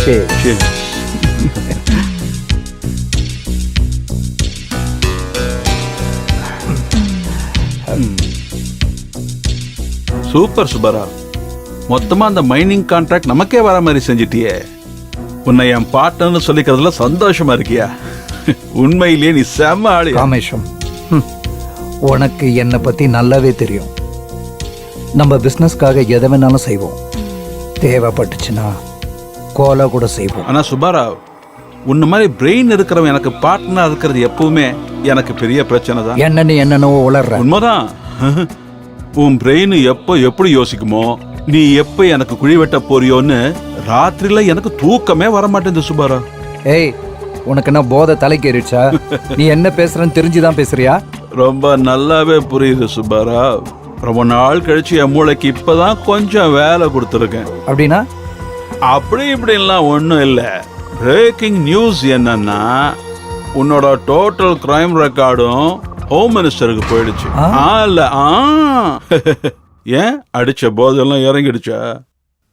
Cheers. Super சுபரா, மொத்தமா அந்த mining contract நமக்கே வர மாதிரி செஞ்சிட்டியே. உன்னை என் பார்ட்னர்னு சொல்லிக்கிறதுல சந்தோஷமா இருக்கியா? உண்மையிலேயே நீ செம்ம ஆளு. காமேஷம், உனக்கு என்னை பத்தி நல்லாவே தெரியும். நம்ம பிசினஸ்க்காக எதை வேணாலும் செய்வோம், தேவைப்பட்டுச்சுன்னா கோலா கூட செய்வோம். ஆனா சுபாராவ், உன்ன மாதிரி பிரெயின் இருக்கிறவன் எனக்கு பார்ட்னர் இருக்கிறது எப்பவுமே எனக்கு பெரிய பிரச்சனை தான். என்னென்னோ உளர்ற. உண்மைதான். உன் பிரெயின் எப்போ எப்படி யோசிக்குமோ, நீ எப்ப எனக்கு குழி வெட்ட போறியோன்னு ராத்திரில எனக்கு தூக்கமே வர மாட்டேங்குது சுபாராவ். ஏய், உனக்கு என்ன போதை தலைக்கேறிடுச்சா? நீ என்ன பேசுறன்னு தெரிஞ்சுதான் பேசுறியா? ரொம்ப நல்லாவே புரியுது சுபாராவ். ரொம்ப நாள் கழிச்சு என் மூளைக்கு இப்பதான் கொஞ்சம் வேலை கொடுத்துருக்கேன். அப்படின்னா? அப்படி இப்படின்லாம் ஒன்றும் இல்லை. பிரேக்கிங் நியூஸ் என்னன்னா, உன்னோட டோட்டல் கிரைம் ரெக்கார்டும் ஹோம் மினிஸ்டருக்கு போயிடுச்சு. ஏன் அடிச்ச போதெல்லாம் இறங்கிடுச்சா?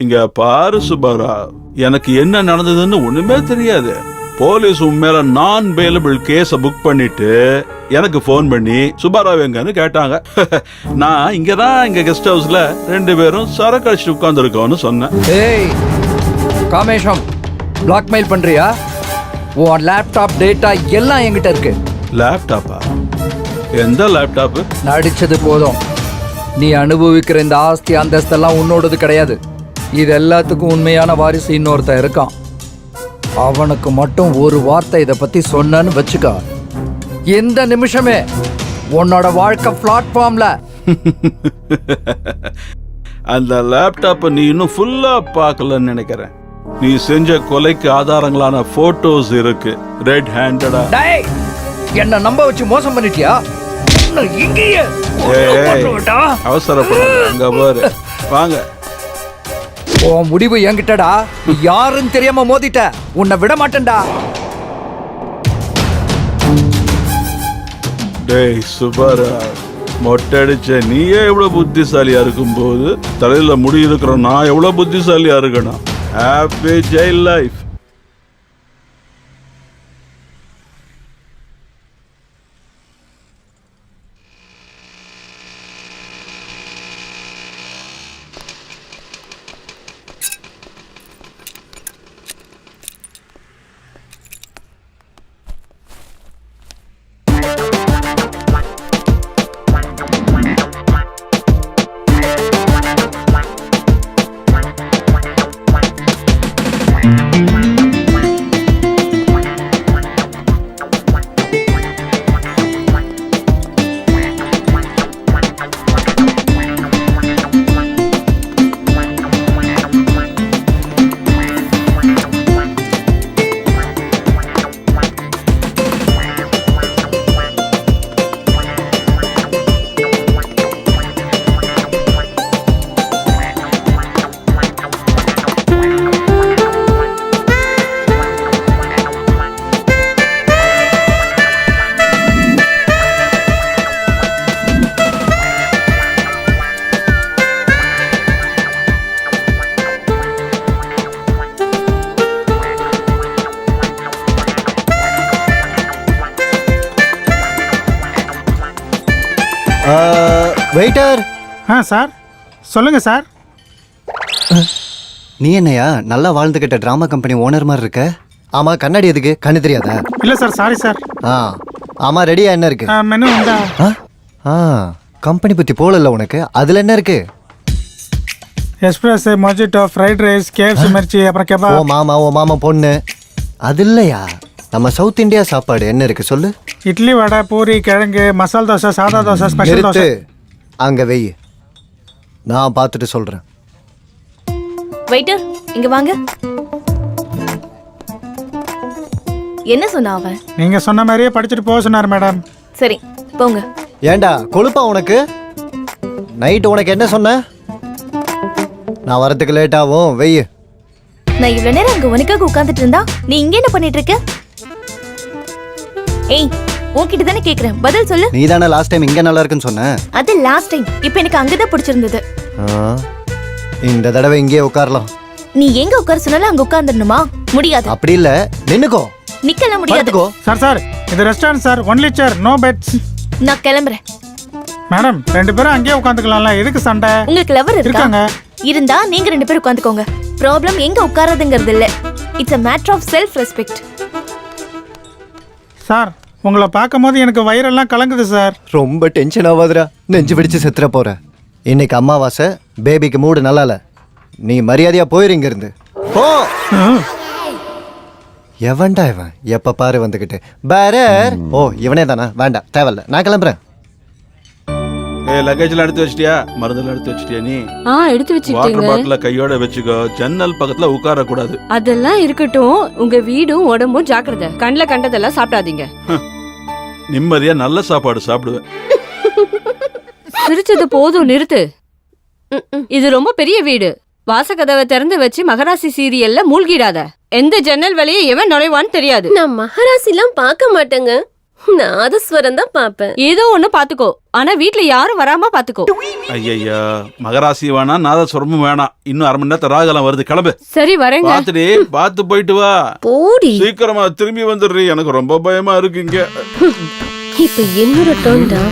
இங்க பாரு சுபாராவ், எனக்கு என்ன நடந்ததுன்னு ஒண்ணுமே தெரியாது. போலீஸ் உன் மேல நான் பெயிலபிள் கேஸ புக் பண்ணிட்டு எனக்கு போன் பண்ணி சுபாராவ் எங்கன்னு கேட்டாங்க. நான் இங்க கெஸ்ட் ஹவுஸ்ல 2 பேரும் சரக்கு அடிச்சுட்டு உட்கார்ந்துருக்கோம்னு சொன்னேன். ஏய் காமேஷம், பிளாக்மெயில் பண்றியா? உன் லேப்டாப் டேட்டா எல்லாம் என்கிட்ட இருக்கு. லேப்டாப்பா? எந்த லேப்டாப்? நடிச்சது போதும். நீ அனுபவிக்கிற இந்த ஆஸ்தி அந்தஸ்தெல்லாம் உன்னோடது கிடையாது. இது எல்லாத்துக்கும் உண்மையான வாரிசு இன்னொருத்தன் இருக்கான். அவனுக்கு மட்டும் ஒரு வார்த்தை இதை பத்தி சொன்னு வச்சுக்க, எந்த நிமிஷமே உன்னோட வாழ்க்கை பிளாட்ஃபார்ம்ல. அந்த லேப்டாப்பை நீ இன்னும் ஃபுல்லா பார்க்கலன்னு நினைக்கிறேன். நீ செஞ்ச கொலைக்கு ஆதாரங்களான போட்டோஸ் இருக்கு. ரெட் ஹேண்டடா. டேய், என்ன நம்ப வச்சு மோசம் பண்ணிட்டியா? அவசரப்படாத, அங்க பாரு. வாங்க. உன் முடிவு என்கிட்டடா. நீ யாருன்னு தெரியாம மோதிட்ட, உன்னை விட மாட்டேன்டா. டேய் சுபாரா, மொட்டடிச்ச நீயே எவ்வளவு புத்திசாலியா இருக்கும் போது தலையில முடி இருக்கிற நான் எவ்வளவு புத்திசாலியா இருக்கணும். Happy jail life. Waiter. Sir சொல்லுங்க சார். நீ என்னையா நல்லா வாழ்ந்துகிட்ட டிராமா கம்பெனி ஓனர் மாதிரி இருக்க? ஆமா, கண்ணாடி எதுக்கு? கண்ணு தெரியாதா? இல்ல சார், சாரி சார். ஆமா, ரெடியா என்ன இருக்கு? மெனு உண்டா? கம்பெனி பத்தி போகல உனக்கு. அதுல என்ன இருக்கு? எஸ்பிரஸ், mojito, fried rice, KFC Mirchi, அப்புறம் கெபாப். ஓ மாமா பொண்ணு. அது இல்லையா, நம்ம சவுத் இந்தியா சாப்பாடு என்ன இருக்கு சொல்லு. இட்லி, வடை, பூரி, கிழங்கு, மசால் தோசை, சாதா தோசை, ஸ்பெஷல் தோசை. அங்க வெய், நான் பார்த்துட்டு சொல்றேன். வெயிட்டர், இங்க வாங்க. என்ன சொன்னா அவன்? நீங்க சொன்ன மாதிரியே படிச்சுட்டு போக சொன்னார் மேடம். சரி போங்க. ஏண்டா கொழுப்பா உனக்கு? நைட்டு உனக்கு என்ன சொன்ன? நான் வரதுக்கு லேட் ஆகும், வெய். நான் இவ்வளவு நேரம் அங்க உனக்காக உட்கார்ந்துட்டு இருந்தா நீ இங்க என்ன பண்ணிட்டு இருக்க? ஏய், உன்கிட்ட தானே கேக்குறேன், பதில் சொல்லு. நீ தானே லாஸ்ட் டைம் இங்க நல்லா இருக்குன்னு சொன்ன. அது லாஸ்ட் டைம். இப்போ எனக்கு அங்கதான் பிடிச்சிருந்தது. இந்த தடவை இங்கே உட்காரலாம். நீ எங்க உட்கார சொன்னாலும் அங்க உட்கார்ந்துடணுமா? முடியாது. அப்படி இல்ல, நின்னுக்கோ. நிக்கலாம் முடியாது. படுத்துக்கோ. சார் இது ரெஸ்டாரண்ட் சார், ஒன்லி சேர், நோ பெட்ஸ். நான் கிளம்புறேன். மேடம் 2 பேரும் அங்கேயே உட்காந்துக்கலாம்ல, எதுக்கு சண்டை? உங்களுக்கு லவர் இருக்காங்க. இருந்தா நீங்க 2 பேரும் உட்காந்துக்கோங்க. ப்ராப்ளம் எங்க உட்காரதுங்கிறது இல்ல. It's a matter of self respect. Sir உங்களை பார்க்கும்போது எனக்கு வயிறெல்லாம் கலங்குது சார். ரொம்ப டென்ஷன் ஆகாதுடா, நெஞ்சு பிடிச்சு செத்துற போற. இன்னைக்கு அம்மாவாசை, பேபிக்கு மூடு நல்லா இல்ல. நீ மரியாதையா போயிரு இங்க இருந்து. போ. எவன்டா இவன், எப்ப பாரு வந்துகிட்டு பேரர். ஓ இவனே தானா? வேண்டாம், தேவையில்ல, நான் கிளம்புறேன். லக்கேஜ்லாம் எடுத்து வச்சிட்டியா? மருந்தெல்லாம் எடுத்து வச்சிட்டியா? நீ எடுத்து வாட்டர் வச்சுக்கிட்டீங்க. பாட்டில கையோட வச்சுக்கோ. ஜன்னல் பக்கத்துல உட்கார கூடாது. அதெல்லாம் இருக்கட்டும், உங்க வீடும் உடம்பும் ஜாக்கிரதை. கண்ணுல கண்டதெல்லாம் சாப்பிடாதீங்க. நிம்மதியா நல்ல சாப்பாடு சாப்பிடுவேன். சிரிச்சது போதும், நிறுத்து. இது ரொம்ப பெரிய வீடு. வாசக்கதவை திறந்து வச்சு மகராசி சீரியல்ல மூழ்கிடாத. எந்த ஜன்னல் வழியே எவன் நுழைவான்னு தெரியாது. நான் மகாராசிலாம் பார்க்க மாட்டேங்க, நாதஸ்வரம் தான் பாப்பேன். ஏதோ ஒண்ணு பாத்துக்கோ, ஆனா வீட்ல யாரும் வராம பாத்துக்கோ. ஐயா மகராசி வேணாம், நாதஸ்வரமும் வேணாம். இன்னும் 1/2 மணி நேரத்துல ராகலாம் வருது, கிளம்பு. சரி வரேங்க. பாத்துடி, பாத்து போயிட்டு வா. போடி. சீக்கிரமா திரும்பி வந்துடுறீ, எனக்கு ரொம்ப பயமா இருக்கு இங்க. இப்ப என்னோட டோன்டா.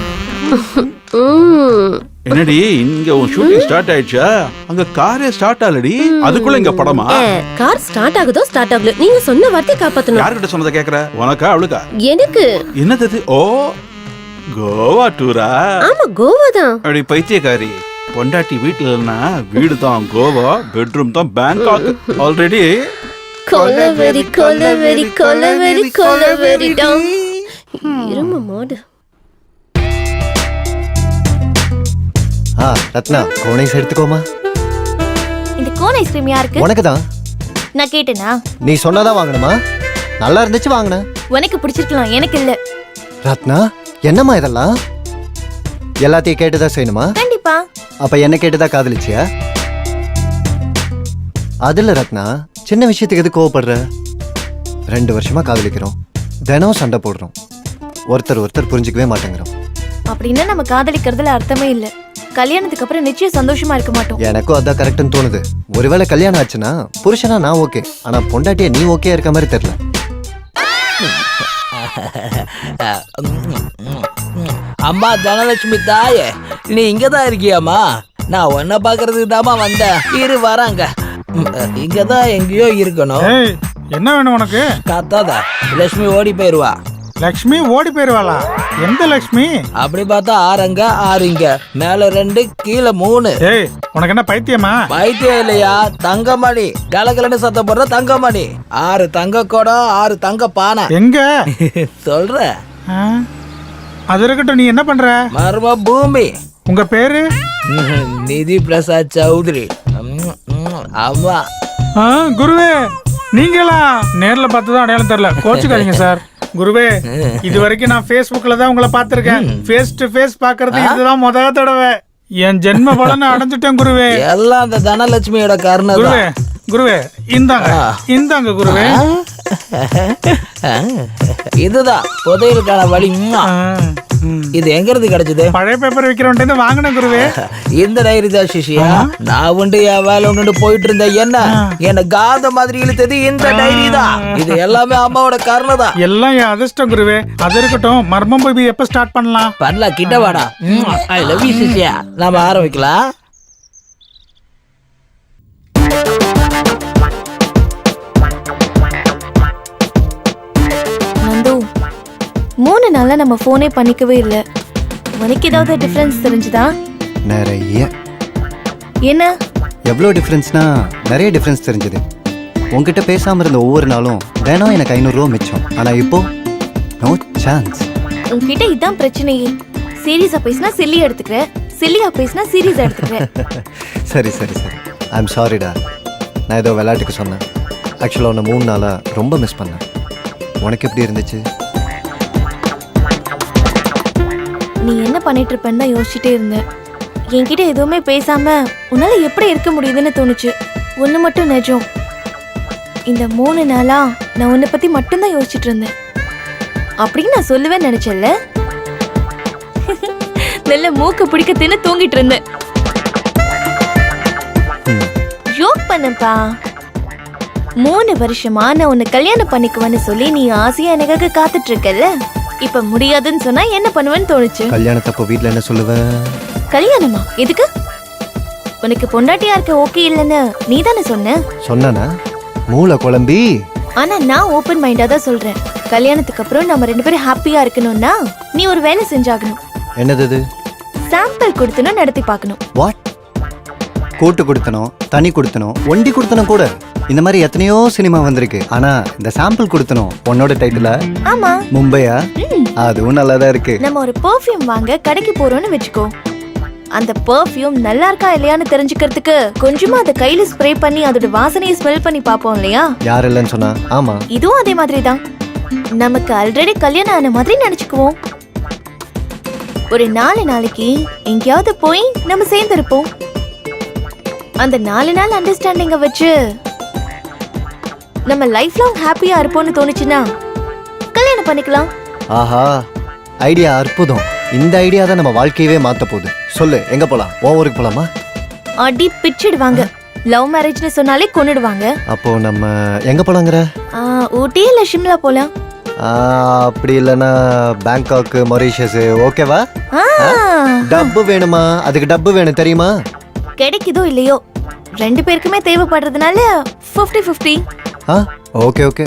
என்னடி இங்க உன் ஷூட்டிங் ஸ்டார்ட் ஆயிடுச்சா? அங்க காரே ஸ்டார்ட் ஆகலடி, அதுக்குள்ள இங்க படமா? கார் ஸ்டார்ட் ஆகுதோ ஸ்டார்ட் ஆகல, நீங்க சொன்ன வார்த்தை காப்பாத்தணும். யார்கிட்ட சொன்னதை கேக்குற? உனக்கா அவளுக்கா? எனக்கு. என்னது? ஓ கோவா டூரா? ஆமா கோவா தான். அப்படி பைத்தியக்காரி. பொண்டாட்டி வீட்டுல இல்லைன்னா வீடு தான் கோவா, பெட்ரூம் தான் பேங்காக். ஆல்ரெடி கொலவெறி கொலவெறி கொலவெறி கொலவெறி டாம். இரும மாடு. ரத்னா, கோன் ஐஸ் எடுத்துக்கோமா. இந்த கோன் ஐஸ்கிரீம் யாருக்கு? உனக்கு தான். நான் கேட்டேனா? நீ சொன்னதா வாங்கணுமா? நல்லா இருந்துச்சு வாங்கினேன். உனக்கு பிடிச்சிருக்கலாம், எனக்கு இல்ல. ரத்னா, என்னம்மா இதெல்லாம்? எல்லாத்தையும் கேட்டுதான் செய்யணுமா? கண்டிப்பா. அப்ப என்ன கேட்டுதான் காதலிச்சியா? அதுல ரத்னா, சின்ன விஷயத்துக்கு எது கோவப்படுற? 2 வருஷமா காதலிக்கிறோம், தினம் சண்டை போடுறோம், ஒருத்தர் புரிஞ்சுக்கவே மாட்டேங்கிறோம். அப்படின்னா நம்ம காதலிக்கிறதுல அர்த்தமே இல்ல. கல்யாணத்துக்கு அப்புறம் நிச்சயம் சந்தோஷமா இருக்க மாட்டோம். எனக்கும் அதான் கரெக்ட்னு தோணுது. ஒருவேளை கல்யாணம் ஆச்சுன்னா புருஷனா நான் ஓகே, ஆனா பொண்டாட்டிய நீ ஓகே இருக்க மாதிரி தெரியல. அம்மா தனலட்சுமி தாயே, நீ இங்கதான் இருக்கியாமா? நான் உன்னை பாக்குறதுக்கு தாமா வந்தேன். இரு வராங்க. இங்கதான் எங்கேயோ இருக்கணும். ஏய் என்ன வேணும் உனக்கு? காத்தாதா லட்சுமி ஓடி போயிருவா. லக்ஷ்மி ஓடி போயிருவாளா? எந்த லக்ஷ்மி? அப்படி பார்த்தா 6 அங்க 6 இங்க, மேல 2 கீழே 3. ஏய் உனக்கு என்ன பைத்தியமா? பைத்தியம் இல்லையா, தங்கமணி. கலகலன்னு சத்தம் போடுற தங்கமணி. 6 தங்க குடம், 6 தங்க பானை. எங்க? சொல்ற. அது இருக்கட்டும், நீ என்ன பண்ற? மர்ம பூமி. உங்க பேரு? நிதி பிரசாத் சௌத்ரி. ஆமா. குருவே நீங்களா? நேர்ல பார்த்ததும் அடையாளம் தெரியல, கோச்சுக்காதீங்க சார். குருவே, இது வரைக்கும் நான் Facebookல தான் உங்களை பார்த்திருக்கேன். ஃபேஸ் டு ஃபேஸ் பாக்குறது இதுதான் முதல் தடவை. என் ஜென்ம பலனை அடைஞ்சிட்டேன் குருவே. எல்லாம் அந்த தனலட்சுமியோட கருணை. குருவே குருவே இந்தாங்க குருவே. இதுதான் புதையலுக்கான வழி. இது எங்க இருந்து கிடைச்சது? பழைய பேப்பர் விக்கிறவன்ட்டு வாங்கினேன் குருவே. இந்த டைரி தான் சிஷியா. நான் உண்டு என் வேலை ஒன்று போயிட்டு இருந்தேன். என்ன காந்த மாதிரி இழுத்தது இந்த டைரி தான். இது எல்லாமே அம்மாவோட கருணை தான். எல்லாம் என் அதிர்ஷ்டம் குருவே. அது இருக்கட்டும், மர்மம் பேபி எப்ப ஸ்டார்ட் பண்ணலாம்? பண்ணலாம், கிட்ட வாடா. ஐ லவ் யூ சிஷியா. நாம ஆரம்பிக்கலாம். நந்து, 3 நாளா நம்ம போனே பண்ணிக்கவே இல்ல. உனக்கு ஏதாவது டிஃபரன்ஸ் தெரிஞ்சுதா? நிறைய. என்ன? எவ்வளோ டிஃபரன்ஸ்னா நிறைய டிஃபரன்ஸ் தெரிஞ்சது. உங்ககிட்ட பேசாம இருந்த ஒவ்வொரு நாளும் தினம் எனக்கு 500 ரூபா மிச்சம். ஆனா இப்போ நோ சான்ஸ். உன்கிட்ட இதான் பிரச்சனையே. சீரியஸா பேசினா சில்லியா எடுத்துக்கிற, சில்லியா பேசினா சீரியஸா எடுத்துக்கிற. சரி ஐ எம் சாரிடா. நான் ஏதோ விளையாட்டுக்கு சொன்னேன். ஆக்சுவலாக உன்னை 3 நாளா ரொம்ப மிஸ் பண்ணேன். உனக்கு எப்படி இருந்துச்சு? நீ என்ன பண்ணிட்டு இருப்பேன்னு தான் யோசிச்சுட்டே இருந்தேன். என்கிட்ட எதுவுமே பேசாம உன்னால எப்படி இருக்க முடியுதுன்னு தோணுச்சு. ஒண்ணு மட்டும் நிஜம், இந்த 3 நாளா நான் உன்னை பத்தி மட்டும்தான் யோசிச்சுட்டு இருந்தேன் அப்படின்னு நான் சொல்லுவேன்னு நினைச்சல. நல்ல மூக்கு பிடிக்க தின்னு தூங்கிட்டு இருந்தேன். ஜோக் பண்ணப்பா. 3 வருஷமா நான் உன்னை கல்யாணம் பண்ணிக்குவேன்னு சொல்லி நீ ஆசையா எனக்காக காத்துட்டு இருக்கல. இப்ப முடியாதுன்னு சொன்னா என்ன பண்ணுவேன்னு தோணுச்சு. கல்யாணத்தப்போ வீட்ல என்ன சொல்லுவ? கல்யாணமா? எதுக்கு? உனக்கு பொண்டாட்டியா இருக்க ஓகே இல்லைன்னு நீ தானே சொன்ன. சொன்னானா? மூளை குழம்பி. ஆனா நான் ஓபன் மைண்டா தான் சொல்றேன். கல்யாணத்துக்கு அப்புறம் நம்ம 2 பேரும் ஹாப்பியா இருக்கணும்னா நீ ஒரு வேலை செஞ்சாகணும். என்னது இது? சாம்பிள் கொடுத்தனும் நடத்தி பார்க்கணும். வாட்? கூட்டு கொடுத்தனும், தனி கொடுத்தனும், ஒண்டி கொடுத்தனும் கூட. இந்த மாதிரி எத்தனையோ சினிமா வந்திருக்கு. ஆனா இந்த சாம்பிள் கொடுத்தனும் உன்னோட டைட்டிலா? ஆமா. மும்பையா? அதுவும் நல்லாதான் இருக்கு. நம்ம ஒரு பெர்ஃப்யூம் வாங்க கடைக்கு போறோம்னு வெச்சுக்கோ. அந்த பெர்ஃப்யூம் நல்லா இருக்கா இல்லையான்னு தெரிஞ்சுக்கிறதுக்கு கொஞ்சமா அதை கையில ஸ்ப்ரே பண்ணி அதோட வாசனையை ஸ்மெல் பண்ணி பாப்போம் இல்லையா? யார் இல்லைன்னு சொன்னா? ஆமா. இதுவும் அதே மாதிரி தான். நமக்கு ஆல்ரெடி கல்யாணம் ஆன மாதிரி நினைச்சுக்குவோம். ஒரு 4 நாளைக்கு எங்கேயாவது போய் நம்ம சேர்ந்து இருப்போம். அந்த 4 நாள் அண்டர்ஸ்டாண்டிங்க வச்சு நம்ம லைஃப் லாங் ஹாப்பியா இருப்போம்னு தோணுச்சுன்னா கல்யாணம் பண்ணிக்கலாம். ஆஹா, ஐடியா அற்புதம். இந்த ஐடியா தான் நம்ம வாழ்க்கையவே மாத்த போகுது. சொல்லு, எங்க போலாம்? உன் ஊருக்கு போலாமா? அடி பிச்சிடுவாங்க. லவ் மேரேஜ்னு சொன்னாலே கொன்னுடுவாங்க. அப்போ நம்ம எங்க போலாங்கிற? ஊட்டி இல்ல ஷிம்லா போலாம். அப்படி இல்லைன்னா பேங்காக், மொரீஷியஸ் ஓகேவா? ஆ, டப்பு வேணுமா? அதுக்கு டப்பு வேணும் தெரியுமா? கிடைக்குதோ இல்லையோ 2 பேருக்குமே தேவைப்படுறதுனால 50-50. Okay okay.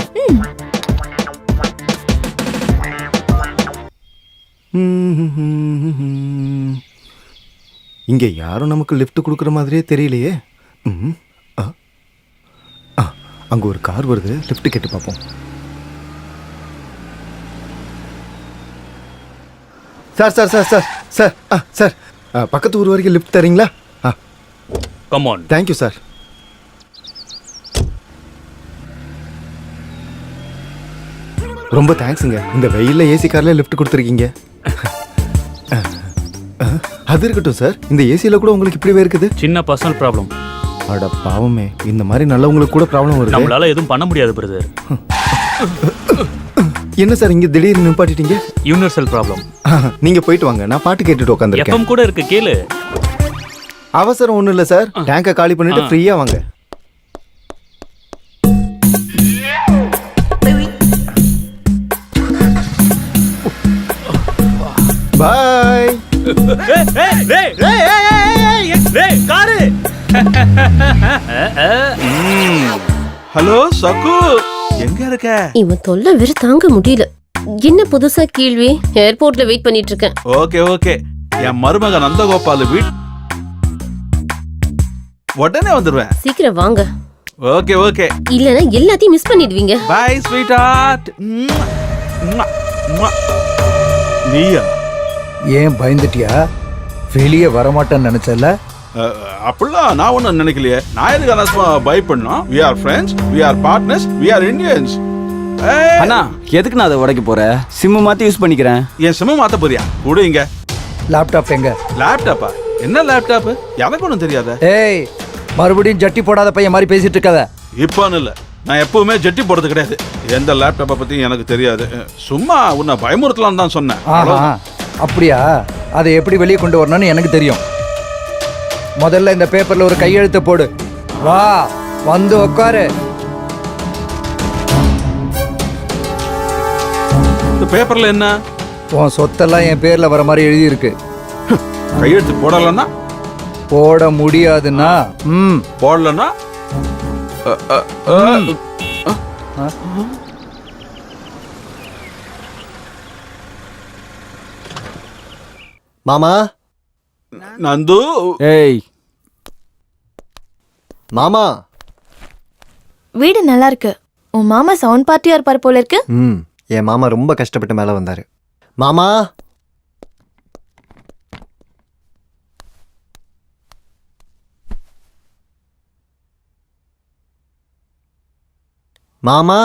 இங்க யாரும் நமக்கு லிஃப்ட் கொடுக்குற மாதிரியே தெரியலையே. அங்க ஒரு கார் வருது, லிஃப்ட் கேட்டு பார்ப்போம். Sir sir sir sir sir sir பக்கத்து ஊர் வரைக்கும் லிஃப்ட் தரீங்களா? Come on. Thank you sir. ரொம்ப தேங்க்ஸுங்க. இந்த வெயில்ல ஏசி கார்ல லிஃப்ட் கொடுத்துருக்கீங்க. அது இருக்கட்டும் சார், இந்த ஏசியில கூட உங்களுக்கு இப்படி இருக்குது? சின்ன பர்சனல் ப்ராப்ளம். அட பாவமே, இந்த மாதிரி நல்லவங்களுக்கு கூட ப்ராப்ளம் வருது. நம்மளால எதுவும் பண்ண முடியாது பிரதர். என்ன சார் இங்க திடீர்னு நிப்பாட்டிட்டீங்க? Universal problem. நீங்க போயிட்டு வாங்க, நான் பாட்டு கேட்டுட்டு உட்காந்துருக்கேன். எஃப்எம் கூட இருக்கு, கேளு. அவசரம் ஒண்ணும் இல்ல சார், டேங்கை காலி பண்ணிட்டு ஃப்ரீயா வாங்க. பாய். காரு. ஹலோ சக்கு, எங்க இருக்க? இவன் தொல்லை வேற தாங்க முடியல. என்ன புதுசா கேள்வி? ஏர்போர்ட்ல வெயிட் பண்ணிட்டு இருக்கேன். ஓகே ஓகே, என் மருமக நந்தகோபால் உடனே வந்துருவேன். சீக்கிரம் வாங்க. Okay okay. இல்லனா எல்லாத்தையும் மிஸ் பண்ணிடுவீங்க. Bye sweetheart. நீயா? ஏன் பயந்துட்டியா? வெளியே வரமாட்டேன்னு நினைச்சல? அப்படிலாம் நான் ஒன்றும் நினைக்கலையே. நான் எதுக்கு அனஸ்மா பை பண்ணோம்? we are friends, we are partners, we are Indians. அண்ணா, எதுக்கு நான் அதை உடைக்க போறேன்? சிம்மு மாத்தி யூஸ் பண்ணிக்கிறேன். என் சிம்ம மாத்த போறியா? கூட இங்க லேப்டாப் எங்க? லேப்டாப்பா? என்ன லேப்டாப்? எனக்கு ஒன்றும் தெரியாத. ஏய், மறுபடியும் ஜட்டி போடாத பையன் மாதிரி பேசிட்டு இருக்காத. இப்போன்னு இல்லை, நான் எப்பவுமே ஜட்டி போடுறது கிடையாது. எந்த லேப்டாப்பை பத்தியும் எனக்கு தெரியாது. சும்மா உன்னை பயமுறுத்தலாம்னு தான் சொன்னேன். ஆஹா, அப்படியா? அதை எப்படி வெளியே கொண்டு வரணும்னு எனக்கு தெரியும். முதல்ல இந்த பேப்பர்ல ஒரு கையெழுத்து போடு. வா, வந்து உட்காரு. இந்த பேப்பர்ல என்ன? உன் சொத்தெல்லாம் என் பேர்ல வர மாதிரி எழுதி இருக்கு. கையெழுத்து போடலன்னா? போட முடியாதுன்னா போடலன்னா? மாமா. நந்து. ஏய் மாமா. வீடு நல்லா இருக்கு. உன் மாமா சவுண்ட் பார்ட்டியா இருப்பார் போல இருக்கு. என் மாமா ரொம்ப கஷ்டப்பட்டு மேல வந்தாரு. மாமா. மாமா.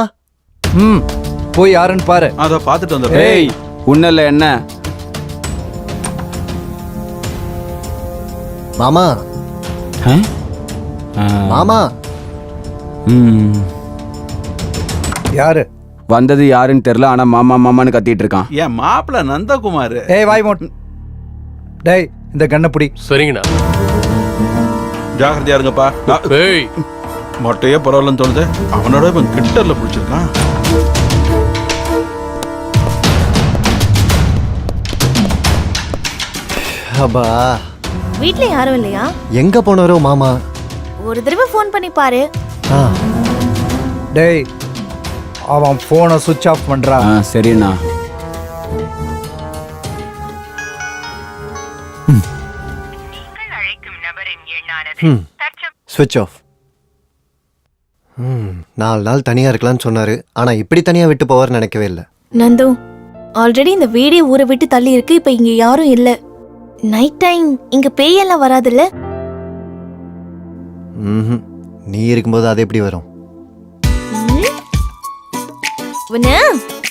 போய் யாருன்னு பாரு. அத பாத்துட்டு வந்த. ஏய், உன்னல என்ன? மாமா. மாமா. யாரு வந்தது யாருன்னு தெரியல, ஆனா மாமா மாமான்னு கத்திட்டு இருக்கான். என் மாப்பிள்ள நந்தகுமார். ஏய் வாய் மோட். டேய், இந்த கண்ணை புடி. சரிங்கண்ணா. ஜாகிரதையா இருங்கப்பா. ஏய், மொட்டையே பரவாயில்லன்னு தோணுது. அவனோட இவன் கிண்டர்ல பிடிச்சிருக்கான். அப்பா வீட்ல யாரும் இல்லையா? எங்க போனாரோ மாமா? ஒரு தடவை ஃபோன் பண்ணி பாரு. ஆ டேய் அவன் ஃபோனை சுவிட்ச் ஆஃப் பண்றான். சரிண்ணா. ஸ்விட்ச் ஆஃப். 4 நாள் தனியா இருக்கலாம்னு சொன்னாரு. ஆனா இப்படி தனியா விட்டு போவார்னு நினைக்கவே இல்லை. நந்து, ஆல்ரெடி இந்த வீடே ஊரை விட்டு தள்ளி இருக்கு. இப்ப இங்க யாரும் இல்ல. நைட் டைம் இங்க பேயெல்லாம் வராதுல்ல? நீ இருக்கும்போது அது எப்படி வரும்?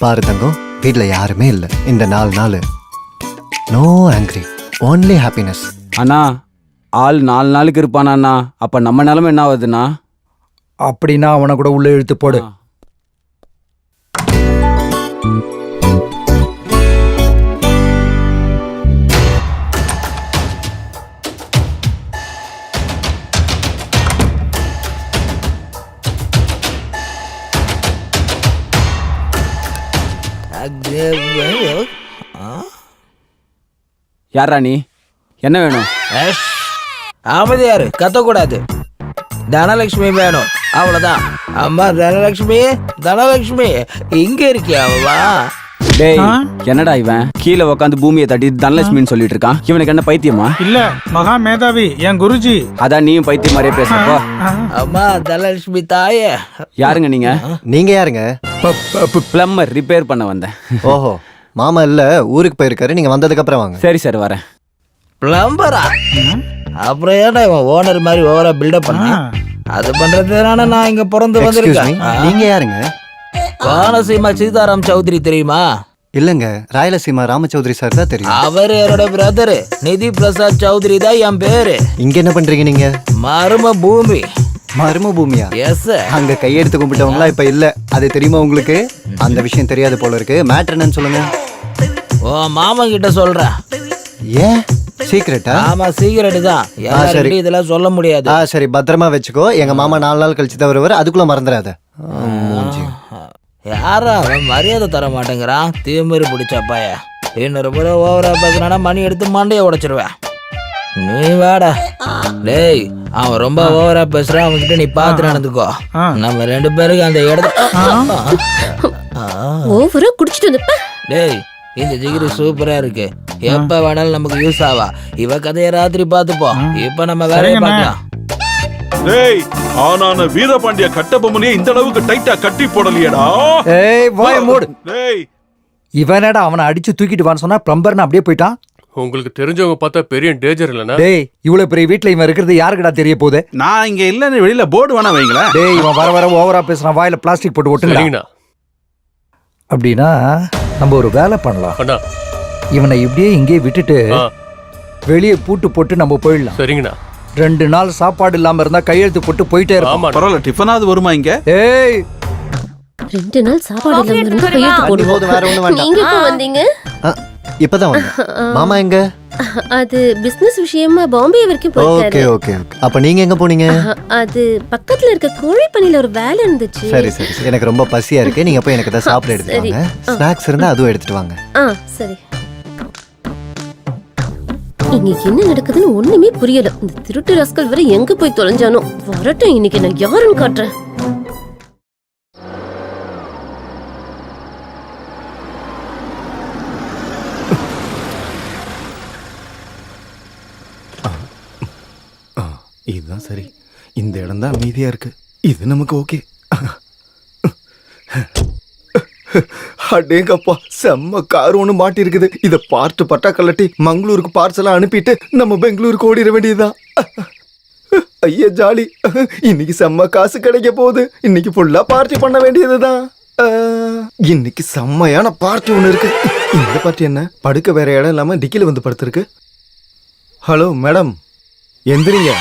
பாரு தங்கம், வீட்ல யாருமே இல்ல இந்த 4 நாள். No angry, only happiness. அண்ணா ஆள் 4 நாளுக்கு இருப்பானா? அப்ப நம்ம நிலைமை என்ன ஆகுதுண்ணா? அப்படின்னா அவனை கூட உள்ள இழுத்து போடு. யாரா நீ? என்ன வேணும்? அமைதியாரு, கத்தக்கூடாது. தனலட்சுமி வேணும், அவ்வளவுதான். அம்மா தனலட்சுமி, தனலட்சுமி இங்க இருக்கியாவா? டேய் என்னடா இவன் கீழே உட்காந்து பூமியை தட்டி தனலட்சுமின்னு சொல்லிட்டு இருக்கான். இவனுக்கு என்ன பைத்தியமா? இல்ல, மகா மேதாவி என் குருஜி. அதான் நீயும் பைத்தியம் மாதிரியே பேசுறப்போ. அம்மா தனலட்சுமி தாயே. யாருங்க நீங்க? நீங்க யாருங்க? பிளம்பர், ரிப்பேர் பண்ண வந்தேன். ஓஹோ, மாமா இல்ல ஊருக்கு போயிருக்காரு. நீங்க வந்ததுக்கு அப்புறம் வாங்க. சரி சார் வரேன். பிளம்பரா? அப்புறம் ஏன்டா இவன் ஓனர் மாதிரி ஓவரா பில்டப் பண்ண? அது பண்றதுனால நான் இங்க பிறந்து வந்திருக்கேன். நீங்க யாருங்க? கோனசீமா சீதாராம் சௌத்ரி தெரியுமா? இல்லங்க, ராயலசீமா ராமச்சௌத்ரி சார் தான் தெரியும். அவர் என்னோட பிரதர் நிதி பிரசாத் சௌத்ரி தான் என் பேரு. இங்க என்ன பண்றீங்க நீங்க? மர்ம பூமி. மர்ம பூமியா? எஸ். அங்க கையெடுத்து கும்பிட்டவங்களா இப்ப இல்ல, அது தெரியுமா உங்களுக்கு? அந்த விஷயம் தெரியாது போல இருக்கு. மேட்டர் என்னன்னு சொல்லுங்க. ஓ மாமா கிட்ட சொல்றேன். ஏன் சீக்ரெட்டா? ஆமா சீக்ரெட் தான். சரி, இதெல்லாம் சொல்ல முடியாது. சரி பத்திரமா வச்சுக்கோ. எங்க மாமா 4 நாள் கழிச்சு தான் வருவார். அதுக்குள்ள மறந்துடாத. யாரா அவன் மரியாதை தர மாட்டேங்கிறான்? தீமிரி பிடிச்ச பைய. இன்னொரு முறை ஓவரா பேசினா மணி எடுத்து மண்டையை உடைச்சிருவேன். நீ வாடா. டேய் அவன் ரொம்ப ஓவரா பேசுறான், அவன்கிட்ட நீ பார்த்து நடந்துக்கோ. நம்ம 2 பேருக்கு அந்த இடத்த ஓவரா குடிச்சிட்டு வந்து. டேய் இந்த ஜிகிரி சூப்பரா இருக்கு, எப்ப வேணாலும் நமக்கு யூஸ் ஆவா. இவ கதைய ராத்திரி பாத்துப்போம். இப்ப நம்ம வேலையை பார்க்கலாம். டேய் ஆனான வீரபாண்டிய கட்டபொம்மனையே இந்த அளவுக்கு டைட்டா கட்டி போடலையடா. ஏய் வாய மூடு. டேய் இவனடா அவனை அடிச்சு தூக்கிட்டு வான்னு சொன்னா பிளம்பர்னு அப்படியே போயிட்டான். உங்களுக்கு தெரிஞ்சவங்க பார்த்தா பெரிய டேஞ்சர் இல்லனா? டேய் இவ்வளவு பெரிய வீட்ல இவன் இருக்கிறது யாருக்குடா தெரிய போகுது? நான் இங்க இல்லன்னு வெளியில போர்டு வேணா வைங்களேன். டேய் இவன் வர வர ஓவரா பேசுறான். வாயில பிளாஸ்டிக் போட்டு ஒட்டுங்கடா. அப்படின்னா நம்ம ஒரு வேலை பண்ணலாம். இவனை இப்படியே இங்கே விட்டுட்டு வெளியே பூட்டு போட்டு நம்ம போயிடலாம். சரிங்கண்ணா. 2 நாள் சாப்பாடு இல்லாம இருந்தா கையெழுத்து போட்டு போயிட்டே இருக்கும். பரவாயில்ல, டிஃபனாவது வருமா இங்க? ஏய் 2 நாள் சாப்பாடு இல்லாம இருந்தா கையெழுத்து போடுவோம். வேற ஒண்ணு வேண்டாம். நீங்க எப்ப வந்தீங்க? இப்பதான் வந்தேன். மாமா எங்க? அது பிசினஸ் விஷயமா பாம்பே வரைக்கும் ஓகே போயிருக்காரு. ஓகே. அப்ப நீங்க எங்க போனீங்க? அது பக்கத்துல இருக்க கோழி பண்ணையில ஒரு வேலை இருந்துச்சு. சரி சரி, எனக்கு ரொம்ப பசியா இருக்கு. நீங்க போய் எனக்கு ஏதாவது சாப்பிட எடுத்துட்டு வாங்க. ஸ்நாக்ஸ் இருந்தா அதுவும் எடுத்துட்டு வாங்க. சரி. இங்க என்ன நடக்குதுன்னு ஒண்ணுமே புரியல. இந்த திருட்டு ராஸ்கல் வேற எங்க போய் தொலைஞ்சானோ. வரட்டும், இன்னைக்கு நான் யாருன்னு காட்டுறேன். இதுதான் சரி. இந்த இடம் தான் அமைதியா இருக்கு. இது நமக்கு ஓகே. அடேங்கப்பா, செம்ம கார் ஒன்று மாட்டி இருக்குது. இதை பார்த்து பட்டா கல்லட்டி மங்களூருக்கு பார்சலா அனுப்பிட்டு நம்ம பெங்களூருக்கு ஓடிட வேண்டியதுதான். ஐயா ஜாலி, இன்னைக்கு செம்ம காசு கிடைக்க போகுது. இன்னைக்கு ஃபுல்லா பார்ட்டி பண்ண வேண்டியதுதான். இன்னைக்கு செம்மையான பார்ட்டி ஒன்று இருக்கு. இந்த பார்ட்டி என்ன, படுக்க வேற இடம் இல்லாம டிக்கில வந்து படுத்திருக்கு. ஹலோ மேடம், எந்திரிங்க.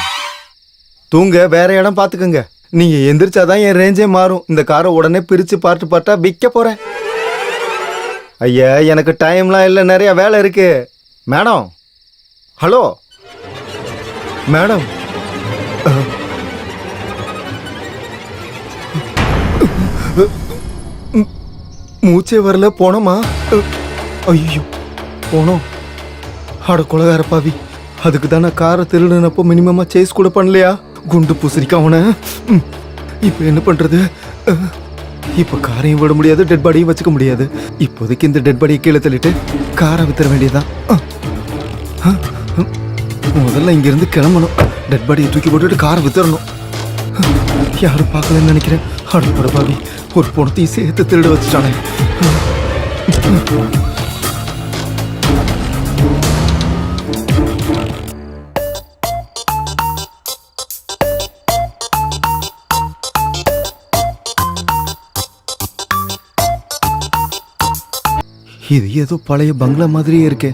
தூங்க வேற இடம் பாத்துக்கோங்க. நீங்க எந்திரிச்சாதான் என் ரேஞ்சே மாறும். இந்த காரை உடனே பிரிச்சு பார்த்து பார்த்தா விற்க போறேன். ஐயா எனக்கு டைம்லாம் இல்லை, நிறைய வேலை இருக்கு. மேடம், ஹலோ மேடம், மூச்சே வரல போனோமா? ஐயோ போனோம். அட கொலகார பாவி, அதுக்கு தானே காரை திருடுனப்போ மினிமமா சேஸ் கூட பண்ணலையா? குண்டு பூசணிக்க அவனை. இப்போ என்ன பண்றது? இப்போ காரையும் விட முடியாது, டெட் பாடியும் வச்சுக்க முடியாது. இப்போதைக்கு இந்த டெட் பாடியை கீழே தள்ளிட்டு காரை வித்துற வேண்டியதுதான். முதல்ல இங்கிருந்து கிளம்பணும். டெட் பாடியை தூக்கி போட்டுட்டு காரை வித்துறணும். யாரும் பார்க்கலன்னு நினைக்கிறேன். அட பாவி, ஒரு பொணத்தையும் சேர்த்து திருட வச்சுட்டானே. இது ஏதோ பழைய பங்களா மாதிரியே இருக்கே.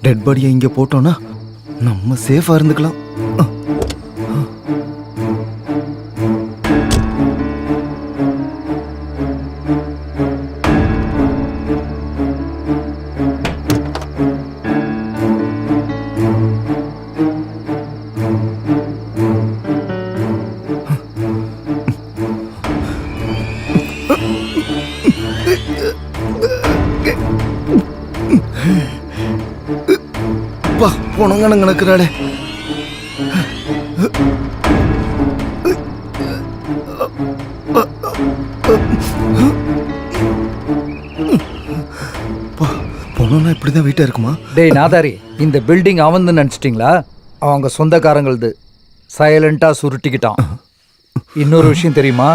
டெட் பாடியை இங்க போட்டோம்னா நம்ம சேஃபா இருந்துக்கலாம். பொணங்கன கணக்குறாடே. பொணம்னா இப்படிதான் வீட்டா இருக்குமா? டேய் நாதாரி, இந்த பில்டிங் அவந்து நினைச்சிட்டீங்களா? அவங்க சொந்தக்காரங்களது. சைலண்டா சுருட்டிக்கிட்டான். இன்னொரு விஷயம் தெரியுமா?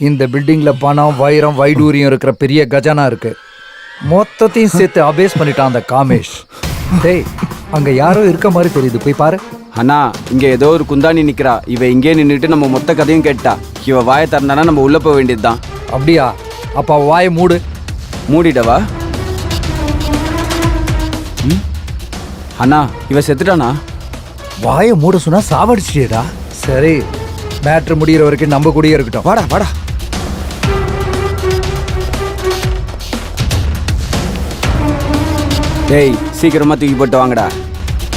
இந்த பில்டிங்ல பணம், வைரம், வைடூரியம் இருக்கிற பெரிய கஜானா இருக்கு. மொத்தத்தையும் சேர்த்து அபேஸ் பண்ணிட்டான் அந்த காமேஷ். டேய், அங்க யாரோ இருக்க மாதிரி தெரியுது, போய் பாரு. அண்ணா, இங்க ஏதோ ஒரு குந்தாணி நிக்கிறா. இவ இங்கே நின்றுட்டு நம்ம மொத்த கதையும் கேட்டா. இவ வாயை திறந்தானா நம்ம உள்ள போக வேண்டியதுதான். அப்படியா? அப்ப வாயை மூடு. மூடிடவா? அண்ணா, இவ செத்துட்டானா? வாயை மூட சொன்னா சாவடிச்சிட்டேடா. சரி, மேட்ரு முடிகிற வரைக்கும் நம்ம கூடயே இருக்கட்டும். வாடா வாடா. டேய், சீக்கிரமா தூக்கி போட்டு வாங்கடா.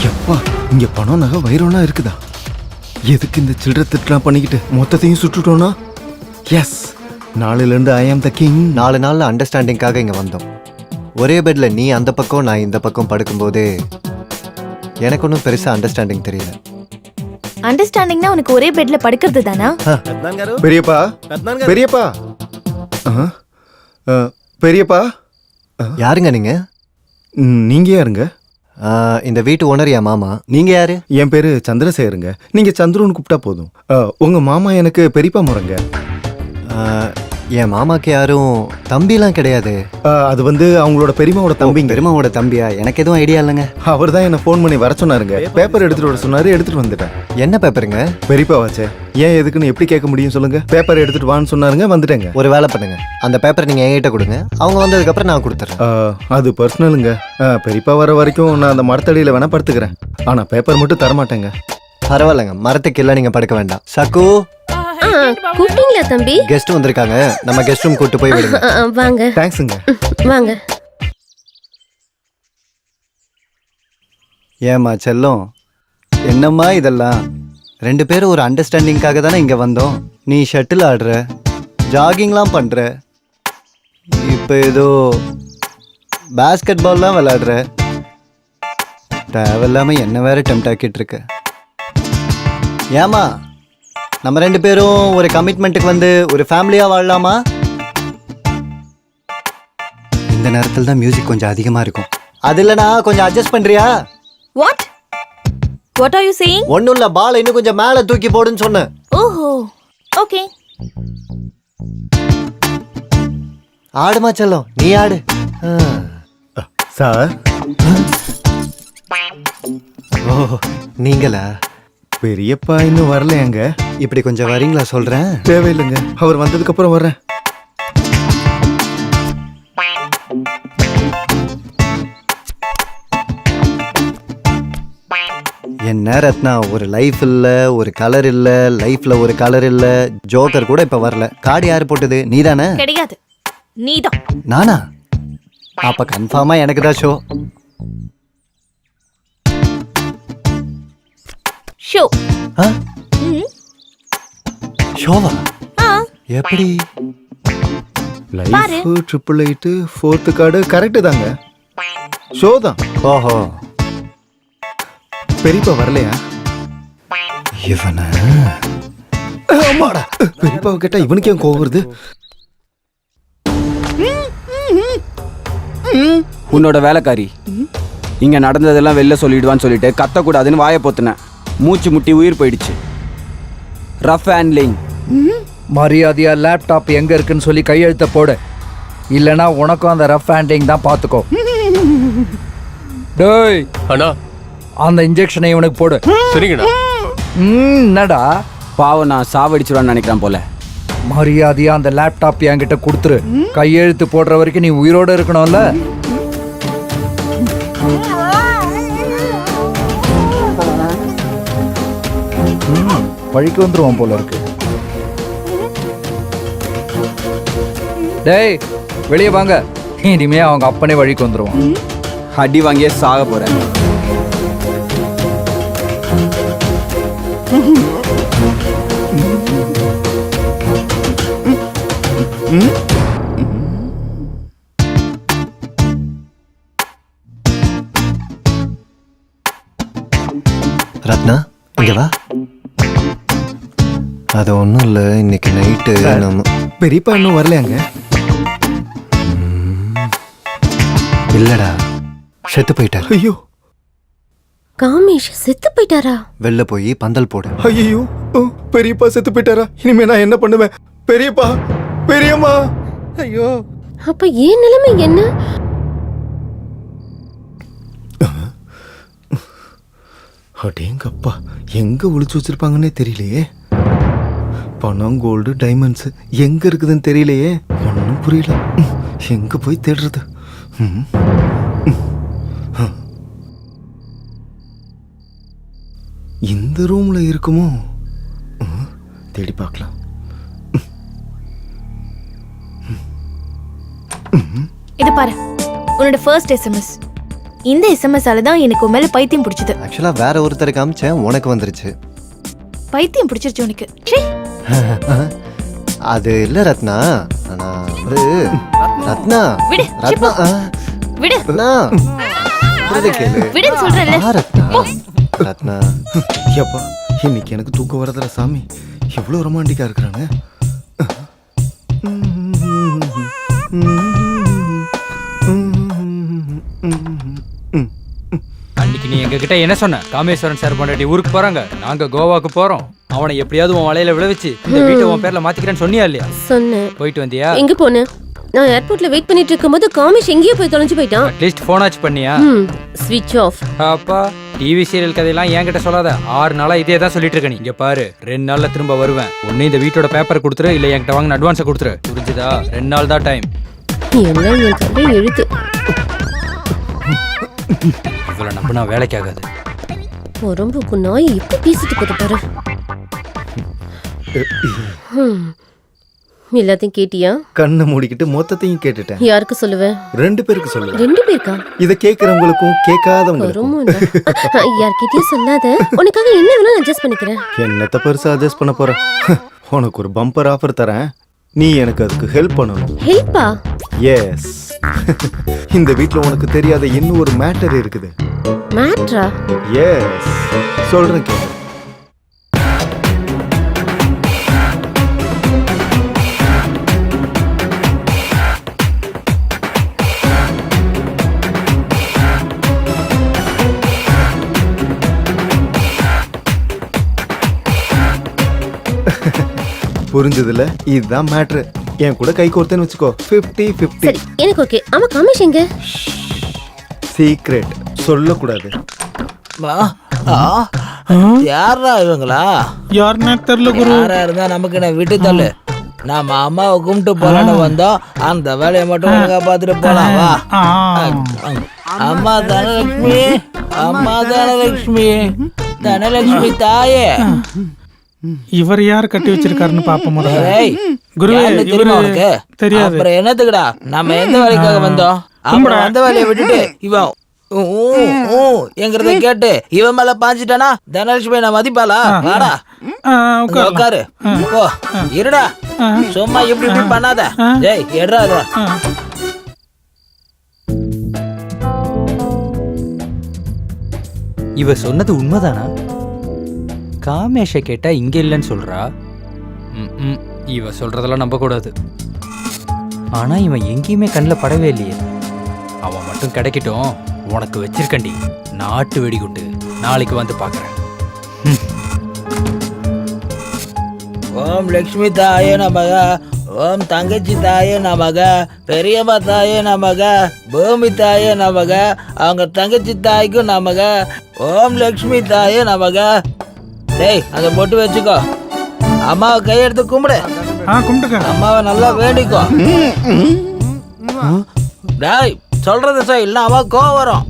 எப்பா, இங்க பணம், நகை, வைரம்லாம் இருக்குதா? எதுக்கு இந்த சில்லறை திட்டலாம் பண்ணிக்கிட்டு மொத்தத்தையும் சுட்டுட்டோம்னா? எஸ், நாளையிலேருந்து ஐ ஆம் த கிங். 4 நாள்ல அண்டர்ஸ்டாண்டிங்காக இங்க வந்தோம். ஒரே பெட்ல நீ அந்த பக்கம் நான் இந்த பக்கம் படுக்கும்போது எனக்கு ஒன்றும் பெருசா அண்டர்ஸ்டாண்டிங் தெரியல. அண்டர்ஸ்டாண்டிங்னா உனக்கு ஒரே பெட்ல படுக்கிறது தானா? பெரியப்பா, பெரியப்பா, பெரியப்பா. யாருங்க நீங்க? நீங்க யாருங்க? இந்த வீட்டு ஓனர் என் மாமா. நீங்க யாரு? என் பேரு சந்திரசேகருங்க. நீங்க சந்துருன்னு கூப்பிட்டா போதும். உங்க மாமா எனக்கு பெரியப்பா முறைங்க. என் மாமாக்கு யாரும் தம்பிலாம் கிடையாது. அது வந்து அவங்களோட பெரியமாவோட தம்பிங்க. பெரியமாவோட தம்பியா? எனக்கு எதுவும் ஐடியா இல்லைங்க. அவர் தான் என்ன ஃபோன் பண்ணி வர சொன்னாருங்க. பேப்பர் எடுத்துட்டு வர சொன்னாரு, எடுத்துட்டு வந்துட்டேன். என்ன பேப்பருங்க? பெரியப்பா வாச்சே. ஏன் எதுக்குன்னு எப்படி கேட்க முடியும் சொல்லுங்க? பேப்பர் எடுத்துட்டு வான்னு சொன்னாருங்க, வந்துட்டேங்க. ஒரு வேலை பண்ணுங்க, அந்த பேப்பர் நீங்க என்கிட்ட கொடுங்க. அவங்க வந்ததுக்கு அப்புறம் நான் கொடுத்துறேன். அது பர்சனலுங்க. பெரியப்பா வர வரைக்கும் நான் அந்த மரத்தடியில வேணா படுத்துக்கிறேன். ஆனா பேப்பர் மட்டும் தரமாட்டேங்க. பரவாயில்லைங்க, மரத்துக்கு எல்லாம் நீங்க படுக்க வேண்டாம். சக்கு, கூப்பிட்டீங்களா தம்பி? கெஸ்ட் வந்திருக்காங்க, நம்ம கெஸ்ட் ரூம் கூட்டு போய் விடுங்க. வாங்க. தேங்க்ஸுங்க. வாங்க. ஏமா செல்லம், என்னம்மா இதெல்லாம்? 2 பேரும் ஒரு அண்டர்ஸ்டாண்டிங்காக தானே இங்க வந்தோம். நீ ஷட்டில் ஆடுற, ஜாகிங்லாம் பண்ற, இப்போ ஏதோ பாஸ்கெட் பால்லாம் விளையாடுற. தேவையில்லாம என்ன வேற டெம்ட் ஆக்கிட்டு இருக்க. ஏமா, நம்ம 2 பேரும் ஒரு கமிட்மெண்ட்டுக்கு வந்து ஒரு ஃபேமிலியா வாழலாமா? இந்த நேரத்தில் தான் மியூசிக் கொஞ்சம் அதிகமா இருக்கும். அது இல்லைனா கொஞ்சம் அட்ஜஸ்ட் பண்றியா? What are you saying? ஒன்னும் இல்ல, பால் இன்னும் கொஞ்சம் மேல தூக்கி போடுன்னு சொன்னேன். ஓஹோ, ஓகே. ஆடுமா செல்லம், நீ ஆடு. சார். ஓ, நீங்களா? பெரியப்பா இன்னும் வரலையாங்க. இப்படி கொஞ்சம் வரீங்களா? சொல்றேன். தேவையில்லைங்க, அவர் வந்ததுக்கு அப்புறம் வர்றேன். என்ன ரத்னா, ஒரு லைஃப் இல்ல, ஒரு கலர் இல்ல, லைஃப்ல ஒரு கலர் இல்ல. ஜோக்கர் கூட இப்ப வரல. கார்டு யாரு போட்டது? நீதானே? கிடையாது, நீதான். நானா? அப்ப கன்ஃபார்மா எனக்கு தான் ஷோ. ஷோ. ஷோவா? எப்படி? பாரு. லைஃப் 888 4th கார்டு கரெக்டு தாங்க. ஷோ தான். ஓஹோ பெரியப்பா வரலையா? இவனை ஆமாடா. பெரியப்பாவை கேட்டா இவனுக்கு ஏன் கோவம் வருது? உன்னோட வேலைக்காரி இங்க நடந்ததெல்லாம் வெளில சொல்லிடுவான்னு சொல்லிட்டு கத்தக்கூடாதுன்னு வாயை பொத்துனேன். மூச்சு முட்டி உயிர் போயிடுச்சு. Rough handling. மரியாதையா லேப்டாப் எங்க இருக்குன்னு சொல்லி கையெழுத்த போடு, இல்லனா உனக்கும் அந்த ரஃப் ஹேண்டிங் தான் பாத்துக்கோ. டேய் அண்ணா அந்த இன்ஜெக்ஷனை இவனுக்கு போடு. சரிங்கண்ணா. என்னடா பாவம் நான் சாவடிச்சிருவான்னு நினைக்கிறேன் போல. மரியாதையா அந்த லேப்டாப் என்கிட்ட கொடுத்துரு. கையெழுத்து போடுற வரைக்கும் நீ உயிரோட இருக்கணும்ல. வழிக்கு வந்துருவான் போல இருக்கு. டேய் வெளியே வாங்க, இனிமே அவங்க அப்பனே வழிக்கு வந்துருவான். அடி வாங்கியே சாக போறேன். ரத்னா இங்க வா. அது ஒன்றும் இல்லை, இன்னைக்கு நைட்டு நம்ம பெரியப்பா இன்னும் வரலையாங்க? இல்லடா செத்து போயிட்டார். ஐயோ காமேஷ் செத்து போயிட்டாரா? வெளில போய் பந்தல் போடு. ஐயோ பெரியப்பா செத்து போயிட்டாரா? இனிமே நான் என்ன பண்ணுவேன்? பெரியப்பா, பெரியம்மா, ஐயோ. அப்ப ஏன் நிலைமை என்ன? அடேங்கப்பா, எங்க ஒளிச்சு வச்சிருப்பாங்கன்னே தெரியலையே. பணம், கோல்டு, டைமண்ட்ஸ் எங்க இருக்குதுன்னு தெரியலையே. ஒன்றும் புரியல. எங்க போய் தேடுறது? இந்த ரூம்ல இருக்குமோ? தேடி பார்க்கலாம். இது பாரு, உன்னோட ஃபர்ஸ்ட் எஸ்எம்எஸ். இந்த எஸ்எம்எஸ்ஸால தான் எனக்கு உன் மேல பைத்தியம் பிடிச்சது. ஆக்சுவலா வேற ஒருத்தருக்கு காமிச்சேன், உனக்கு வந்துருச்சு. பைத்தியம் பிடிச்சிருச்சு உனக்கு. ச்சீ. அது இல்ல ரத்னா, ஆனா ஒரு ரத்னா விடு, ரத்னா விடு. ரத்னா புரியுது கேளு. விடுன்னு சொல்றேன்ல. ரத்னா ரத்னா எப்பா இன்னைக்கு எனக்கு தூக்கம் வரதுல சாமி. எவ்வளவு ரொமான்டிக்கா இருக்கிறாங்க. அன்னைக்கு நீ எங்க கிட்ட என்ன சொன்ன? காமேஸ்வரன் சார் பொண்டாட்டி ஊருக்கு போறாங்க, நாங்க கோவாக்கு போறோம், அவனை எப்படியாவது உன் வலையில விளைவிச்சு இந்த வீட்டை உன் பேர்ல மாத்திக்கிறேன்னு சொன்னியா இல்லையா? சொன்னேன். போயிட்டு வந்தியா? எங்க போன? நான் ஏர்போர்ட்ல வெயிட் பண்ணிட்டு இருக்கும்போது காமேஷ் எங்கேயோ போய் தொலைஞ்சு போயிட்டான். அட்லீஸ்ட் போன் ஆச்சு பண்ணியா? ஸ்விட்ச் ஆஃப். அப்பா டிவி சீரியல் கதையெல்லாம் என்கிட்ட சொல்லாத. 6 நாளா இதே தான் சொல்லிட்டு இருக்க நீ. இங்க பாரு, 2 நாள்ல திரும்ப வருவேன். ஒண்ணு இந்த வீட்டோட பேப்பர் கொடுத்துரு, இல்ல என்கிட்ட வாங்கின அட்வான்ஸை கொடுத்துரு. புரிஞ்சுதா? 2 நாள் தான் டைம். எல்லாம் என் கதை எழுத்து. இவ்வளவு நம்பினா வேலைக்கு ஆகாது. உடம்புக்கு நாய் இப்ப பேசிட்டு போது பாரு. எல்லாத்தையும் கேட்டியா? கண்ணை மூடிக்கிட்டு மொத்தத்தையும் கேட்டுட்டேன். யாருக்கு சொல்லுவேன்? 2 பேருக்கு சொல்லுவேன். 2 பேருக்கா? இத கேக்குறவங்களுக்கும் கேட்காதவங்களுக்கும். யார்கிட்டயும் சொல்லாத. உனக்காக என்ன வேணாலும் அட்ஜஸ்ட் பண்ணிக்கிறேன். என்னத்த பெருசா அட்ஜஸ்ட் பண்ண போறேன்? உனக்கு ஒரு பம்பர் ஆஃபர் தரேன், நீ எனக்கு அதுக்கு ஹெல்ப் பண்ணணும். ஹெல்ப்பா? எஸ். இந்த வீட்ல உனக்கு தெரியாத இன்னும் ஒரு மேட்டர் இருக்குது. மேட்ரா? எஸ், சொல்றேன் கேளு. புரிஞ்சதுல? இதுதான் மேட்ரு. என் கூட கை கோர்த்தேன்னு வச்சுக்கோ, 50-50. சரி, எனக்கு ஓகே. ஆமா, காமேஷ் எங்க? சீக்ரெட் சொல்லக்கூடாது. யாரா இவங்களா? யாருன்னு தெரியல குரு. யாரா இருந்தா நமக்கு என்ன விட்டு தள்ளு. நாம அம்மாவை கும்பிட்டு போலான்னு வந்தோம். அந்த வேலையை மட்டும் ஒழுங்கா பார்த்துட்டு போலாம். வா. அம்மா தனலட்சுமி, அம்மா தனலட்சுமி, தனலட்சுமி தாயே. இவர் யார் கட்டி வச்சிருக்காருன்னு பாப்போம். ஏய், குருவே, யாருன்னு தெரியுமா உனக்கு? தெரியாது. அப்புறம் என்னத்துக்குடா நம்ம எந்த வேலைக்காக வந்தோம்? அப்புறம் அந்த வேலையை விட்டுட்டு இவன் எங்கிறத கேட்டு இவன் மேல பாஞ்சிட்டானா தனலட்சுமி நான் மதிப்பாளா? வாடா உட்காரு. போ இருடா, சும்மா இப்படி இப்படி பண்ணாத. டேய் எடுறா அத. இவ சொன்னது உண்மைதானா? காமேஷை கேட்டா இங்க இல்லைன்னு சொல்றா. இவ சொல்றதெல்லாம் நம்ப கூடாது. ஆனா இவன் எங்கேயுமே கண்ணில் படவே இல்லையே. அவன் மட்டும் கிடைக்கட்டும், உனக்கு வச்சிருக்கண்டி நாட்டு வெடிகுண்டு. நாளைக்கு வந்து பாக்குறேன். ஓம் லக்ஷ்மி தாயே நமக, ஓம் தங்கச்சி தாயே நமக, பெரியம்மா தாயே நமக, பூமி தாயே நமக, அவங்க தங்கச்சி தாய்க்கும் நமக. ஓம் லக்ஷ்மி தாயே நமக. டேய் அதை போட்டு வச்சுக்கோ. அம்மாவை கையெடுத்து கும்பிடு. அம்மாவை நல்லா வேண்டிக்கோ. டேய் சொல்றது சார் இல்ல அம்மா கோவம் வரும்.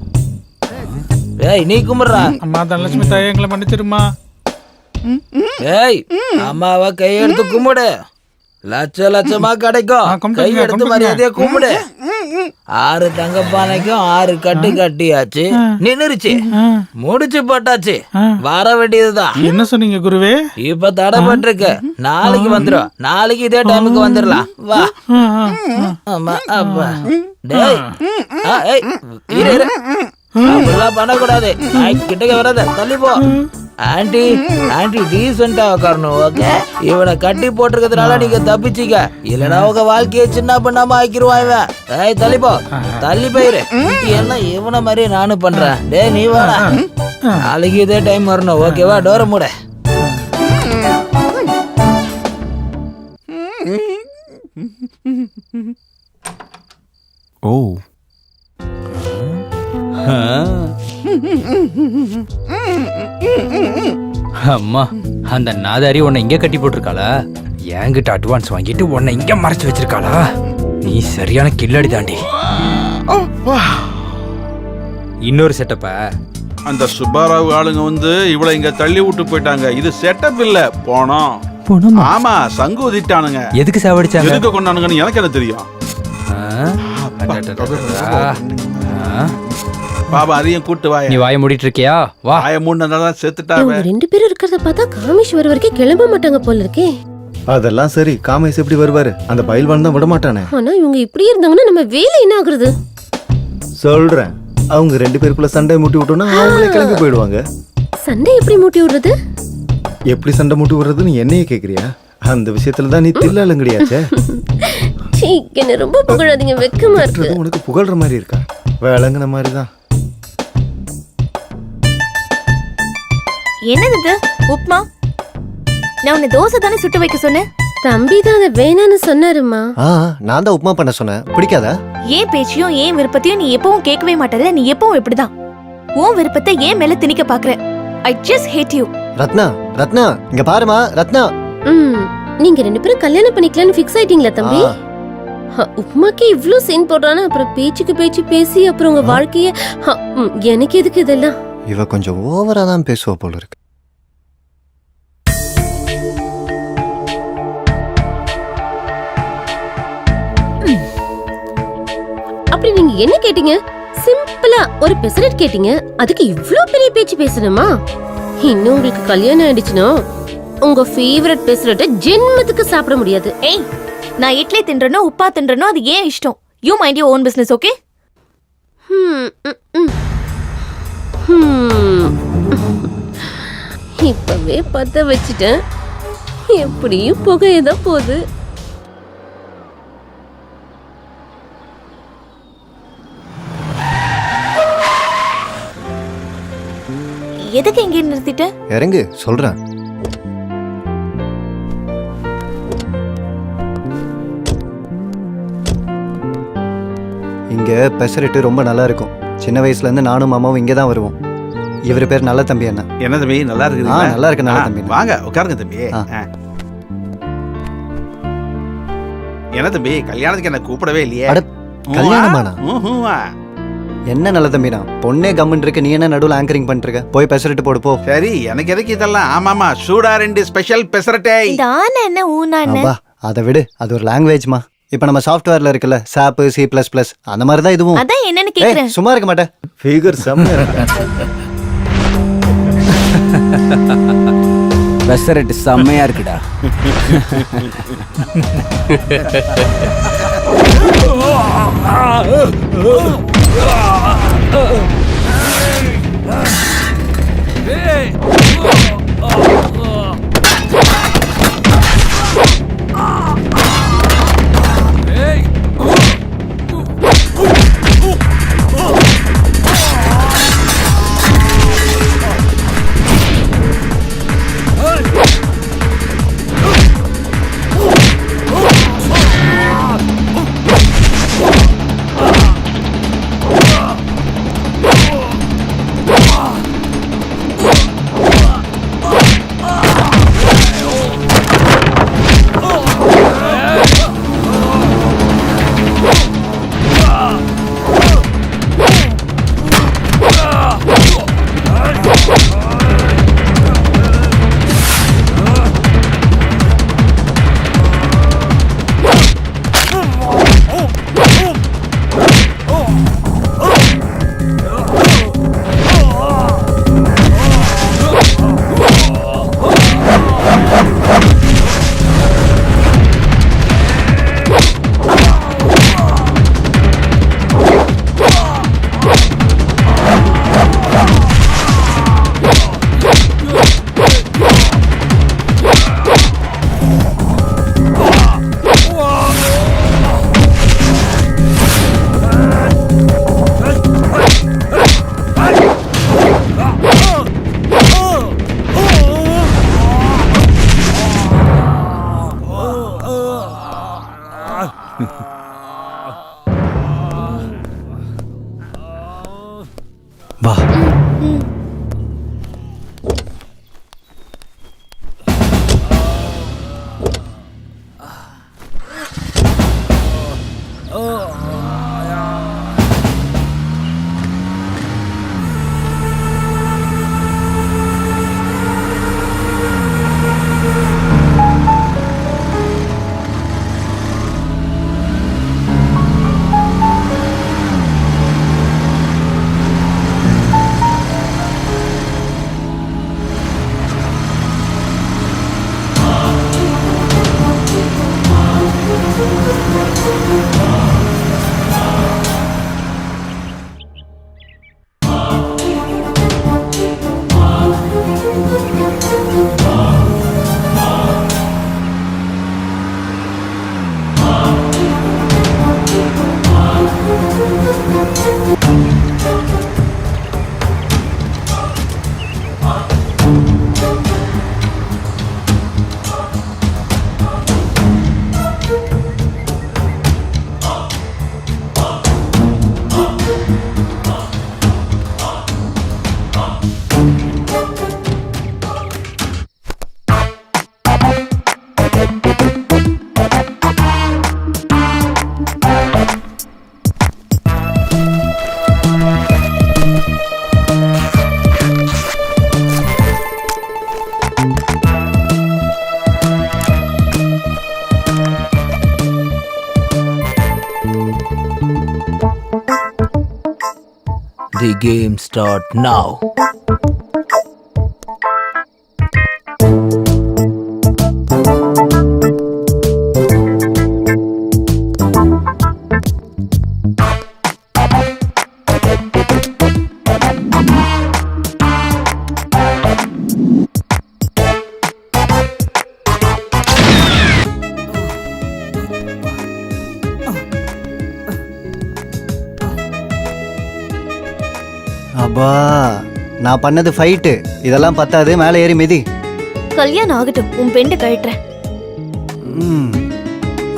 டேய் நீ கும்பிடுறா. அம்மா தனலட்சுமி தாயே எங்களை மன்னிச்சிருமா. ஏய் அம்மாவை கையெடுத்து கும்பிடு. லட்சமா கிடைக்கும். கையெடுத்து மரியாதையா கும்பிடு. 6 தங்கப்பானைக்கும் 6 கட்டு கட்டியாச்சு. நின்னுருச்சு, முடிச்சு போட்டாச்சு. வர வேண்டியதுதான். என்ன சொன்னீங்க குருவே? இப்ப தடைப்பட்டிருக்கு. நாளைக்கு வந்துடும். நாளைக்கு இதே டைமுக்கு வந்துடலாம். வா. ஆமா அப்பா. டேய் இரு. அப்படிலாம் பண்ணக்கூடாது. கிட்டக்க வராத, தள்ளி போ. ஆண்டி டீசெண்டா உட்காரணும். ஓகே, இவனை கட்டி போட்டிருக்கிறதுனால நீங்க தப்பிச்சிக்க. இல்லனா உங்க வாழ்க்கையை சின்ன பண்ணாம ஆக்கிருவான் இவன். ஏய் தள்ளி போ, தள்ளி போயிரு. என்ன இவனை மாதிரி நானும் பண்றேன். டேய் நீ வாடா. நாளைக்கு இதே டைம் வரணும். ஓகேவா? டோரை மூட. ஓ அம்மா, அந்த நாதாரி உன்னை இங்க கட்டி போட்டிருக்காளா? என்கிட்ட அட்வான்ஸ் வாங்கிட்டு உன்னை இங்க மறைச்சு வச்சிருக்காளா? நீ சரியான கில்லாடி தாண்டி. இன்னொரு செட்டப்ப அந்த சுப்பாராவ் ஆளுங்க வந்து இவளை இங்க தள்ளி விட்டு போயிட்டாங்க. இது செட்டப் இல்ல, போனோம். ஆமா, சங்கு ஊதிட்டானுங்க. எதுக்கு சாவடிச்சாங்க? எதுக்கு கொண்டானுங்கன்னு எனக்கு என்ன தெரியும். பாபா அதையும் கூட்டு வாய. நீ வாய மூடிட்டு இருக்கியா? வா. வாய மூடினதான் செத்துட்டாங்க. 2 பேரும் இருக்கிறத பார்த்தா காமேஷ் வர வரைக்கும் கிளம்ப மாட்டாங்க போல இருக்கே. அதெல்லாம் சரி, காமேஷ் எப்படி வருவாரு? அந்த பயில்வான் தான் விட மாட்டானே. ஆனா இவங்க இப்படி இருந்தாங்கன்னா நம்ம வேலை என்ன ஆகுறது? சொல்றேன், அவங்க 2 பேருக்குள்ள சண்டை மூட்டி விட்டோம்னா அவங்களே கிளம்பி போயிடுவாங்க. சண்டை எப்படி மூட்டி விடுறது? எப்படி சண்டை மூட்டி விடுறதுன்னு என்னையே கேக்குறியா? அந்த விஷயத்துல தான் நீ தில்லாலங்கடியாச்சே. என்ன ரொம்ப புகழாதீங்க, வெக்கமா இருக்கு. உனக்கு புகழ்ற மாதிரி இருக்கா? விளங்குன மாதிரி தான். என்னது இது? உப்மா? நான் உன்னை தோசை தானே சுட்டு வைக்க சொன்னேன். தம்பி தான் அதை வேணான்னு சொன்னாருமா. நான் தான் உப்புமா பண்ண சொன்னேன். பிடிக்காதா? ஏன் பேச்சையும் ஏன் விருப்பத்தையும் நீ எப்பவும் கேட்கவே மாட்டல. நீ எப்பவும் இப்படிதான். உன் விருப்பத்தை ஏன் மேல திணிக்க பாக்குற. I just hate you. Ratna இங்க பாருமா. ரத்னா, நீங்க 2 பேரும் கல்யாணம் பண்ணிக்கலாம்னு ஃபிக்ஸ் ஆயிட்டீங்களா தம்பி? உப்மாக்கு இவ்ளோ சீன் போடுறானா, அப்புறம் பேச்சுக்கு பேச்சு பேசி அப்புறம் உங்க வாழ்க்கைய எனக்கு எதுக்கு இதெல்லாம்? இவ கொஞ்சம் ஓவரா தான் பேசுவா போல இருக்கு. அப்படி நீங்க என்ன கேட்டீங்க? சிம்பிளா ஒரு பெசரட் கேட்டீங்க, அதுக்கு இவ்ளோ பெரிய பேச்சு பேசணுமா? இன்னும் உங்களுக்கு கல்யாணம் ஆயிடுச்சுன்னா உங்க ஃபேவரட் பெசரட்டை ஜென்மத்துக்கு சாப்பிட முடியாது. ஏய், நான் இட்லி தின்றனோ உப்பா தின்றனோ அது ஏன் இஷ்டம். You mind your own business. Okay? இப்பவே பத்த வச்சுட்டேன். எப்படியும் புகையதான் போகுது. எதுக்கு இங்கே நிறுத்திட்ட? இறங்கு, சொல்றேன். இங்க பெசரட்டு ரொம்ப நல்லா இருக்கும். சின்ன வயசுல இருந்து நானும் மாமாவும் இங்க தான் வருவோம். இவர் பேர் நல்ல தம்பி அண்ணா. என்ன தம்பி, நல்லா இருக்குது? நல்லா இருக்கு நல்ல தம்பி. வாங்க உட்காருங்க தம்பி. என்ன தம்பி, கல்யாணத்துக்கு என்ன கூப்பிடவே இல்லையே? கல்யாணமானா? என்ன நல்ல தம்பினா, பொண்ணே கம்மன் இருக்கு, நீ என்ன நடுவில் ஆங்கரிங் பண்ணிருக்க? போய் பெசரட்டு போடு போ. சரி, எனக்கு எதுக்கு இதெல்லாம்? ஆமாமா, சூடா 2 ஸ்பெஷல் பெசரட்டே. இந்த ஆனா என்ன ஊனா என்ன? அதை விடு, அது ஒரு லாங்குவேஜ்மா. இப்போ நம்ம சாஃப்ட்வேர்ல இருக்குல்ல SAP C++ அந்த மாதிரி தான் இதுவும். அதான் என்னன்னு ஏய், கேக்குறேன். சும்மா இருக்க மாட்டேன். ஃபிகர் செம்மையா இருக்கு. பெசரட் செம்மையா இருக்குடா. வா. The game start now. அப்பா, நான் பண்ணது ஃபைட்டு. இதெல்லாம் பத்தாது, மேலே ஏறி மிதி. கல்யாணம் ஆகட்டும், உன் பெண்டு கழட்டுறேன். ம்.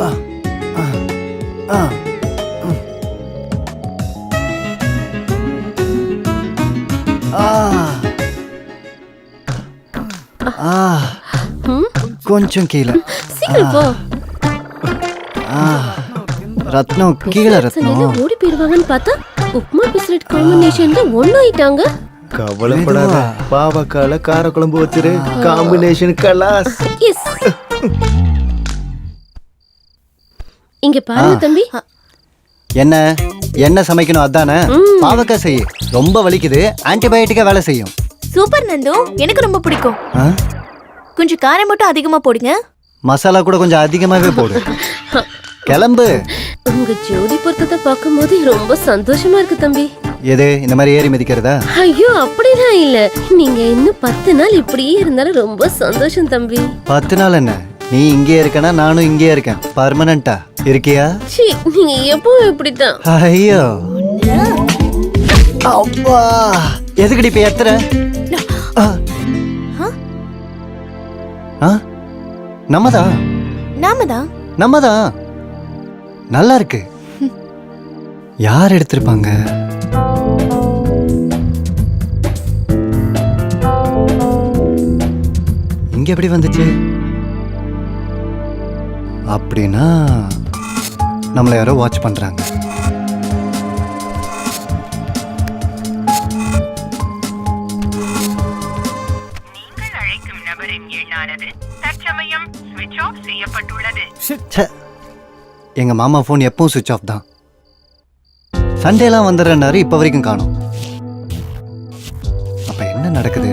ஆ, ஆ, ஆ, ம். ஆ. ஆ. கொஞ்சம் கீழே. சீக்கிரம் போ. ரத்னம் கீழே ரத்னம். ஓடி போயிருவாங்கன்னு பார்த்தா உப்மா பிஸ்கட் காம்பினேஷன்ல ஒண்ணாயிட்டாங்க. கவலைப்படாத, பாவக்கால கார குழம்பு வச்சிரு. காம்பினேஷன் கலாஸ். எஸ். இங்க பாருங்க தம்பி. என்ன என்ன சமைக்கணும் அதானே? பாவக்காய் செய், ரொம்ப வலிக்குது, ஆன்டிபயோட்டிக்கா வேலை செய்யும். சூப்பர் நந்து, எனக்கு ரொம்ப பிடிக்கும். ஆ? கொஞ்சம் காரம் மட்டும் அதிகமா போடுங்க. மசாலா கூட கொஞ்சம் அதிகமாவே போடு. கிளம்பு. உங்க ஜோடி பொருத்தத்தை பார்க்கும்போது ரொம்ப சந்தோஷமா இருக்கு தம்பி. எது இந்த மாதிரி ஏறி மிதிக்கிறதா? ஐயோ அப்படிலாம் இல்ல, நீங்க இன்னும் 10 நாள் இப்படியே இருந்தாலும் ரொம்ப சந்தோஷம் தம்பி. 10 நாள் என்ன? நீ இங்கே இருக்கனா, நானும் இங்கே இருக்கேன். பர்மனண்டா இருக்கியா? சீ, நீங்க எப்பவும் இப்படித்தான். ஐயோ அப்பா, எதுக்குடி இப்ப எத்தற? நம்மதா நாமதான். நம்மதான். நல்லா இருக்கு. யார் எடுத்திருப்பாங்க? இங்க எப்படி வந்துச்சு? அப்படின்னா நம்மள யாரோ வாட்ச் பண்றாங்க. எங்க மாமா போன் எப்பவும் சுவிட்ச் ஆஃப் தான். சண்டேலாம் வந்துடுறேன்னாரு, இப்ப வரைக்கும் காணோம். அப்ப என்ன நடக்குது?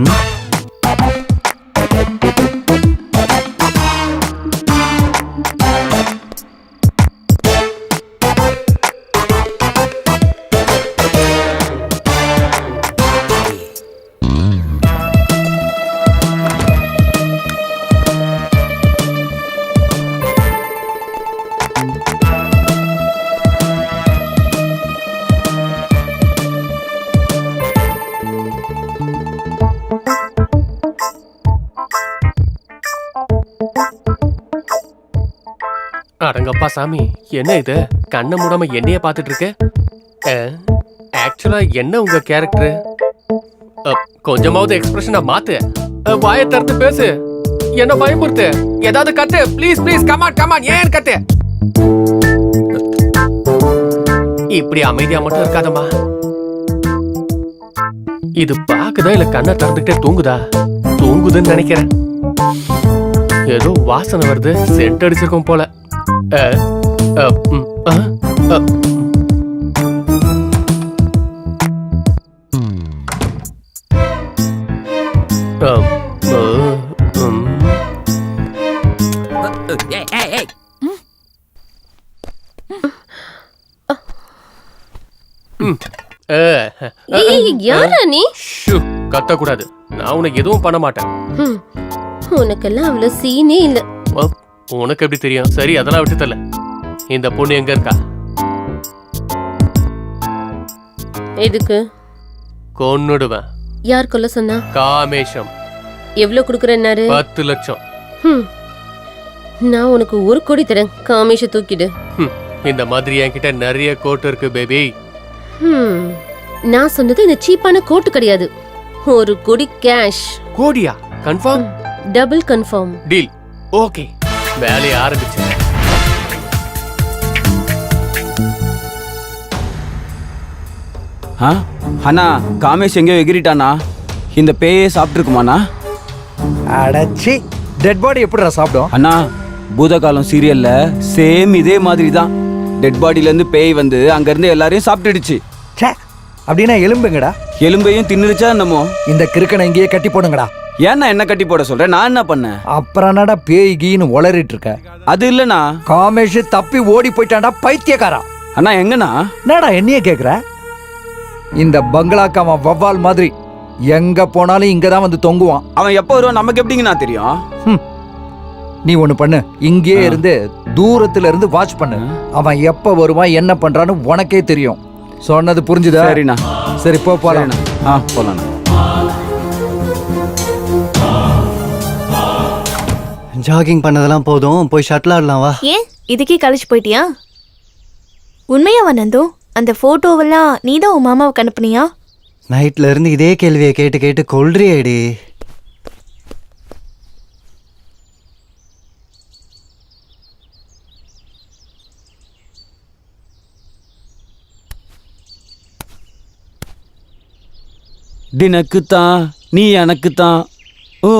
ம்? அடங்கப்பா சாமி, என்ன இது? கண்ணை மூடாம என்னைய பாத்துட்டு இருக்க? ஆக்சுவலா என்ன உங்க கேரக்டர்? கொஞ்சமாவது எக்ஸ்பிரஷனை மாத்து. வாயை திறந்து பேசு. என்ன பயமுறுத்து. ஏதாவது கத்து. Please please, come on come on. ஏன் கத்து? இப்படி அமைதியா மட்டும் இருக்காதம்மா. இது பாக்குதா இல்ல கண்ணை திறந்துட்டே தூங்குதா? தூங்குதுன்னு நினைக்கிறேன். ஏதோ வாசனை வருது. சென்ட் அடிச்சிருக்கோம் போல. யாரா நீ? கத்தக்கூடாது. நான் உனக்கு எதுவும் பண்ண மாட்டேன். உனக்கெல்லாம் அவ்வளவு சீனே இல்ல. உனக்கு எப்படி தெரியும்? சரி, அதெல்லாம் விட்டு தரல. இந்த பொண்ணு எங்க இருக்கா? எதுக்கு? கொன்னுடுவேன். யார் கொல்ல சொன்னா? காமேஷம். எவ்வளவு குடுக்கறேன்னாரு? 10 லட்சம். நான் உனக்கு 1 கோடி தரேன். காமேஷ தூக்கிடு. இந்த மாதிரி என்கிட்ட நிறைய கோட் இருக்கு பேபி. நான் சொன்னது இந்த சீப்பான கோட்டு கிடையாது. 1 கோடி கேஷ். கோடியா? Confirm? Double confirm. Deal. Okay, வேலையை ஆரம்பிச்சு. அண்ணா, காமேஷ் எங்கேயோ எகிரிட்டானா? இந்த பேயே சாப்பிட்டுருக்குமாண்ணா? அடச்சி, டெட் பாடி எப்படிடா சாப்பிடும்? அண்ணா, பூதகாலம் சீரியல்ல சேம் இதே மாதிரி தான். டெட் பாடியிலேருந்து பேய் வந்து அங்கேருந்து எல்லாரையும் சாப்பிட்டுடுச்சு. சே, அப்படின்னா எலும்புங்கடா? எலும்பையும் தின்னுருச்சா என்னமோ? இந்த கிறுக்கனை இங்கேயே கட்டி போடுங்கடா. ஏன்னா என்ன கட்டி போட சொல்றேன்? நான் என்ன பண்ணேன்? அப்புறம் என்னடா பேய் கீன்னு உளறிட்டு இருக்க? அது இல்லண்ணா, காமேஷ் தப்பி ஓடி போயிட்டான்டா, பைத்தியக்காரா. அண்ணா எங்கண்ணா? என்னடா என்னையே கேக்குற? இந்த பங்களாக்கு அவன் வவ்வால் மாதிரி எங்க போனாலும் இங்கதான் வந்து தொங்குவான். அவன் எப்போ வருவான் நமக்கு எப்படிங்கண்ணா தெரியும்? நீ ஒண்ணு பண்ணு, இங்கே இருந்து தூரத்துல இருந்து வாட்ச் பண்ணு. அவன் எப்ப வருவான், என்ன பண்றான்னு உனக்கே தெரியும். சொன்னது புரிஞ்சுதா? சரிண்ணா. சரி, போ போலாம். போலாம். ஜாகிங் பண்ணதெல்லாம் போதும், போய் ஷட்டில் ஆடலாம் வா. ஏன் இதுக்கே கழிச்சு போயிட்டியா? உண்மையாவா நந்து? அந்த போட்டோவெல்லாம் நீ தான் உன் மாமாவுக்கு அனுப்புனியா? நைட்ல இருந்து இதே கேள்வியை கேட்டு கேட்டு கொல்றியேடி. தினக்குத்தான் நீ எனக்குத்தான். ஓ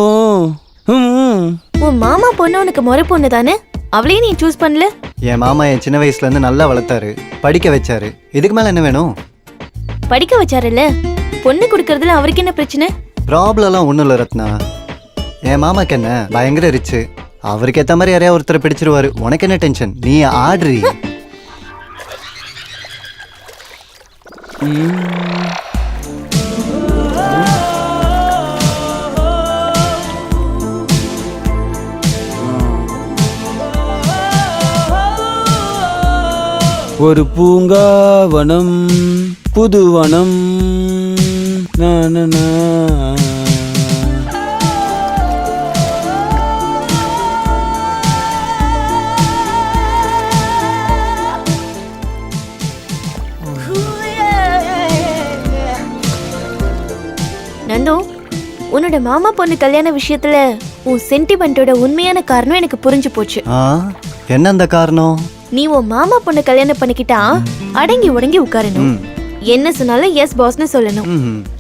உன் மாமா பொண்ணு உனக்கு முறை பொண்ணு தானே? அவளையே நீ சூஸ் பண்ணல? என் மாமா என் சின்ன வயசுல இருந்து நல்லா வளர்த்தாரு, படிக்க வச்சாரு. இதுக்கு மேல என்ன வேணும்? படிக்க வச்சாருல்ல, பொண்ணு கொடுக்கறதுல அவருக்கு என்ன பிரச்சனை? ப்ராப்ளம்லாம் ஒன்றும் இல்லை ரத்னா. என் மாமாக்கு என்ன பயங்கர ரிச்சு. அவருக்கு ஏற்ற மாதிரி யாரையா ஒருத்தரை பிடிச்சிருவாரு. உனக்கு என்ன டென்ஷன்? நீ ஆடுறி. ஒரு பூங்காவனம் புதுவனம் நானனா. நந்தோ, உன்னோட மாமா பொண்ணு கல்யாண விஷயத்துல உன் சென்டிமெண்டோட உண்மையான காரணம் எனக்கு புரிஞ்சு போச்சு. என்ன அந்த காரணம்? நீ உன் மாமா பொண்ணு கல்யாணம் பண்ணிக்கிட்டா அடங்கி உடங்கி உட்காரணும். என்ன சொன்னாலும் எஸ் பாஸ்னு சொல்லணும்.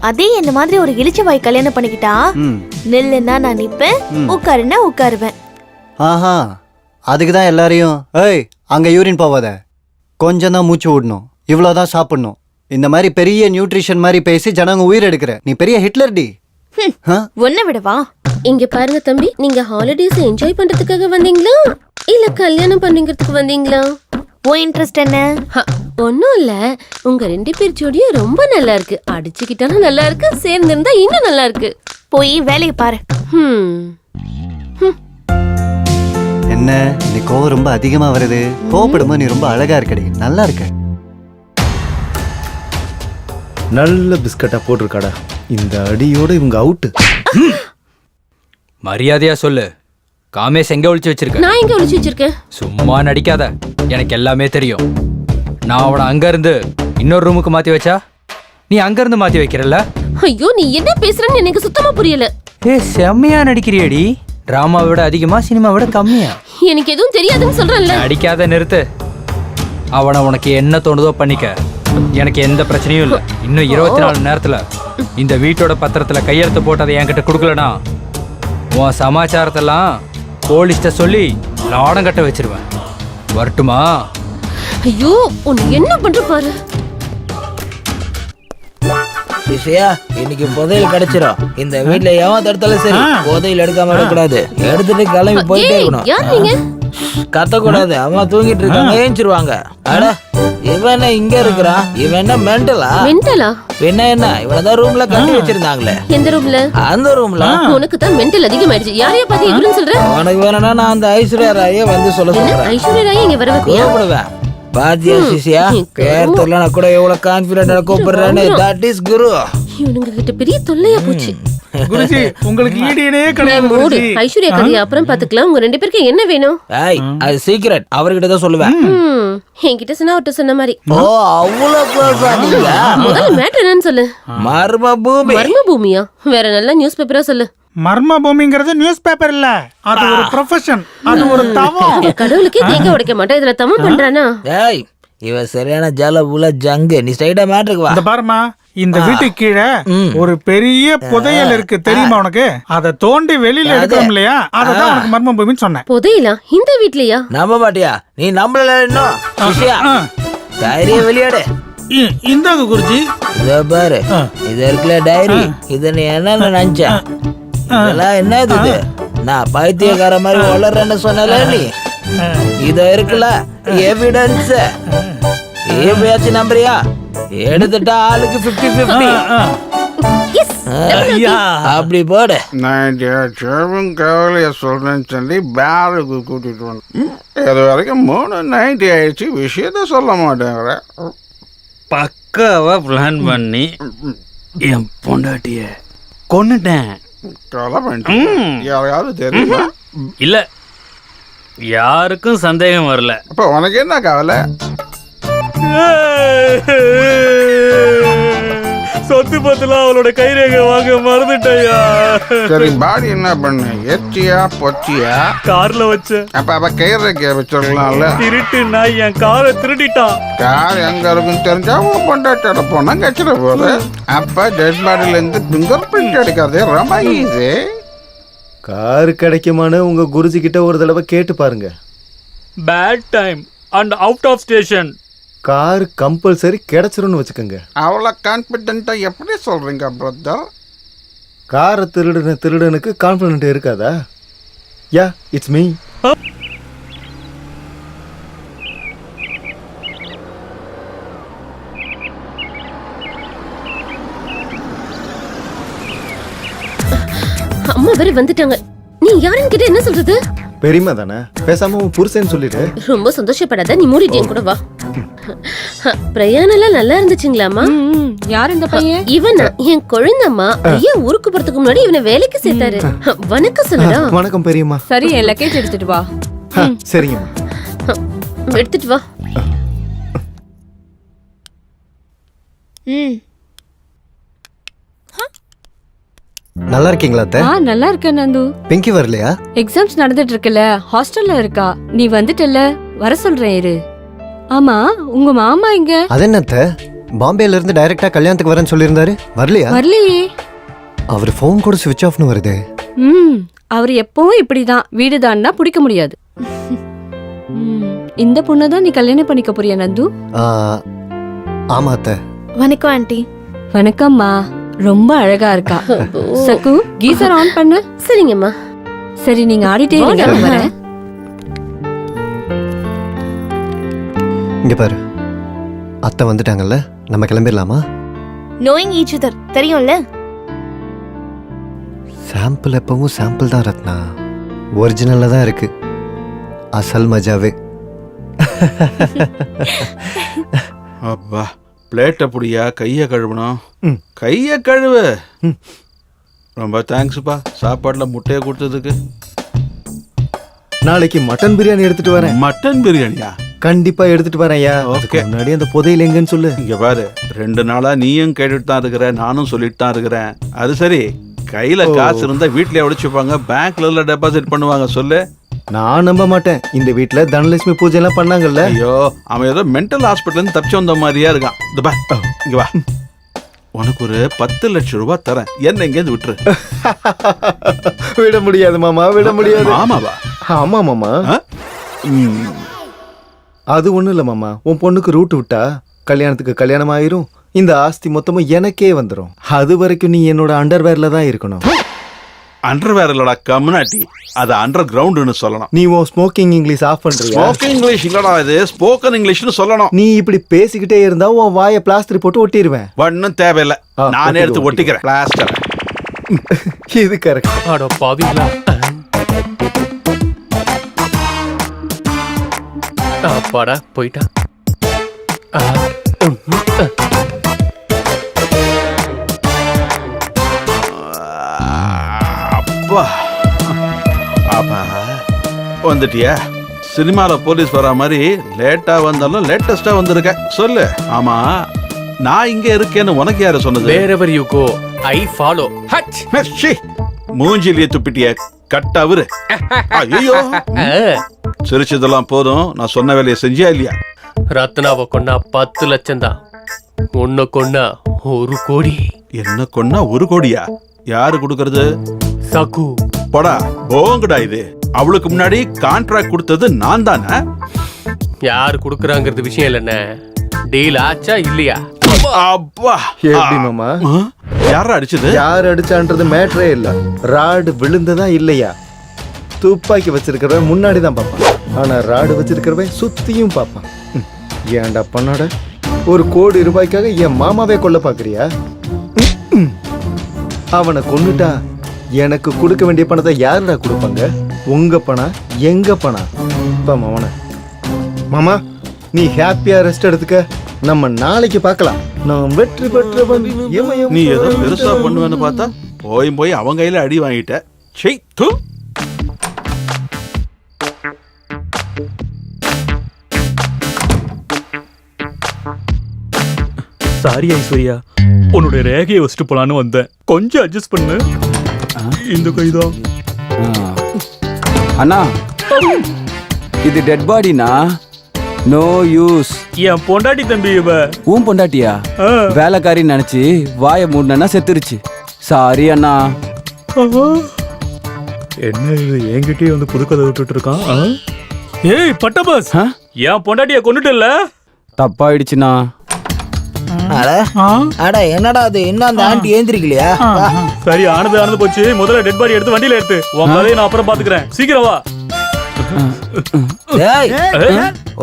அதே என்ன மாதிரி ஒரு இளிச்சவாய் கல்யாணம் பண்ணிக்கிட்டா நில்லுன்னா நான் நிப்பேன், உட்காருன்னா உட்காருவேன். ஆஹா, அதுக்குதான் எல்லாரையும் ஏய் அங்க யூரின் போவாத, கொஞ்சம் தான் மூச்சு விடணும், இவ்வளவுதான் சாப்பிடணும், இந்த மாதிரி பெரிய நியூட்ரிஷன் மாதிரி பேசி ஜனங்க உயிர் எடுக்கிற. நீ பெரிய ஹிட்லர் டி. ஒன்ன விடவா? இங்க பாருங்க தம்பி, நீங்க ஹாலிடேஸ் என்ஜாய் பண்றதுக்காக வந்தீங்களா இல்ல கல்யாணம் பண்ணிக்கிறதுக்கு வந்தீங்களா? உன் இன்ட்ரெஸ்ட் என்ன? ஒன்னும் இல்ல, உங்க 2 பேர் ஜோடியும் ரொம்ப நல்லா இருக்கு. அடிச்சுக்கிட்டாலும் நல்லா இருக்கு, சேர்ந்திருந்தா இன்னும் நல்லா இருக்கு. போய் வேலையை பாரு. என்ன நீ கோவம் ரொம்ப அதிகமா வருது? கோவப்படும்போது நீ ரொம்ப அழகா இருக்கடி, நல்லா இருக்க. நல்ல பிஸ்கட்டா போட்டிருக்காடா. இந்த அடியோட இவங்க அவுட்டு. மரியாதையா சொல்லு, காமேஷ் எங்க ஒளிச்சு வச்சிருக்க? நான் எங்க ஒளிச்சு வச்சிருக்கேன்? சும்மா நடிக்காத, எனக்கு எல்லாமே தெரியும். நான் அவனை அங்க இருந்து இன்னொரு ரூமுக்கு மாத்தி வச்சா நீ அங்க இருந்து மாத்தி வைக்கிறல்ல? ஐயோ, நீ என்ன பேசுறன்னு எனக்கு சுத்தமா புரியல. செம்மையா நடிக்கிறியடி. டிராமாவை விட அதிகமா, சினிமாவை விட கம்மியா? எனக்கு எதுவும் தெரியாதுன்னு சொல்றேன்ல. நடிக்காத, நிறுத்து. அவனை உனக்கு என்ன தோணுதோ பண்ணிக்க, எனக்கு எந்த பிரச்சனையும் இல்லை. இன்னும் 24 மணி நேரத்துல இந்த வீட்டோட பத்திரத்துல கையெழுத்து போட்டு அதை என்கிட்ட கொடுக்கலனா உன் சமாச்சாரத்தெல்லாம் போலீஸ்ட சொல்லி லாடம் கட்ட வச்சிருவேன். வரட்டுமா? ஐயோ, உன்னை என்ன பண்ற பாரு. சிஷியா, இன்னைக்கு புதையல் கிடைச்சிரும். இந்த வீட்டுல எவன் தடுத்தாலும் சரி, புதையல் எடுக்காம இருக்கக்கூடாது. எடுத்துட்டு கிளம்பி போயிட்டே இருக்கணும். யார் நீங்க? கத்தக்கூடாது, அம்மா தூங்கிட்டு இருக்காங்க, ஏஞ்சிருவாங்க. அட, இவன் என்ன இங்க இருக்கிறான்? இவன் என்ன மென்டலா? மென்டலா? என்ன இவனதான் ரூம்ல கட்டி வச்சிருந்தாங்களே. எந்த ரூம்ல? அந்த ரூம்ல. உனக்கு தான் மென்டல் அதிகமாயிடுச்சு. யாரைய பார்த்து இவனுன்னு சொல்ற? உனக்கு வேணும்னா நான் அந்த ஐஸ்வர்யா ராயை வந்து சொல்ல சொல்றேன். ஐஸ்வர்யா ராயை இங்க வர வைப்பியா? கூப்பிடுவேன். பாத்தியா சிஷியா, பேர் தெரியல, நான் கூட எவ்வளவு கான்பிடண்டா கூப்பிடுறேன்னு. தட் இஸ் குரு. இவனுங்க கிட்ட பெரிய தொல்லையா போச்சு. குருஜி, உங்களுக்கு ஈடியனே கிடையாது குருஜி. ஐஸ்வர்யா கதையை அப்புறம் பாத்துக்கலாம். உங்க 2 பேருக்கு என்ன வேணும்? ஏய், அது சீக்ரெட். அவர்கிட்ட தான் சொல்லுவேன். என்கிட்ட சொன்னா அவர்கிட்ட சொன்ன மாதிரி. ஓ, அவ்வளவு க்ளோஸ் ஆனீங்க. முதல்ல மேட்டர் என்னன்னு சொல்லு. மர்ம பூமி. மர்ம பூமியா? வேற நல்ல நியூஸ் பேப்பரா சொல்லு. மர்ம பூமிங்கிறது நியூஸ் பேப்பர் இல்ல, அது ஒரு ப்ரொஃபஷன், அது ஒரு தவம். கடவுளுக்கே தேங்க உடைக்க மாட்டேன், இதுல தவம் பண்றானா? ஏய், இவன் சரியான ஜலபுல ஜங்கு. நீ ஸ்ட்ரைட்டா மேட்டருக்கு வா. இந்த பாருமா, இந்த வீட்டுக்கு கீழே ஒரு பெரிய புதையல் இருக்கு, தெரியுமா உனக்கு? அதை தோண்டி வெளியில எடுக்கிறோம் இல்லையா, அததான் உனக்கு மர்ம பூமின்னு சொன்னேன். புதையலா? இந்த வீட்லயா? நம்ப மாட்டியா? நீ நம்பல இன்னும். சிஷியா, டைரிய வெளியாடு. இந்தாங்க குருஜி. இத பாரு, இது இருக்குல்ல டைரி. இத நீ என்ன நினைச்ச? இதெல்லாம் என்ன இது? நான் பைத்தியக்கார மாதிரி வளர்றேன்னு சொன்னல நீ. இத இருக்குல்ல எவிடன்ஸ். எப்பயாச்சும் நம்புறியா? எடுத்துட்டா ஆளுக்கு 50-50. அப்படி போடு. நான் கவலைய சொல்றேன்னு சொல்லி பேருக்கு கூட்டிட்டு வந்தேன். இது வரைக்கும் 3 ஆயிடுச்சு, விஷயத்த சொல்ல மாட்டேங்கிற. பக்காவா பிளான் பண்ணி என் பொண்டாட்டிய கொன்னுட்டேன். கொலை பண்ணிட்டேன். யாரையாவது தெரியுமா? இல்ல, யாருக்கும் சந்தேகம் வரல. அப்ப உனக்கு என்ன கவலை? சொத்து பத்தலாம் அவளோட கைரேகை வாங்க மறந்துட்டயா. சரி, பாடி என்ன பண்ண? எச்சியா பொச்சியா? கார்ல வச்ச. அப்ப கைரேகை வச்சிடலாம்ல. திருட்டு நாய் என் காரை திருடிட்டான். கார் எங்க இருக்குன்னு தெரிஞ்சா உன் பொண்டாட்டியோட போனா கச்சிட போகுது. அப்ப டெட் பாடியில இருந்து பிங்கர் பிரிண்ட் எடுக்காது, ரொம்ப ஈஸி. கார் கிடைக்குமான்னு உங்க குருஜி கிட்ட ஒரு தடவை கேட்டு பாருங்க. Bad time and out of station. Car compulsory கிடைச்சிரும்னு வச்சுக்கோங்க. அவ்வளோ கான்ஃபிடென்ட்டா எப்படி சொல்றீங்க பிரதர்? காரை திருடனுக்கு கான்ஃபிடென்ட் இருக்காதா? யா, இட்ஸ் மீ. அம்மா வேற வந்துட்டாங்க. நீ யாருன்னு கிட்ட என்ன சொல்றது? பெரியமா தானே, பேசாம உன் புருஷன் சொல்லிட்டு. ரொம்ப சந்தோஷப்படாத, நீ மூடிட்டு என் கூட வா. பிரயாணம் எல்லாம் நல்லா இருந்துச்சுங்களாமா? யார் இந்த பையன்? இவனா என் குழந்தைம்மா. ஐயா ஊருக்கு போறதுக்கு முன்னாடி இவனை வேலைக்கு சேர்த்தாரு. வணக்கம் சொல்லுடா. வணக்கம் பெரியம்மா. சரி, என் லக்கேஜ் எடுத்துட்டு வா. சரிங்கம்மா. எடுத்துட்டு வா. நல்லா இருக்கீங்களா அத்தை? நல்லா இருக்கேன் நந்து. பிங்கி வரலையா? எக்ஸாம்ஸ் நடந்துட்டு இருக்குல்ல, ஹாஸ்டல்ல இருக்கா. நீ வந்துட்டல்ல, வர சொல்றேன் இரு. ஆமா, உங்க மாமா இங்க? அது என்ன அத்தை, பாம்பேல இருந்து டைரக்டா கல்யாணத்துக்கு வரேன்னு சொல்லியிருந்தாரு, வரலையா? வரலையே. அவர் ஃபோன் கூட ஸ்விட்ச் ஆஃப்னு வருது. அவர் எப்பவும் இப்படிதான், வீடுதான்னா பிடிக்க முடியாது. இந்த பொண்ணை தான் நீ கல்யாணம் பண்ணிக்க போறியா நந்து? ஆமா அத்தை. வணக்கம் ஆண்டி. வணக்கம்மா, ரொம்ப அழகா இருக்கா. சக்கு, கீசர் ஆன் பண்ணு. சரிங்கம்மா. சரி, நீங்க ஆடிட்டே இருங்க, நான் வரேன். இங்க பாரு, அத்தை வந்துட்டாங்கல்ல, நம்ம கிளம்பிடலாமா? நோயிங் ஈச் அதர் தெரியும்ல. சாம்பிள் எப்பவும் சாம்பிள் தான் ரத்னா, ஒரிஜினல்ல தான் இருக்கு அசல் மஜாவே. அப்பா, பிளேட்டை புடியா, கையை கழுவணும். கையை கழுவு. ரொம்ப தேங்க்ஸ்ப்பா, சாப்பாடுல முட்டையை கொடுத்ததுக்கு. நாளைக்கு மட்டன் பிரியாணி எடுத்துட்டு வரேன். மட்டன் பிரியாணியா? கண்டிப்பா எடுத்துட்டு வரேன். ஐயா, ஓகே. முன்னாடி அந்த புதையில எங்கன்னு சொல்லு. இங்க பாரு, 2 நாளா நீயும் கேட்டுட்டு தான் இருக்கிற, நானும் சொல்லிட்டு தான் இருக்கிறேன். அது சரி, கையில காசு இருந்தா வீட்லயே ஒழிச்சுப்பாங்க, பேங்க்ல டெபாசிட் பண்ணுவாங்க, சொல்லு. நான் நம்ப மாட்டேன். இந்த வீட்டுல தனலட்சுமி பூஜை எல்லாம் பண்ணாங்கல்ல. ஐயோ, அவன் ஏதோ மென்டல் ஹாஸ்பிட்டல் இருந்து தப்பிச்சு வந்த மாதிரியா இருக்கான். இந்த பா, இங்க வா, உனக்கு ஒரு 10 லட்சம் ரூபாய் தரேன், என்ன எங்கேருந்து விட்டுரு. விட முடியாது மாமா, விட முடியாது. ஆமாவா? ஆமா மாமா. அது ஒண்ணும் இல்ல மாமா, உன் பொண்ணுக்கு ரூட் விட்டா கல்யாணத்துக்கு கல்யாணம் ஆயிரும், இந்த ஆஸ்தி மொத்தமும் எனக்கே வந்துடும். அது வரைக்கும் நீ என்னோட அண்டர்வேர்ல தான் இருக்கணும். அண்டர்வேர் இல்லடா கம்னாட்டி, அது அண்டர் கிரவுண்ட்னு சொல்லணும். நீ உன் ஸ்மோக்கிங் இங்கிலீஷ் ஆஃப் பண்றியா? ஸ்மோக்கிங் இங்கிலீஷ் இல்லடா, இது ஸ்போக்கன் இங்கிலீஷ்னு சொல்லணும். நீ இப்படி பேசிக்கிட்டே இருந்தா உன் வாயை பிளாஸ்டர் போட்டு ஒட்டிடுவேன். ஒன்னும் தேவையில்லை, நானே எடுத்து ஒட்டிக்கிறேன் பிளாஸ்டர். இது கரெக்ட். அட பாவிங்களா. அப்பாடா, போயிட்டா. அப்பா, அப்பா வந்துட்டியா? சினிமால போலீஸ் வர மாதிரி லேட்டா வந்தாலும் லேட்டஸ்டா வந்திருக்க, சொல்லு. ஆமா, நான் இங்க இருக்கேன்னு உனக்கு யாரு சொன்னது? Wherever you go, I follow. ஹட். மூஞ்சிலேயே துப்பிட்டிய கட்டவரு. ஐயோ, சிரிச்சதெல்லாம் போதும், நான் சொன்ன வேலையை செஞ்சியா இல்லையா? ரத்னாவை கொன்னா 10 லட்சம் தான், உன்னை கொன்னா 1 கோடி. என்ன கொன்னா 1 கோடியா? யாரு கொடுக்கறது? சகு. படா போங்கடா, இது அவளுக்கு முன்னாடி கான்ட்ராக்ட் கொடுத்தது நான் தானே. யாரு குடுக்கறாங்கிறது விஷயம் இல்லைண்ணே, டீல் ஆச்சா இல்லையா? அப்பா, எப்படி மாமா? யார அடிச்சது? யார் அடிச்சான்றது மேட்டரே இல்ல, ராடு விழுந்ததா இல்லையா? துப்பாக்கி வச்சிருக்கிறவன் முன்னாடி தான் பார்ப்பான், ஆனா ராடு வச்சிருக்கிறவன் சுத்தியும் பார்ப்பான். ஏன்டா பண்ணாட, 1 கோடி ரூபாய்க்காக என் மாமாவே கொல்ல பாக்குறியா? அவனை கொன்னுட்டா எனக்கு கொடுக்க வேண்டிய பணத்தை யாருடா கொடுப்பாங்க? உங்க பணம், எங்க பணம்? மாமா, மாமா நீ ஹாப்பியா ரெஸ்ட் எடுத்துக்க, நம்ம நாளைக்கு பார்க்கலாம். நான் வெற்றி பெற்றவன். நீ ஏதோ பெருசா பண்ணுவேன்னு பார்த்தா போய் அவங்க கையில அடி வாங்கிட்ட. சை தூ. சாரி ஐஸ்வர்யா, உன்னுடைய ரேகையை வச்சுட்டு போலான்னு வந்தேன், கொஞ்சம் அட்ஜஸ்ட் பண்ணு. இந்த கைதான். அண்ணா, இது டெட் பாடினா, நோ யூஸ். என் பொண்டாட்டி தம்பி இவ. உன் பொண்டாட்டியா? வேலைக்காரின்னு நினைச்சு வாயை மூடனா செத்துருச்சு. சாரி அண்ணா. என்ன இது என்கிட்டயே வந்து புது கதை விட்டுட்டு இருக்கான்? ஏய் பட்டபாஸ், என் பொண்டாட்டிய கொண்டுட்டல. தப்பாயிடுச்சுண்ணா. அட அட என்னடா அது, இன்னும் அந்த ஆண்டி ஏந்திரிக்கலையா? சரி, ஆனது போச்சு. முதல்ல டெட் பாடி எடுத்து வண்டியில எடுத்து உன் கதையை நான் அப்புறம் பாத்துக்கிறேன். சீக்கிரம் வா. டேய்,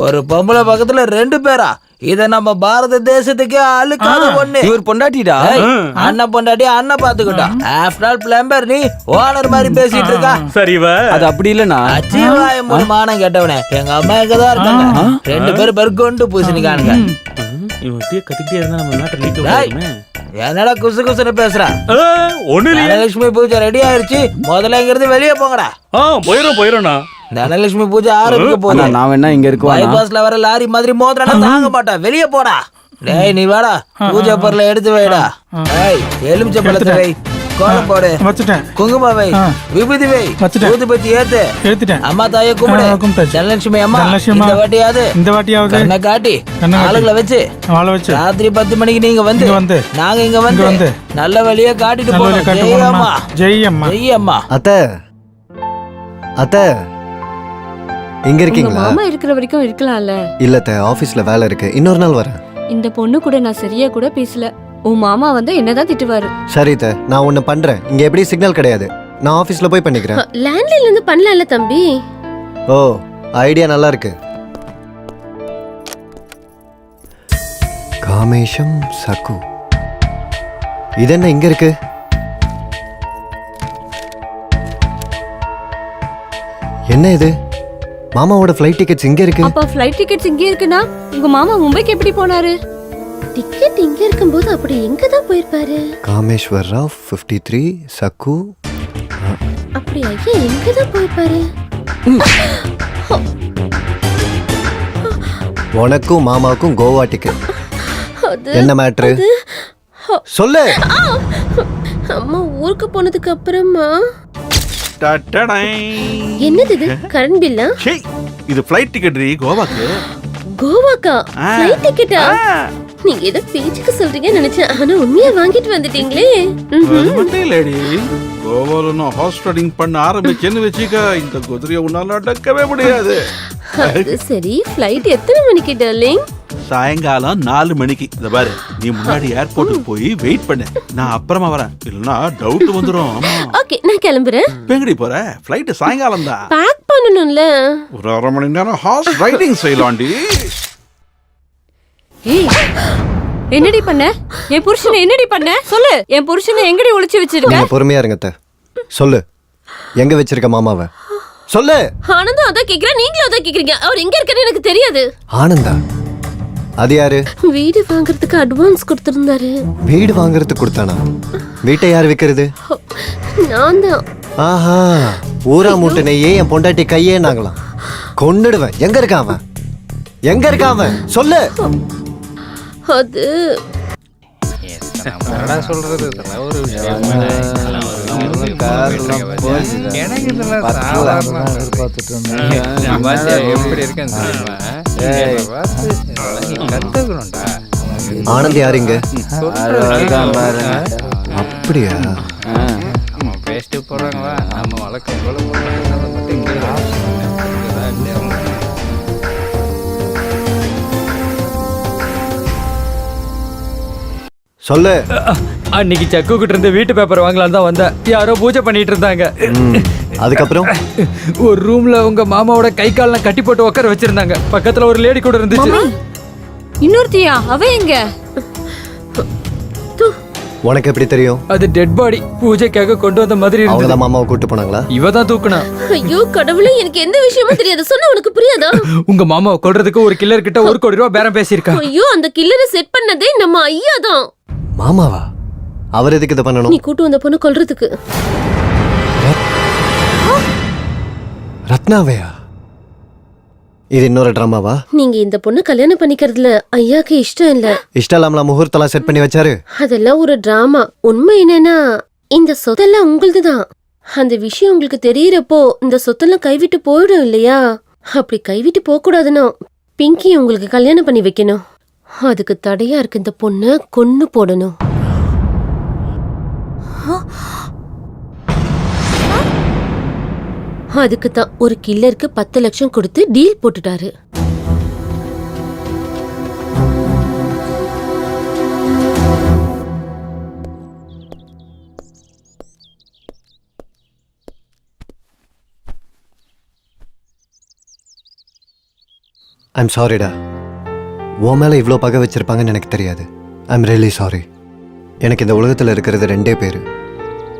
ஒரு பொம்பளை பக்கத்துல 2 பேரா? இத நம்ம பாரத தேசத்துக்கே அழுக்காத ஒண்ணு. இவர் பொண்டாட்டிடா. அண்ணன் பொண்டாட்டி அண்ணன் பாத்துக்கிட்டோம். ஆஃப்டர் ஆல் பிளம்பர், நீ ஓனர் மாதிரி பேசிட்டு இருக்கா. சரி வா. அது அப்படி இல்லண்ணா. அச்சிவாய மானம் கேட்டவனே, எங்க அம்மா எங்கதான் இருக்காங்க. 2 பேரும் பெருக்கொண்டு பூசணிக்கானுங்க. இவன் அப்படியே கத்திக்கிட்டே இருந்தா நம்ம நாட்டை நீக்க முடியுமே. என்னடா குசு குசுன்னு பேசுறான்? ஒண்ணு இல்லையே. தனலட்சுமி பூஜை ரெடி ஆயிருச்சு, முதல்ல இங்க இருந்து வெளியே போங்கடா. போயிரோம்ண்ணா. தனலட்சுமி பூஜை ஆரம்பிக்க போகுது. நான் வேணா இங்க இருக்குவா. பைபாஸ்ல வர லாரி மாதிரி மோதிரா தாங்க மாட்டா, வெளியே போடா. டேய் நீ வாடா, பூஜை பொருளை எடுத்து வைடா. டேய் எலுமிச்சை பழத்தை வை, கோலம் போடு, வச்சுட்டேன். குங்குமம் வை, விபூதி வை, வச்சுட்டேன். ஊதுபத்தி ஏத்து, எடுத்துட்டேன். அம்மா தாயை கும்பிடு. கும்பிட்டாச்சு. தனலட்சுமி அம்மா, தனலட்சுமி அம்மா, இந்த வாட்டியாவது கண்ணை காட்டி ஆளுகளை வச்சு ராத்திரி 10 மணிக்கு நீங்க வந்து நாங்க இங்க வந்து நல்ல வழியா காட்டிட்டு போறோம். ஜெய் அம்மா, ஜெய் அம்மா, ஜெய் அம்மா. அத்தை எங்க உங்க இருக்கீங்களா? மாமா இருக்கிற வரைக்கும் இருக்கலாம்ல. இல்ல அத்தை, ஆபீஸ்ல வேலை இருக்கு, இன்னொரு நாள் வரேன். இந்த பொண்ணு கூட நான் சரியா கூட பேசல. உன் மாமா வந்து என்னதான் திட்டுவாரு. சரி அத்தை, நான் ஒண்ணு பண்றேன். இங்க எப்படி சிக்னல் கிடையாது, நான் ஆபீஸ்ல போய் பண்ணிக்கிறேன். லேண்ட்லைன்ல இருந்து பண்ணலாம்ல தம்பி. ஓ, ஐடியா நல்லா இருக்கு. காமேஷம் சக்கு, இது என்ன இங்க இருக்கு? என்ன இது? மாமாவோட ஃப்ளைட் டிக்கெட்ஸ் இங்க இருக்கு. அப்ப ஃளைட் டிக்கெட்ஸ் இங்கே இருக்குன்னா உங்க மாமா மும்பைக்கு எப்படி போனாரு? டிக்கெட் இங்க இருக்கும்போது அப்படி எங்க தான் போயிருப்பாரு? காமேஸ்வர் ராவ் 53 சக்கு. அப்படி ஐயா எங்க தான் போயிருப்பாரு? உனக்கும் மாமாவுக்கும் கோவா டிக்கெட். அது என்ன மேட்ரு சொல்லு. அம்மா ஊருக்கு போனதுக்கு அப்புறமா டடடை. என்னது இது, கரண்ட் பில்லா? ச்சேய், இது ஃப்ளைட் டிக்கெட் கோவாக்கு. கோவாக்கா ஃளைட் டிக்கெட்டா? நீங்க ஏதோ பேச்சுக்கு சொல்றீங்க நினைச்சேன், ஆனா உண்மையா வாங்கிட்டு வந்துட்டீங்களே. அது மட்டும் இல்லடி, கோவால நான் ஹார்ஸ் ரைடிங் பண்ண ஆரம்பிச்சேன்னு வச்சுக்க, இந்த குதிரையை உன்னால அடக்கவே முடியாது. அது சரி, ஃளைட் எத்தனை மணிக்கு டார்லிங்? சாயங்காலம் 4 மணிக்கு. இந்த பாரு, நீ முன்னாடி ஏர்போர்ட்டுக்கு போய் வெயிட் பண்ணு, நான் அப்புறமா வரேன், இல்லனா டவுட் வந்துரும். ஓகே, நான் கிளம்புறேன். எங்கடி போற? ஃளைட் சாயங்காலம் தான். பேக் பண்ணனும்ல. ஒரு 1/2 மணி நேரம் ஹார்ஸ் ரைடிங் செய்யலாம்டி. ஏய், என்னடி பண்ண? என் புருஷனை என்னடி பண்ண? சொல்லு. என் புருஷனை எங்கடி ஒளிச்சு வச்சிருக்க? கொஞ்சம் பொறுமையா இருங்க அத்தை. சொல்லு, எங்க வச்சிருக்க மாமாவை சொல்லு. ஆனந்தம் அதான் கேக்குறேன், நீங்களும் அதான் கேக்குறீங்க. அவர் எங்க இருக்காருன்னு எனக்கு தெரியாது. ஆனந்தா? அது யாரு? வீடு வாங்குறதுக்கு அட்வான்ஸ் கொடுத்திருந்தாரு. வீடு வாங்குறதுக்கு கொடுத்தானா? வீட்டை யார் விக்கிறது? நான் தான். ஆஹா, ஊரா மூட்டை நெய்யே என் பொண்டாட்டி கையே நாங்களாம். கொன்னுடுவேன். எங்க இருக்கான் அவன்? எங்க இருக்கான் அவன்? சொல்லு. அது சொல்றது ஒரு விஷயம். ஆனந்த் யாருங்க? அப்படியா? பேசிட்டு போறாங்களா? நம்ம வழக்கம் போல சொல்லு. அன்னைக்கு சக்கு கிட்ட இருந்து வீட்டு பேப்பர் வாங்கலான்னு தான் வந்தேன். யாரோ பூஜை பண்ணிட்டு இருந்தாங்க. அதுக்கப்புறம் ஒரு ரூம்ல உங்க மாமாவோட கை கால்லாம் கட்டி போட்டு உட்கார வச்சிருந்தாங்க. பக்கத்துல ஒரு லேடி கூட இருந்துச்சு. இன்னொருத்தியா? அவ எங்க? உனக்கு எப்படி தெரியும்? அது டெட் பாடி, பூஜைக்காக கொண்டு வந்த மாதிரி அவங்க இருந்தது. தான் மாமாவை கூட்டு போனாங்களா? இவ தான் தூக்குனா. ஐயோ கடவுளே, எனக்கு எந்த விஷயமும் தெரியாது. சொன்னா உனக்கு புரியாதா? உங்க மாமாவை கொல்றதுக்கு ஒரு கில்லர் கிட்ட 1 கோடி ரூபாய் பேரம் பேசியிருக்கா. ஐயோ, அந்த கில்லரை செட் பண்ணதே நம்ம ஐயா தான். மாமாவா? அவர் எதுக்கு இதை பண்ணணும்? நீ கூட்டு வந்த பொண்ணு கொல்றதுக்கு. ரத்னாவையா? இது இன்னொரு ட்ராமாவா? நீங்க இந்த பொண்ணு கல்யாணம் பண்ணிக்கிறதுல ஐயாக்கு இஷ்டம் இல்ல. இஷ்டம் இல்லாமல முகூர்த்தெல்லாம் செட் பண்ணி வச்சாரு. அதெல்லாம் ஒரு டிராமா. உண்மை என்னன்னா, இந்த சொத்தெல்லாம் உங்களுதுதான். அந்த விஷயம் உங்களுக்கு தெரியறப்போ இந்த சொத்தெல்லாம் கைவிட்டு போயிடும் இல்லையா? அப்படி கைவிட்டு போக கூடாதுன்னா பிங்கி உங்களுக்கு கல்யாணம் பண்ணி வைக்கணும். அதுக்கு தடையா இருக்கு இந்த பொண்ணை கொன்னு போடணும். அதுக்கு தான் ஒரு கில்லருக்கு 10 லட்சம் கொடுத்து டீல் போட்டுட்டாரு. ஐம் சாரிடா. உன் மேலே இவ்வளோ பகை வச்சிருப்பாங்கன்னு எனக்கு தெரியாது. I'm really sorry. எனக்கு இந்த உலகத்தில் இருக்கிறது 2 பேர்.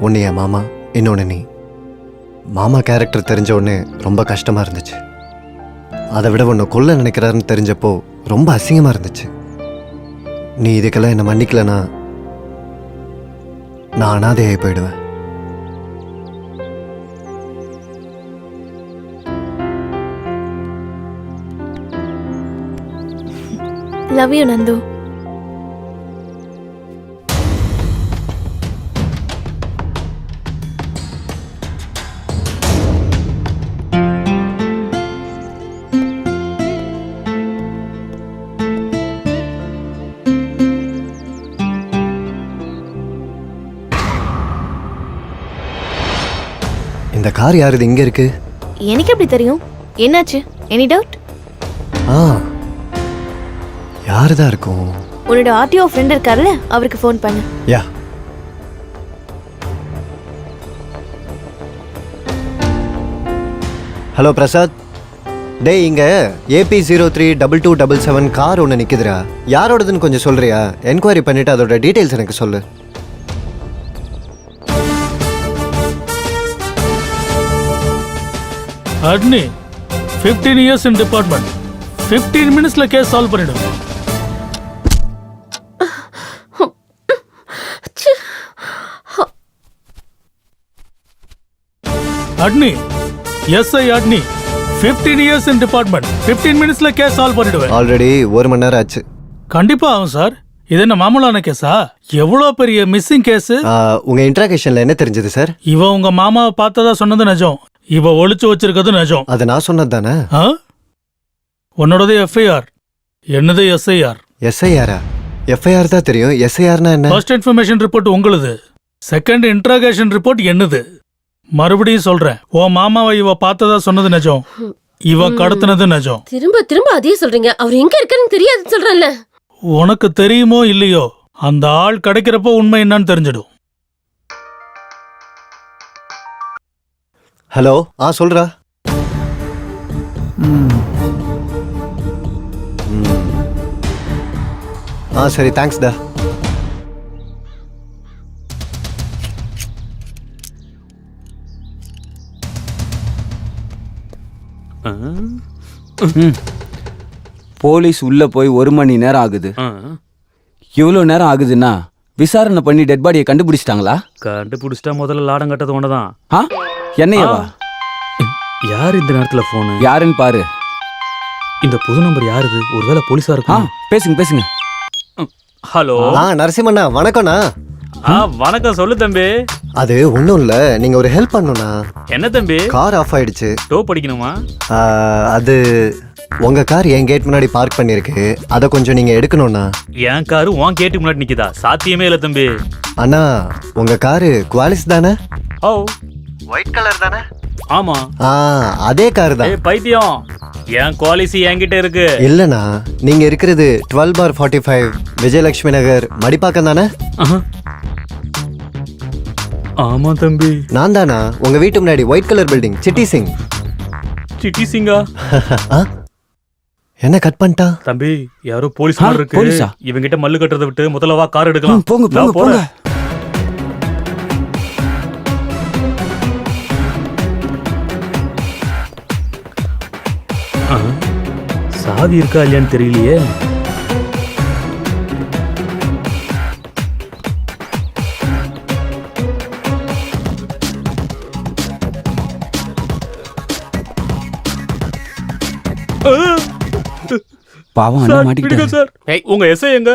ஒன்று என் மாமா, இன்னொன்று நீ. மாமா கேரக்டர் தெரிஞ்ச உடனே ரொம்ப கஷ்டமாக இருந்துச்சு. அதை விட உன்னை கொல்ல நினைக்கிறாருன்னு தெரிஞ்சப்போ ரொம்ப அசிங்கமாக இருந்துச்சு. நீ இதுக்கெல்லாம் என்னை மன்னிக்கலனா நான் அனாதையாகி போயிடுவேன். Love you Nandu. இந்த கார் யாருது இங்கே இருக்கு? எனக்கு எப்படி தெரியும்? என்னாச்சு? Any doubt? யாரு தான் இருக்கும்? உன்னோட ஆர்டிஓ ஃப்ரெண்ட் இருக்கார்ல, அவருக்கு ஃபோன் பண்ணு. யா. ஹலோ பிரசாத். டேய், இங்க AP032277 கார் ஒன்று நிற்குதுரா. யாரோடதுன்னு கொஞ்சம் சொல்றியா? என்கொயரி பண்ணிட்டு அதோட டீட்டெயில்ஸ் எனக்கு சொல்லு. Adni 15 years in department. 15 minutesல கேஸ் சால்வ் பண்ணிடுவோம். Adni, SI Adni, 15 years in department. 15 minutesல கேஸ் சால்வ் பண்ணிடுவேன். ஆல்ரெடி 1 மணி நேரம் ஆச்சு. கண்டிப்பா ஆகும் சார். இது என்ன மாமூலான கேஸா? எவ்வளோ பெரிய மிஸ்ஸிங் கேஸ். உங்க இன்ட்ராகேஷன்ல என்ன தெரிஞ்சது சார்? இவ உங்க மாமாவை பார்த்ததா சொன்னது நிஜம். இவ ஒளிச்சு வச்சிருக்கிறது நிஜம். அது நான் சொன்னது தானே? உன்னோடது எஃப்ஐஆர், என்னது எஸ்ஐஆர். எஸ்ஐஆரா? எஃப்ஐஆர் தான் தெரியும். எஸ்ஐஆர்னா என்ன? ஃபர்ஸ்ட் இன்ஃபர்மேஷன் ரிப்போர்ட் உங்களுது, செகண்ட் இன்ட்ராகேஷன் ரிப்போர்ட் என்னது. மறுபடியும் சொல்றேன், உன் மாமாவை இவ பார்த்ததா சொன்னது நிஜம், இவ கடத்தினது நிஜம். திரும்ப திரும்ப அதே சொல்றீங்க. அவர் எங்க இருக்காருன்னு தெரியாது சொல்றேன்ல. உனக்கு தெரியுமோ இல்லையோ, அந்த ஆள் கிடைக்கிறப்போ உண்மை என்னன்னு தெரிஞ்சிடும். ஹலோ. சொல்றா. சரி, தேங்க்ஸ் டா. போலீஸ் உள்ள போய் 1 மணி நேரம் ஆகுது. இவ்வளோ நேரம் ஆகுதுன்னா விசாரணை பண்ணி டெட் பாடியை கண்டுபிடிச்சிட்டாங்களா? கண்டுபிடிச்சிட்டா முதல்ல லாடம் கட்டது ஒண்ணுதான். என்னையவா? யார் இந்த நேரத்துல போனு? யாருன்னு பாரு. இந்த புது நம்பர் யாருது? ஒருவேளை போலீஸா இருக்கும். பேசுங்க பேசுங்க. ஹலோ. நரசிம்மண்ணா, வணக்கம்ண்ணா. வணக்கம். சொல்லு தம்பி. அது ஒன்றும் இல்லை, நீங்க ஒரு ஹெல்ப் பண்ணணும்ண்ணா. என்ன தம்பி? கார் ஆஃப் ஆயிடுச்சு. டோ படிக்கணுமா? அது உங்க கார் என் கேட் முன்னாடி பார்க் பண்ணிருக்கு. அதை கொஞ்சம் நீங்க எடுக்கணும்ண்ணா. என் காரு உன் கேட்டுக்கு முன்னாடி நிக்குதா? சாத்தியமே இல்ல தம்பி. அண்ணா, உங்க காரு குவாலிஸ் தானே? ஓ, ஒயிட் கலர் தானே? ஆமா. அதே கார் தான். பைத்தியம், என் குவாலிசி என்கிட்ட இருக்கு. இல்லண்ணா, நீங்க இருக்கிறது 12/45 விஜயலட்சுமி நகர், மடிப்பாக்கம் தானே? ஆமா தம்பி. நான் தானா? உங்க வீட்டு முன்னாடி white colour building, Chitti Singh. Chitti சிங்கா? என்ன கட் பண்ணிட்டா? தம்பி, யாரோ போலீஸ் மாதிரி இருக்கு. இவங்கிட்ட மல்லு கட்டுறதை விட்டு முதல்ல வா கார் எடுக்கலாம். போங்க போங்க போங்க. சாவி இருக்கா இல்லையான்னு தெரியலையே. பாவம் அண்ணா மாட்டிக்கிட்டாரு. சார், உங்க எஸ்ஐ எங்க?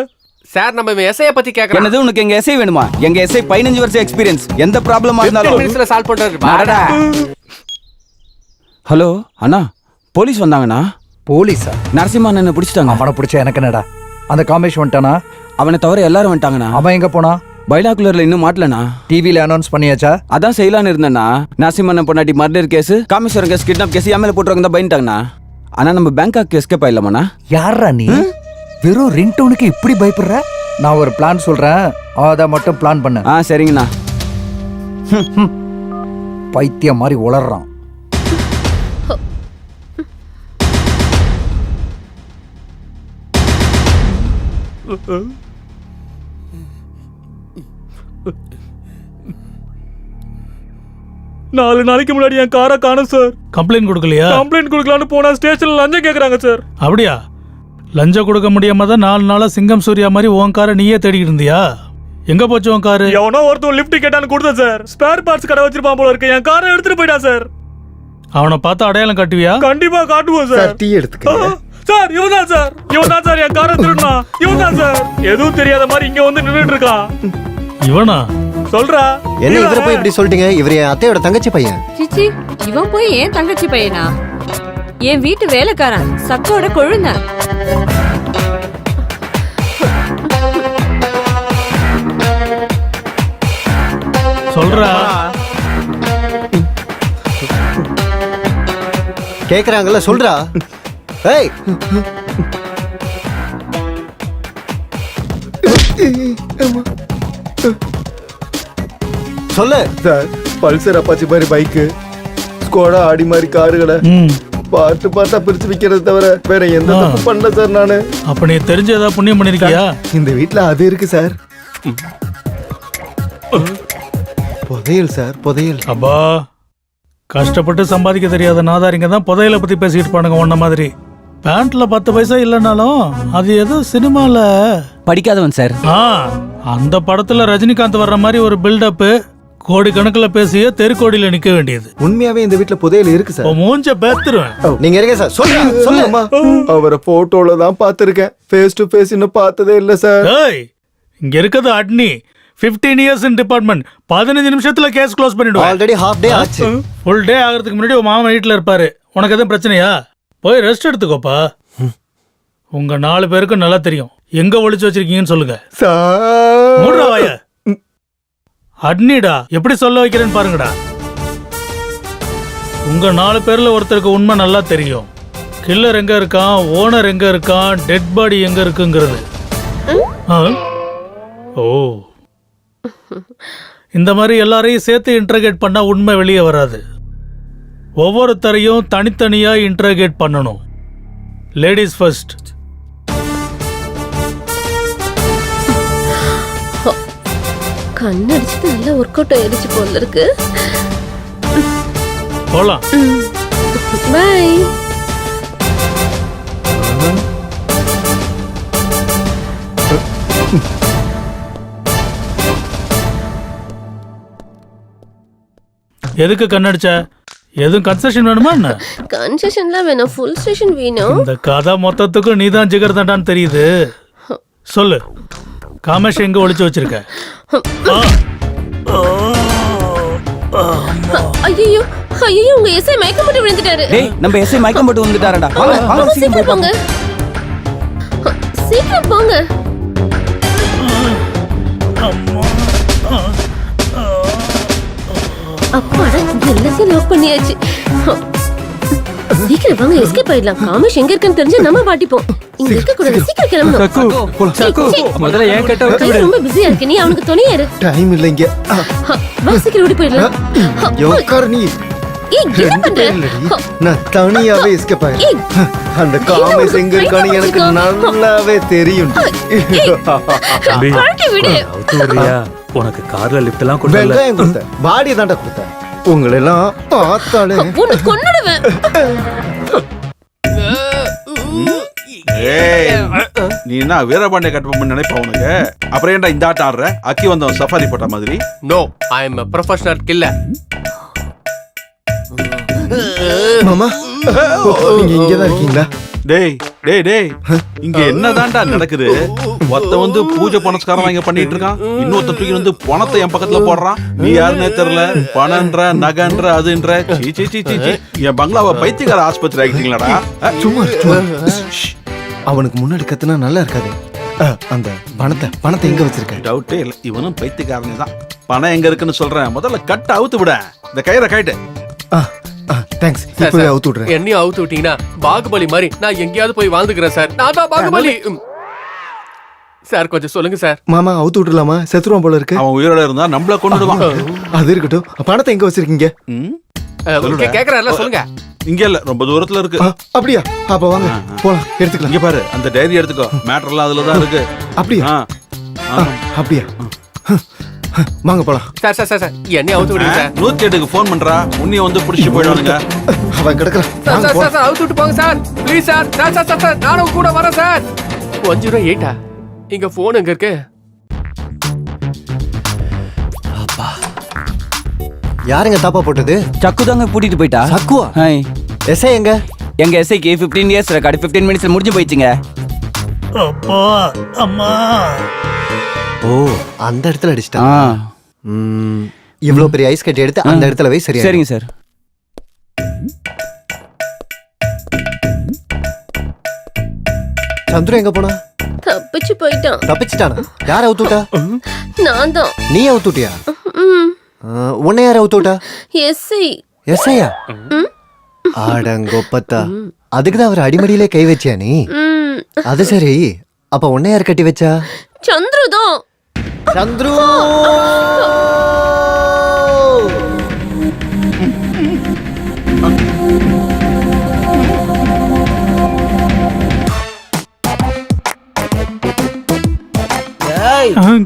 சார், நம்ம எஸ்ஐ பத்தி கேக்குறோம். என்னது, உனக்கு எங்க எஸ்ஐ வேணுமா? எங்க எஸ்ஐ 15 வருஷம் எக்ஸ்பீரியன்ஸ். எந்த ப்ராப்ளமா இருந்தாலும் சால்வ் பண்றாரு. ஹலோ அண்ணா, போலீஸ் வந்தாங்கண்ணா. போலீஸா? நரசிம்மா அண்ணனை பிடிச்சிட்டாங்க. அவனை பிடிச்சா எனக்கு என்னடா? அந்த காமேஷ் வந்துட்டானா? அவனை தவிர எல்லாரும் வந்துட்டாங்கண்ணா. அவன் எங்க போனா? பைனாகுலர்ல இன்னும் மாட்டலண்ணா. டிவியில் அனௌன்ஸ் பண்ணியாச்சா? அதான் செய்யலான்னு இருந்தேண்ணா. நரசிம்மண்ணன் பொண்டாட்டி murder case, Kameswaran case, kidnap case என் மேல போட்டுருவாங்க தான் பயந்துட்டாங்கண்ணா. ஆனா நம்ம பேங்காக் எஸ்கேப் ஆயிடலாமாண்ணா? யாரா நீ? வெறும் ரிங்டோனுக்கு இப்படி பயப்படுற? நான் ஒரு பிளான் சொல்றேன், அதை மட்டும் பிளான் பண்ண. சரிங்கண்ணா. பைத்தியம் மாதிரி உளறான். நாலு நாளைக்கு முன்னாடி என் காரை காணும் சார். கம்ப்ளைண்ட் கொடுக்கலையா? கம்ப்ளைண்ட் கொடுக்கலான்னு போனா ஸ்டேஷன்ல லஞ்சம் கேக்குறாங்க சார். அப்படியா? லஞ்சம் கொடுக்க முடியாம தான் 4 நாளா சிங்கம் சூர்யா மாதிரி உன் காரை நீயே தேடிக்கிட்டு இருந்தியா? எங்க போச்சு உன் காரு? எவனோ ஒருத்தன் லிஃப்ட் கேட்டான்னு கொடுத்தேன் சார். ஸ்பேர் பார்ட்ஸ் கடை வச்சிருப்பான் போல இருக்கு. என் காரை எடுத்துட்டு போயிட்டான் சார். அவனை பார்த்து அடையாளம் காட்டுவியா? கண்டிப்பா காட்டுவோம் சார். டீ எடுத்துக்க சார். இவன் தான் சார் என் காரை திருடுனா. இவன் தான் சார். எதுவும் தெரியாத மாதிரி இங்க வந்து நின்னுட்டு இருக்கான். இவனா? சொல்றா. என்ன இவரை போய் இப்படி சொல்லிட்டீங்க? இவர் என் அத்தையோட தங்கச்சி பையன். சிச்சி, இவன் போய் ஏன் தங்கச்சி பையனா? என் வீட்டு வேலைக்காரன், சக்கோட கொழுந்த. சொல்றா. கேக்குறாங்கல்ல, சொல்றா. ஏய், சொல்லு. சார், பல்சர் அப்பாச்சி மாதிரி பைக்கு, ஸ்கோடா ஆடி மாதிரி காருகளை பார்த்து பார்த்தா பிரிச்சு விக்கிறது தவிர வேற எந்த தப்பு பண்ணல சார் நானு. அப்ப நீ தெரிஞ்ச ஏதாவது புண்ணியம் பண்ணிருக்கியா? இந்த வீட்ல அது இருக்கு சார். புதையல் சார், புதையல். அப்பா, கஷ்டப்பட்டு சம்பாதிக்க தெரியாத நாதாரிங்க தான் புதையலை பத்தி பேசிட்டு பானுங்க. உன்ன மாதிரி பேண்ட்ல 10 பைசா இல்லைனாலும் அது ஏதோ சினிமால படிக்காதவன் சார். அந்த படத்துல ரஜினிகாந்த் வர்ற மாதிரி ஒரு பில்டப், கோடிக்கணக்கில் பேசிய தெருக்கோடியில நிக்க வேண்டியது. உண்மையாவே இந்த வீட்ல புதையல் இருக்கு சார். மூஞ்ச பேத்துருவேன். நீங்க இருங்க சார். சொல்லுமா. அவரை போட்டோல தான் பாத்திருக்கேன். ஃபேஸ் டு ஃபேஸ் இன்னும் பார்த்ததே இல்ல சார். இங்க இருக்குது அட்னி. 15 years in department. 15 நிமிஷத்துல கேஸ் க்ளோஸ் பண்ணிடுவோம். ஆல்ரெடி ஹாஃப் டே ஆச்சு. ஃபுல் டே ஆகிறதுக்கு முன்னாடி உன் மாமா வீட்டுல இருப்பாரு. உனக்கு எதுவும் பிரச்சனையா? போய் ரெஸ்ட் எடுத்துக்கோப்பா. உங்க 4 பேருக்கும் நல்லா தெரியும் எங்க ஒளிச்சு வச்சிருக்கீங்கன்னு சொல்லுங்க. மூடுறா வாய. அட்னிடா, எப்படி சொல்ல வைக்கிறேன்னு பாருங்கடா. உங்க 4 பேர்ல ஒருத்தருக்கு உண்மை நல்லா தெரியும். கில்லர் எங்க இருக்கான், ஓனர் எங்க இருக்கான், டெட் பாடி எங்க இருக்குங்கிறது. ஓ, இந்த மாதிரி எல்லாரையும் சேர்த்து இன்டர்கேட் பண்ணா உண்மை வெளியே வராது. ஒவ்வொருத்தரையும் தனித்தனியா இன்டர்கேட் பண்ணணும். Ladies first. கண்ணடிச்சது நல்லா ஒர்க் அவுட் ஆயிடுச்சு போல இருக்கு. போலாம். பை. எதுக்கு கண்ணடிச்ச? எதுவும் கன்செஷன் வேணுமா என்ன? கன்செஷன்லாம் வேணும், ஃபுல் ஸ்டேஷன் வேணும். இந்த கதை மொத்தத்துக்கும் நீதான் ஜிகர் தண்டான்னு தெரியுது. சொல்லு, காமேஷ் எங்க ஒளிச்சு வச்சிருக்க? ஐயோ ஐயோ, உங்க எஸ்ஐ மயக்கம் போட்டு விழுந்துட்டாரு. டேய், நம்ம எஸ்ஐ மயக்கம் போட்டு வந்துட்டாரடா. வாங்க சீக்கிரம் போங்க. சீக்கிரம் போங்க. அப்பாடா, எல்லாத்தையும் லாக் பண்ணியாச்சு. சீக்கிரம் வாங்க, எஸ்கேப் ஆயிடலாம். காமேஷ் எங்க இருக்குன்னு தெரிஞ்சு நம்ம மாட்டிப்போம். இங்க இருக்க கூடாது, சீக்கிரம் கிளம்பணும். முதல்ல ஏன் கேட்ட விட்டு விடு. ரொம்ப பிஸியா இருக்கு, நீ அவனுக்கு துணையா இரு. டைம் இல்ல இங்க. வா, சீக்கிரம் ஓடி போயிடலாம். யோக்கார் நீ. ஏய், என்ன பண்ற? நான் தனியாவே எஸ்கேப் ஆயிட்டேன். அந்த காமேஷ் எங்க இருக்கான்னு எனக்கு நல்லாவே தெரியும். பாட்டி விடு. உனக்கு கார்ல லிஃப்ட் எல்லாம் கொண்டு வரல. வெங்காயம் கொடுத்தேன், பாடி தாண்டா கொடுத்தேன். உங்களை எல்லாம் பார்த்தாலே உன்னை கொன்னுடுவேன். நீ என்ன வீரபாண்டிய கட்டபொம்மன் நினைப்பா உனக்கு? அப்புறம் ஏன்டா இந்த ஆட்டம் ஆடுற? அக்கி வந்தவன் சஃபாரி போட்ட மாதிரி. No, I am a professional killer. மாமா, நீங்க இங்கதான் இருக்கீங்களா? டேய் டேய் டேய், இங்க என்னதான்டா நடக்குது? ஒருத்த வந்து பூஜை பணஸ்காரம் இங்க பண்ணிட்டு இருக்கான், இன்னொருத்த தூக்கி வந்து பணத்தை என் பக்கத்துல போடுறான். நீ யாருன்னே தெரியல, பணன்ற நகன்ற அதுன்ற. சீ சீ சீ சீ, என் பங்களாவை பைத்தியக்கார ஆஸ்பத்திரி ஆகிட்டீங்களாடா. சும்மா அவனுக்கு முன்னாடி கத்துனா நல்லா இருக்காது. அந்த பணத்தை எங்க வச்சிருக்க? டவுட்டே இல்லை, இவனும் பைத்தியக்காரனே தான். பணம் எங்க இருக்குன்னு சொல்றேன், முதல்ல கட்ட அவுத்து விட. இந்த கயிறை கைட்டு. தேங்க்ஸ். சார், இப்பவே சார், அவுத்து விடுறேன். என்னையும் அவுத்து விட்டீங்கன்னா பாகுபலி மாதிரி நான் எங்கேயாவது போய் வாழ்ந்துக்கிறேன் சார். நான் தான் பாகுபலி. சார் கொஞ்சம் சொல்லுங்க சார். மாமா அவுத்து விட்டுலாமா? செத்துருவான் போல இருக்கு. அவன் உயிரோட இருந்தா நம்மள கொண்டுடுவான். அது இருக்கட்டும். பணத்தை எங்க வச்சிருக்கீங்க? கேக்குறாருல, சொல்லுங்க. இங்க இல்ல, ரொம்ப தூரத்துல இருக்கு. அப்படியா? அப்ப வாங்க போலாம், எடுத்துக்கலாம். இங்க பாரு, அந்த டைரி எடுத்துக்கோ. மேட்டர் எல்லாம் அதுல தான் இருக்கு. அப்படியா? அப்படியா? வாங்க போலாம். சார் சார் சார் சார் என்னையும் அவுத்து விடுங்க சார். 108க்கு ஃபோன் பண்றா, உன்னைய வந்து பிடிச்சு போயிடுவானுங்க. அவன் கிடக்குறான். சார் சார் சார் சார் அவுத்து விட்டு போங்க sir, please sir. Sir sir sir sir நானும் கூட வரேன் சார். 108 இங்க போன் எங்க இருக்கு? யாருங்க தாப்பா போட்டது? சக்கு தாங்க கூட்டிட்டு போயிட்டா. சக்குவா? ஹாய். எஸ்ஐ எங்க? எங்க எஸ்ஐக்கு 15 இயர்ஸ் ரெக்கார்டு 15 மினிட்ஸ்ல முடிஞ்சு போயிடுச்சுங்க. அப்பா அம்மா. ஓ, அந்த இடத்துல அடிச்சிட்டா. இவ்வளவு பெரிய ஐஸ் கட்டி எடுத்து அந்த இடத்துல வை. சரியா? சரிங்க சார். சந்துரு எங்க போனா? தப்பிச்சு போயிட்டான். தப்பிச்சிட்டானா? யார் அவுத்து விட்டா? நான் தான். நீ அவுத்து விட்டியா? உன்னை யார் அவுத்து விட்டா? எஸ்ஐ. எஸ்ஐயா? ஆடங்கொப்பத்தா, அதுக்குதான் அவர் அடிமடியிலே கை வச்சியா நீ? அது சரி, அப்ப உன்னை யார் கட்டி வச்சா? சந்துரு தான். சந்துரு.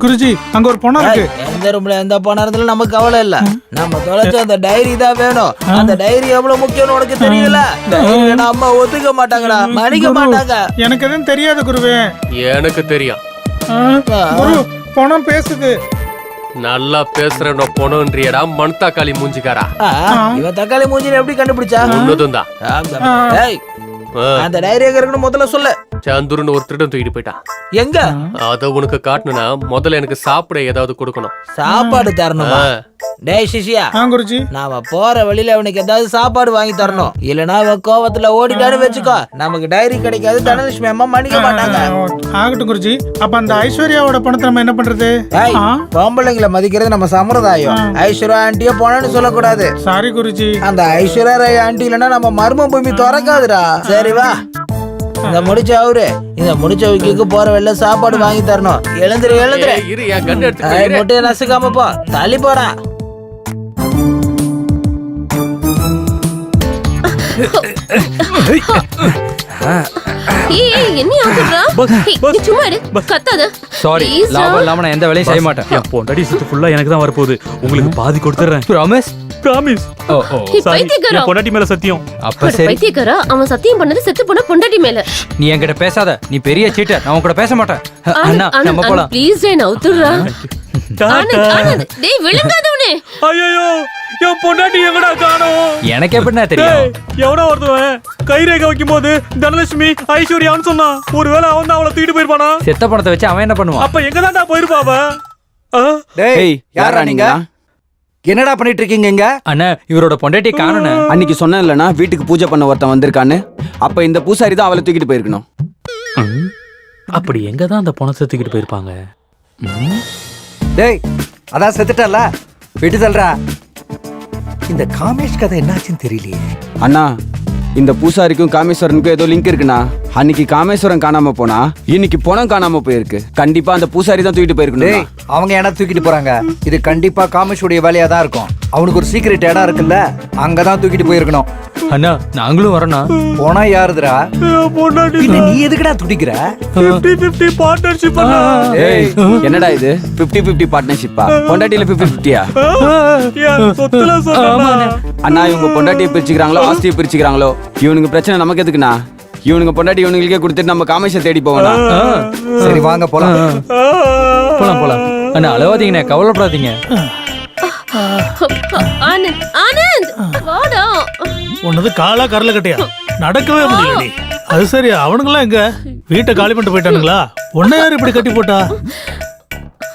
குருஜி, அங்க ஒரு பொண்ணு இருக்கு. எந்த ரூம்ல எந்த பணம் இருந்தாலும் நமக்கு கவலை இல்ல. நம்ம தொலைச்ச அந்த டைரி தான் வேணும். அந்த டைரி எவ்வளவு முக்கியம்னு உனக்கு தெரியல. டைரி அம்மா ஒத்துக்க மாட்டாங்கடா, மன்னிக்க மாட்டாங்க. எனக்கு எதுவும் தெரியாது குருவே. எனக்கு தெரியும். குரு, பணம் பேசுது. நல்லா பேசுறேன் பொண்ணுன்றியடா மண் தக்காளி மூஞ்சிக்காரா. இவன் தக்காளி மூஞ்சில எப்படி கண்டுபிடிச்சா? உன்னதும் தான். அந்த டைரி எங்க இருக்குன்னு முதல்ல சொல்லு. சந்துருன்னு ஒரு திருடன் தூக்கிட்டு போயிட்டான். எங்க? அத உனக்கு காட்டணும்னா முதல்ல எனக்கு சாப்பிட ஏதாவது கொடுக்கணும். சாப்பாடு தரணுமா? டேய் சிஷியா, குருஜி, நாம போற வழியில அவனுக்கு ஏதாவது சாப்பாடு வாங்கி தரணும். இல்லனா அவன் கோவத்துல ஓடிட்டான்னு வெச்சுக்கோ, நமக்கு டைரி கிடைக்காது. தனலட்சுமி அம்மா மன்னிக்க மாட்டாங்க. ஆகட்டும் குருஜி. அப்ப அந்த ஐஸ்வர்யாவோட பணத்தை நம்ம என்ன பண்றது? பொம்பளைங்களை மதிக்கிறது நம்ம சம்பிரதாயம். ஐஸ்வர்யா ஆண்டிய போனன்னு சொல்லக்கூடாது. சாரி குருஜி. அந்த ஐஸ்வர்யா ராய் ஆண்டி இல்லனா நம்ம மர்ம பூமி திறக்காதுடா. சரி வா. இந்த முடிச்ச அவரு இந்த முடிச்ச வீட்டுக்கு போற வெளில சாப்பாடு வாங்கி தரணும். எழுந்துரு எழுந்துரு. இரு, என் கண்ணு எடுத்து முட்டையை நசுக்காம போ. தள்ளி போடா. சாரி, லாபம் இல்லாம நான் எந்த வேலையும் செய்ய மாட்டேன். என் பொண்டாட்டி சுத்து ஃபுல்லா எனக்கு தான் வரப்போகுது. உங்களுக்கு பாதி கொடுத்துறேன். ப்ராமிஸ்? ப்ராமிஸ். ஓ ஓ, சாரி, என் பொண்டாட்டி மேல சத்தியம். அப்ப சரி. பைத்தியக்காரா, அவன் சத்தியம் பண்ணது செத்து போன பொண்டாட்டி மேல. நீ என்கிட்ட பேசாத. நீ பெரிய சீட்டர். நான் உன்கிட்ட பேச மாட்டேன். அண்ணா, நம்ம போலாம். ப்ளீஸ் டேய், நவுத்துறா. ஆனந்த், டேய் விழுங்காதவனே. ஐயோ, என் பொண்டாட்டி எங்கடா காணோம்? எனக்கு எப்படின்னா தெரியும்? எவனோ ஒருத்தவன் கைரேகை வைக்கும் போது தனலட்சுமி ஐஸ்வர்யான்னு சொன்னான். ஒருவேளை அவன் தான் அவளை தூக்கிட்டு போயிருப்பானா? செத்த பணத்தை வச்சு அவன் என்ன பண்ணுவான்? அப்ப எங்க தான்டா போயிருப்பாவ? டேய், யாரா நீங்க? என்னடா பண்ணிட்டு இருக்கீங்க இங்க? அண்ணா, இவரோட பொண்டாட்டி காணோன்னு அன்னைக்கு சொன்னேன் இல்லனா, வீட்டுக்கு பூஜை பண்ண ஒருத்தன் வந்திருக்கான்னு. அப்ப இந்த பூசாரி தான் அவளை தூக்கிட்டு போயிருக்கணும். அப்படி எங்க தான் அந்த பணத்தை தூக்கிட்டு போயிருப்பாங்க? டேய், அதான் செத்துட்டல, விட்டு தள்ளுறா. இந்த காமேஷ் கதை என்னாச்சுன்னு தெரியலையே. அண்ணா, இந்த பூசாரிக்கும் காமேஸ்வரனுக்கும் ஏதோ லிங்க் இருக்குண்ணா. அன்னைக்கு காமேஸ்வரன் காணாம போனா, இன்னைக்கு பணம் காணாம போயிருக்கு. கண்டிப்பா அந்த பூசாரி தான் தூக்கிட்டு போயிருக்கணும். அவங்க என்ன தூக்கிட்டு போறாங்க? இது கண்டிப்பா காமேஷுடைய வேலையா தான் இருக்கும். அவனுக்கு ஒரு சீக்ரெட் இடம் இருக்குல்ல, அங்கதான் தூக்கிட்டு போயிருக்கணும். அண்ணா, நாங்களும் வரோண்ணா. போனா யாருதுரா? இல்ல, நீ எதுக்குடா துடிக்கிற? 50-50 பார்ட்னர்ஷிப். ஏய், என்னடா இது 50-50 பார்ட்னர்ஷிப்பா? பொண்டாட்டில 50-50யா? சொத்துல சொன்னா அண்ணா, இவங்க பொண்டாட்டியை பிரிச்சுக்கிறாங்களோ ஆஸ்தியை பிரிச்சுக்கிறாங்களோ, இவனுக்கு பிரச்சனை நமக்கு எதுக்குண்ணா? இவனுக்கு பொண்டாட்டி இவனுங்களுக்கே கொடுத்துட்டு நம்ம காமேஷை தேடி போகலாம். சரி வாங்க போலாம். போலாம் போலாம். அண்ணா, அழவாதீங்கண்ணே, கவலைப்படாதீங்க. ஆனந்த், ஆனந்த் வாடா. உன்னது காலா கரல கட்டையா? நடக்கவே முடியலடி. அது சரி, அவனுங்களாம் எங்க? வீட்டை காலி பண்ணிட்டு போயிட்டானுங்களா? உன்னை யாரு இப்படி கட்டி போட்டா?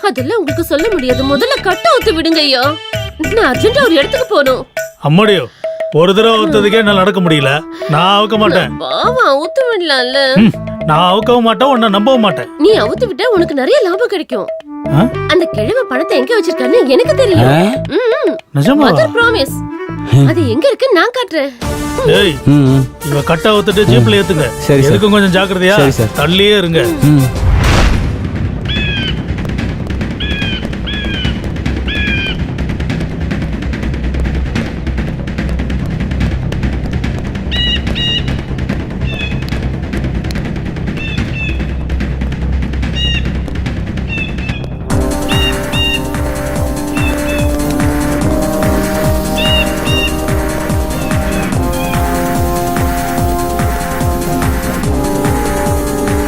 அதெல்லாம் உங்களுக்கு சொல்ல முடியாது. முதல்ல கட்ட ஊத்து விடுங்க ஐயா. நான் அர்ஜென்ட்டா ஒரு இடத்துக்கு போகணும். அம்மாடியோ, ஒரு தடவை ஊத்ததுக்கே என்னால நடக்க முடியல. நான் அவுக்க மாட்டேன். பாவா ஊத்து விடலாம்ல. நான் அவுக்கவும் மாட்டேன், உன்னை நம்பவும் மாட்டேன். நீ அவுத்து விட்டா உனக்கு நிறைய லாபம் கிடைக்கும். ஆ? அந்த கிழமை பணத்தை எங்க வச்சிருக்கான்னு எனக்கு தெரியும். நிஜமாவா? Mother promise. அது எங்க இருக்கு நான் காட்டுறேன். ஏய், இவ கட்ட அவுத்துட்டு ஜீப்ல ஏத்துங்க. சரி சார். எதுக்கும் கொஞ்சம் ஜாக்கிரதையா. சரி சார். தள்ளியே இருங்க.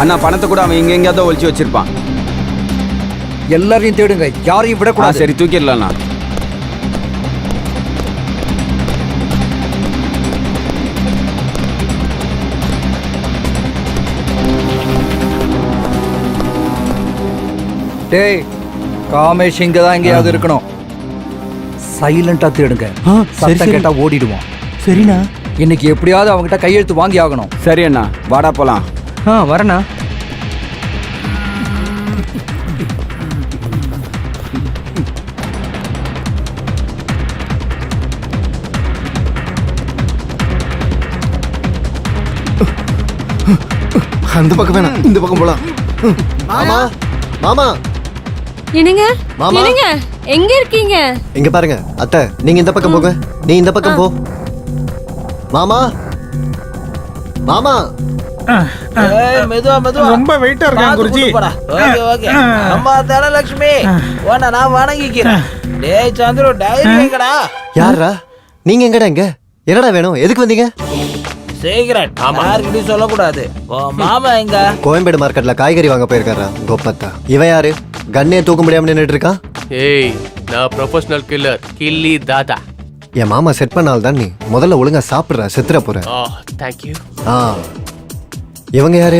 அண்ணா பணத்தை கூட அவன் எங்கெங்கயாவது ஒழிச்சு வச்சிருப்பான். எல்லாரையும் தேடுங்க, யாரையும் விடக்கூடாது. சரி தூக்கிடலாம்ண்ணா. டேய், காமேஷ் இங்க தான் எங்கேயாவது இருக்கணும். சைலண்டா தேடுங்க. சத்தம் கேட்டா ஓடிடுவான். சரிண்ணா. இன்னைக்கு எப்படியாவது அவங்ககிட்ட கையெழுத்து வாங்கி ஆகணும். சரி அண்ணா, வாடா போலாம். வரண்ணா. அந்த பக்கம் வேணாம், இந்த பக்கம் போலாம். மாமா மாமா என்னங்க மாமா. என்னங்க எங்க இருக்கீங்க? இங்க பாருங்க அத்தை, நீங்க இந்த பக்கம் போங்க, நீ இந்த பக்கம் போ. மாமா மாமா மெதுவா மெதுவா. ரொம்ப வெயிட்டா இருக்கான் குருஜி. Okay okay. அம்மா தனலட்சுமி, உன்னை நான் வணங்கிக்கிறேன். டேய் சந்துரு, டைரி எங்கடா? யாரா நீங்க? எங்கடா இங்க? என்னடா வேணும்? எதுக்கு வந்தீங்க? சீக்கிரம் யாருக்கிட்டையும் சொல்லக்கூடாது. மாமா எங்க? கோயம்பேடு மார்க்கெட்ல காய்கறி வாங்க போயிருக்காரா கோப்பத்தா. இவன் யாரு? கண்ணே தூக்க முடியாம நின்னுட்டு இருக்கான். ஏய், நான் ப்ரொஃபஷனல் கில்லர், கில்லி தாதா. என் மாமா செட் பண்ணால் தான் நீ முதல்ல ஒழுங்கா சாப்பிடுற, செத்துற போற. Thank you. இவங்க யாரு?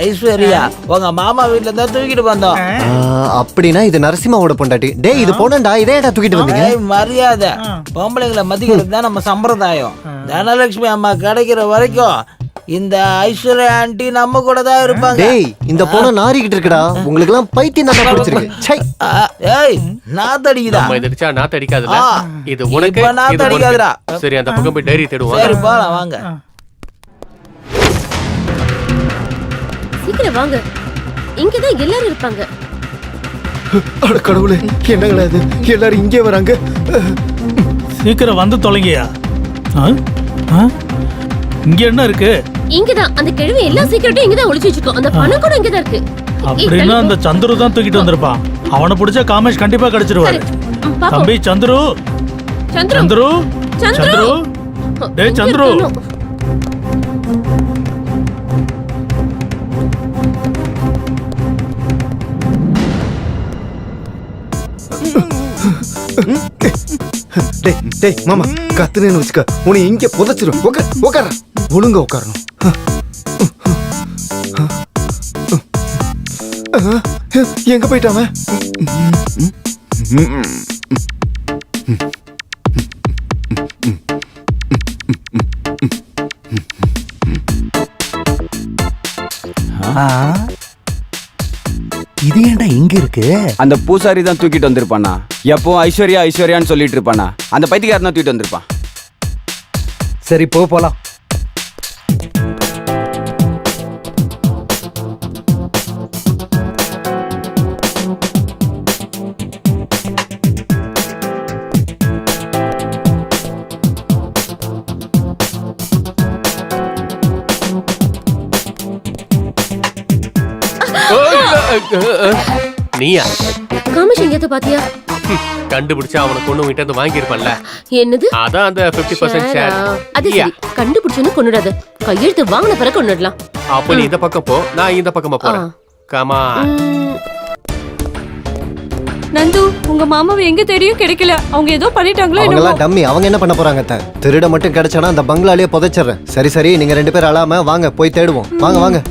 ஐஸ்வர்யா, உங்க மாமா வீட்ல தான் தூக்கிட்டு வந்தோம். அப்படின்னா இது நரசிம்மாவோட பொண்டாட்டி. டேய் இது போனண்டா, இதே ஏன்டா தூக்கிட்டு வந்தீங்க? மரியாதை, பொம்பளைங்களை மதிக்கிறது தான் நம்ம சம்பிரதாயம். தனலட்சுமி அம்மா கிடைக்கிற வரைக்கும் இந்த ஐஸ்வர்யா ஆண்டி நம்ம கூட தான் இருப்பாங்க. டேய் இந்த பொண்ணு நாரிக்கிட்டு இருக்குடா. உங்களுக்கு எல்லாம் பைத்தியம் தான் பிடிச்சிருக்கு. சை. ஏய், நான் தடிக்குதா? நம்ம எதிர்ச்சா நான் தடிக்காதுல. இது உனக்கு, இப்ப நான் இது உனக்கு. தடிக்காதுடா. சரி, அந்த பக்கம் போய் டைரி தேடுவோம். சரி போலாம் வாங்க. சீக்கிரம் வாங்க, இங்கதான் எல்லாரும் இருப்பாங்க. அட கடவுளே, என்னங்களா இது? எல்லாரும் இங்கே வராங்க. சீக்கிரம் வந்து தொலைங்கயா. இங்க என்ன இருக்கு? இங்கதான் அந்த கிழமை எல்லா சீக்கிரட்டும் இங்கதான் ஒளிச்சு வச்சிருக்கோம். அந்த பணம் கூட இங்கதான் இருக்கு. அப்படின்னா அந்த சந்துரு தான் தூக்கிட்டு வந்திருப்பான். அவனை பிடிச்சா காமேஷ் கண்டிப்பா கிடைச்சிருவாரு. தம்பி சந்துரு, சந்துரு, சந்துரு, டேய் சந்துரு. டேய் டேய் மாமா, கத்துனேன்னு வச்சுக்க, உன்னை இங்க புதைச்சிரும். உட்கார, ஒழுங்கா உட்காரணும். எங்க போயிட்டாம? இது ஏன்டா இங்க இருக்கு? அந்த பூசாரி தான் தூக்கிட்டு வந்திருப்பானா. எப்போ ஐஸ்வர்யா ஐஸ்வர்யான்னு சொல்லிட்டு இருப்பானா. அந்த பைத்தியக்காரன் தான் தூக்கிட்டு வந்திருப்பான். சரி போலாம். நீயா? காமேஷ் எங்கேயாவது பாத்தியா? கண்டுபிடிச்சா அவனை கொண்டு உங்ககிட்ட இருந்து வாங்கியிருப்பான்ல. என்னது? அதான் அந்த 50% ஷேர். அது சரி, கண்டுபிடிச்சோன்னு கொண்டுடாத. கையெழுத்து வாங்கின பிறகு கொண்டுடலாம். அப்ப நீ இந்த பக்கம் போ, நான் இந்த பக்கமா போறேன். கமா. நந்து, உங்க மாமாவை எங்க தேடியும் கிடைக்கல. அவங்க ஏதோ பண்ணிட்டாங்களோ அவங்க என்னமோ. எல்லாம் டம்மி. அவங்க என்ன பண்ண போறாங்க? திருட மட்டும் கிடைச்சானா அந்த பங்களாலேயே புதைச்சிடுறேன். சரி சரி, நீங்க ரெண்டு பேரும் அழாம வாங்க, போய் தேடுவோம். வாங்க வாங்க.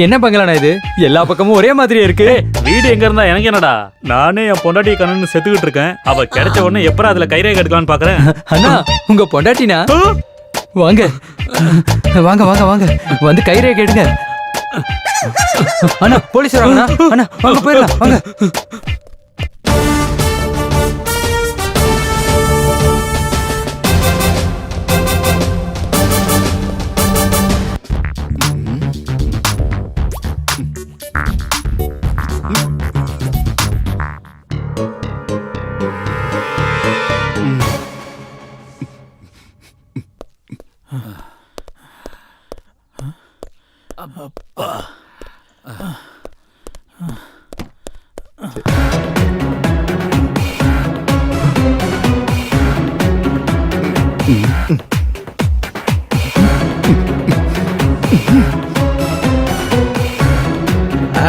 என்ன பங்களானா இது? எல்லா பக்கமும் ஒரே மாதிரியே இருக்கு. வீடு எங்க இருந்தா எனக்கு என்னடா? நானே என் பொண்டாட்டி கண்ணு செத்துக்கிட்டு இருக்கேன். அவ கிடைச்ச உடனே எப்பறம் அதுல கைரேகை எடுக்கலான்னு பாக்குறேன். அண்ணா, உங்க பொண்டாட்டினா? வாங்க வாங்க வாங்க வாங்க வந்து கைரே கேடுங்க. அண்ணா போலீஸ் வராங்கண்ணா. அண்ணா வாங்க போயிடலாம் வாங்க.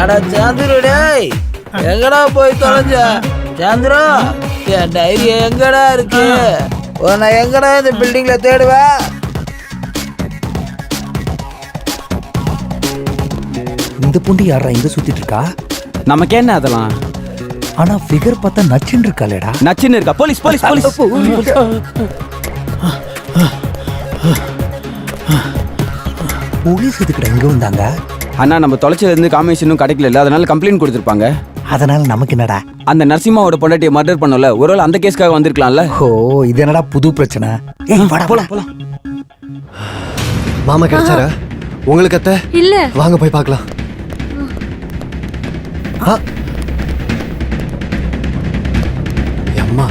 அட சந்துரு டேய், எங்கடா போய் தொலைஞ்ச? சந்துரு, என் டைரி எங்கடா இருக்கு? உன்னை எங்கடா இந்த பில்டிங்ல தேடுவ? இந்த பொண்டி யாரா இங்க சுத்திட்டு இருக்கா? நமக்கு என்ன அதெல்லாம்? ஆனா ஃபிகர் பார்த்தா நச்சுன்னு இருக்காளேடா. நச்சுன்னு இருக்கா? Police police police. போலீஸ் எதுக்குடா இங்க வந்தாங்க? அண்ணா நம்ம தொலைச்சதுல இருந்து காமிஷனும் கிடைக்கல, அதனால கம்ப்ளைண்ட் கொடுத்துருப்பாங்க. அதனால நமக்கு என்னடா? அந்த நரசிம்மாவோட பொண்டாட்டியை மர்டர் பண்ணல, ஒருவேளை அந்த கேஸ்க்காக வந்திருக்கலாம்ல. ஓ இது என்னடா புது பிரச்சனை? ஏய் வாடா போலாம் போலாம். மாமா கிடைச்சாரா உங்களுக்கு? அத்தை இல்ல. வாங்க போய் பார்க்கலாம். அம்மா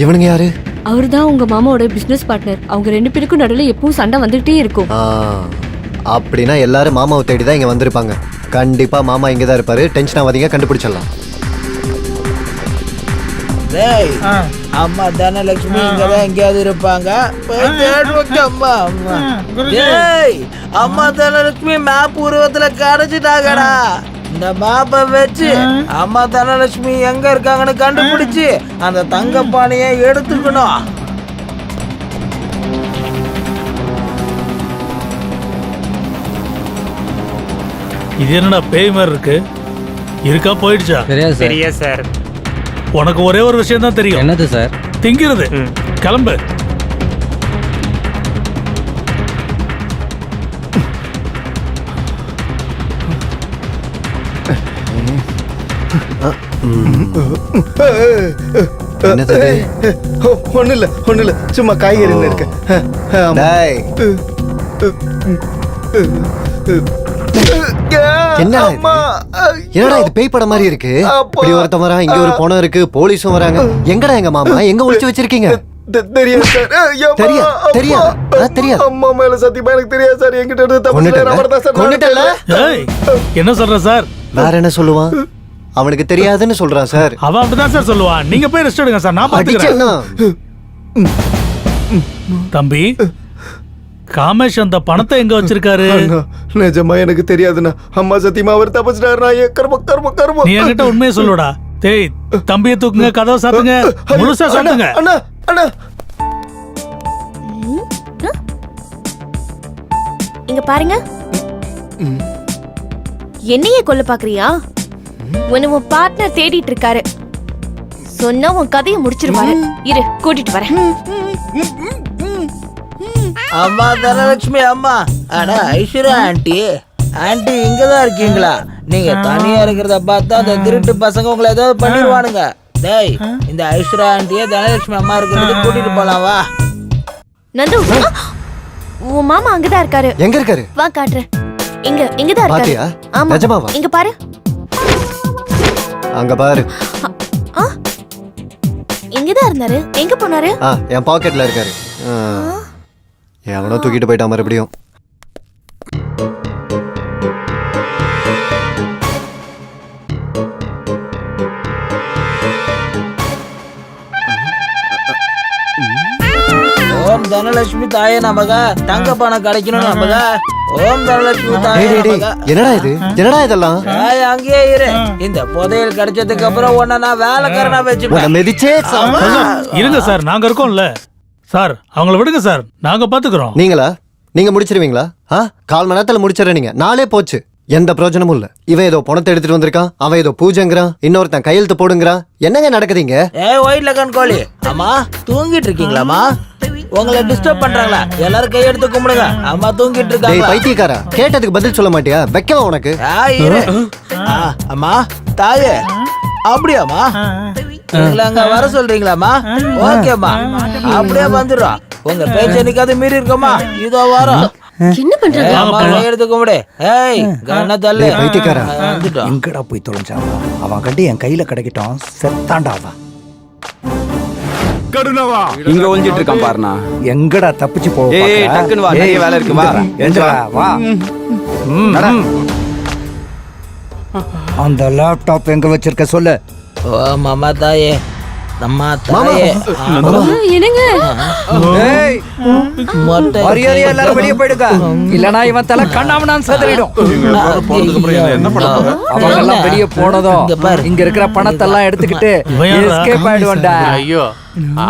இவனுங்க யாரு? அவர்தான் உங்க மாமாவோட பிசினஸ் பார்ட்னர். அவங்க 2 பேருக்கும் நடுவில் எப்பவும் சண்டை வந்துகிட்டே இருக்கும். அப்படின்னா எல்லாரும் மாமாவை தேடி தான் இங்க வந்திருப்பாங்க. கண்டிப்பா மாமா இங்க தான் இருப்பாரு. டென்ஷன் ஆகாதீங்க, கண்டுபிடிச்சிடலாம். டேய், அம்மா தனலட்சுமி இங்கதான் எங்கேயாவது இருப்பாங்க. போய் தேடுவோம். அம்மா அம்மா. டேய், அம்மா தனலட்சுமி மேப் உருவத்துல கிடைச்சிட்டாங்கடா. இந்த மேப்பை வச்சு அம்மா தனலட்சுமி எங்க இருக்காங்கன்னு கண்டுபிடிச்சு அந்த தங்க பானையை எடுத்துக்கணும். இது என்னடா பேய் மாதிரி இருக்கு? இருக்கா போயிடுச்சா? சரியா சார். உனக்கு ஒரே ஒரு விஷயம் தான் தெரியும். என்னது சார்? திங்கிறது. கிளம்பு. ஒண்ணு இல்ல சும்மா காய்கறி இருக்கு. என்னடா இது பேய் படம் மாதிரி இருக்கு? இப்படி ஒருத்தன் வரான், இங்க ஒரு பொணம் இருக்கு, போலீஸும் வராங்க. எங்கடா எங்க மாமா? எங்க ஒளிச்சு வச்சிருக்கீங்க? தெரியாது சார். தெரியாது. அம்மா மேல சத்தியமா எனக்கு தெரியாது சார். என்கிட்ட என்ன சொல்ற சார்? வேற என்ன சொல்லுவான்? அவனுக்கு தெரியாதுன்னு சொல்றான் சார். அவன் அப்படிதான் சார் சொல்லுவான். நீங்க போய் ரெஸ்ட் எடுங்க சார், நான் பாத்துக்கிறேன். தம்பி, காமேஷ் அந்த பணத்தை எங்க வச்சிருக்காரு? நிஜமா எனக்கு தெரியாதுண்ணா. அம்மா சத்தியமா அவர் தப்பிச்சிட்டாருண்ணா. கர்ம நீ என்கிட்ட உண்மையை சொல்லுடா. டேய், தம்பியை தூக்குங்க, கதவை சாத்துங்க, முழுசா சாத்துங்க. அண்ணா அண்ணா இங்க பாருங்க. என்னையே கொல்ல பாக்குறியா? உன்னை உன் பார்ட்னர் தேடிட்டு இருக்காரு. சொன்னா உன் கதையை முடிச்சிருவாரு. இரு, கூட்டிட்டு வரேன். அம்மா தனலட்சுமி அம்மா. அட ஐஸ்வர்யா ஆண்டி, ஆண்டி இங்கதான் இருக்கீங்களா? நீங்க தனியா இருக்கிறத பார்த்தா அந்த திருட்டு பசங்க உங்களை ஏதாவது பண்ணிடுவானுங்க. டேய், இந்த ஐஸ்வர்யா ஆண்டிய தனலட்சுமி அம்மா இருக்கிறது கூட்டிட்டு போலாம் வா. நந்து, உன் மாமா அங்கதான் இருக்காரு. எங்க இருக்காரு? வா காட்டுறேன். இங்கதான் இருக்காரு. ஆமா, நிஜமாவா? இங்க பாரு. அங்க பாரு. இங்கதான் இருந்தாரு. எங்க போனாரு? என் பாக்கெட்ல இருக்காரு. எவனோ தூக்கிட்டு போயிட்டான் மறுபடியும். ஓம் தனலட்சுமி தாயே நமக. தங்க பணம் கிடைக்கணும் நமக. ஓம் தனலட்சுமி தாயே நமக. என்னடா இது? என்னடா இதெல்லாம்? அங்கேயே இரு. இந்த புதையல் கிடைச்சதுக்கு அப்புறம் உன்னை நான் வேலைக்காரனா வச்சுப்பேன். இருங்க சார், நாங்க இருக்கோம்ல சார். அவங்கள விடுங்க சார், நாங்க பாத்துக்கிறோம். நீங்க முடிச்சிருவீங்களா? 1/4 மணி நேரத்துல முடிச்சிடறேன். நீங்க நாளே போச்சு, எந்த பிரயோஜனமும் இல்ல. இவன் ஏதோ பணத்தை எடுத்துட்டு வந்திருக்கான், அவன் ஏதோ பூஜைங்கிறான், இன்னொருத்தன் கையெழுத்து போடுங்கிறான். என்னங்க நடக்குதுங்க? ஒயிட்ல கண் கோழி அம்மா, தூங்கிட்டு இருக்கீங்களாமா? உங்களை டிஸ்டர்ப் பண்றாங்களா? எல்லாரும் கையெடுத்து கும்பிடுங்க. அம்மா தூங்கிட்டு டேய் இருக்காங்க. பைத்தியக்காரா, கேட்டதுக்கு பதில் சொல்ல மாட்டியா? வைக்கவா உனக்கு? இரு. அம்மா தாயே, அப்படியாம்மா? எங்களை அங்க வர சொல்றீங்களாம்மா? ஓகேம்மா, அப்படியே வந்துடுறோம். உங்க பேச்சு என்னைக்காவது மீறி இருக்கோமா? இதோ வரோம். என்ன பண்றாங்க? அம்மா கையெடுத்து கும்பிடு. ஏய் கண்ண தள்ளு. பைத்தியக்காரா, வந்துட்டோம். எங்கடா போய் தொலைஞ்சான்? அவன் கண்டு என் கையில கிடைக்கட்டும், செத்தாண்டா அவன். கருணவா இங்க ஒளிஞ்சிட்டு இருக்கான் பாருண்ணா. எங்கடா தப்பிச்சு போ? ஏய் டக்குன்னு வா, நிறைய வேலை இருக்கு வா. எந்திரா வா. நடா. அந்த லேப்டாப் எங்க வச்சிருக்க சொல்லு. ஓ மாமா தாயே, அம்மா தாயே. என்னங்க ஏய், மொட்டை மரியாதையா எல்லாரும் வெளியே போயிடுங்க, இல்லனா இவன் தலை கண்ணாமனான்னு சதுரிடும். போனதுக்கு அப்புறம் என்ன என்ன பண்ண போற? அவங்க எல்லாம் வெளியே போனதும் இங்க பாரு. இங்க இருக்கிற பணத்தெல்லாம் எடுத்துக்கிட்டு எஸ்கேப் ஆயிடுவான்டா. ஐயோ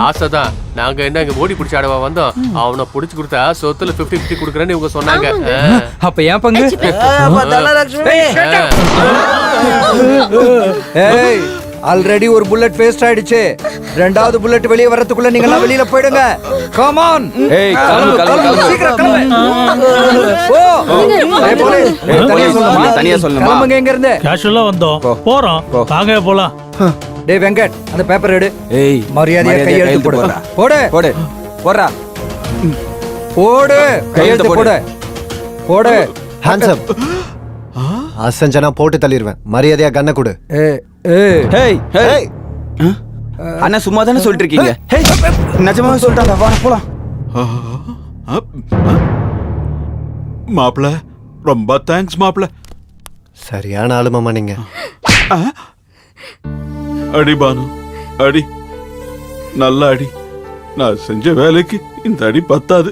ஆசைதான். நாங்க என்ன இங்க ஓடி பிடிச்ச ஆடவா வந்தோம். அவனை புடிச்சு கொடுத்தா சொத்துல 50-50 குடுக்கறேன்னு இவங்க சொன்னாங்க. அப்ப ஏன் பங்கு? தனலட்சுமி. ஏய், ஆல்ரெடி ஒரு புல்லட் வேஸ்ட் ஆயிடுச்சு. ரெண்டாவது புல்லட் வெளியே வரதுக்குள்ள நீங்க எல்லாம் வெளியில போயிடுங்க. Come on. ஏய் கிளம்பு கிளம்பு சீக்கிரம் கிளம்பு. ஓ ஏய் போலீஸ், தனியா சொல்லுமா? தனியா சொல்லுமா? கிளம்புங்க இங்க இருந்து. கேஷுவலா வந்தோம், போறோம், வாங்க போலாம். டேய் வெங்கட், அந்த பேப்பர் எடு. ஏய் மரியாதையா கையெழுத்து போடு. போடு போடு போடுறா. போடு கையெழுத்து போடு. போடு. Hands up. அசஞ்சனா போட்டு தள்ளிடுவேன். மரியாதையா கண்ணை கொடு. ஏய் ஏய் ஹேய் ஹேய். அண்ணா சும்மா தானே சொல்லிட்டு இருக்கீங்க. ஹேய் நிஜமாவே சொல்லிட்டாங்க. வா போலாம். மாப்பிள ரொம்ப தேங்க்ஸ் மாப்பிள. சரியான ஆளு மாமா நீங்க. அடி பானு அடி, நல்ல அடி. நான் செஞ்ச வேலைக்கு இந்த அடி பத்தாது.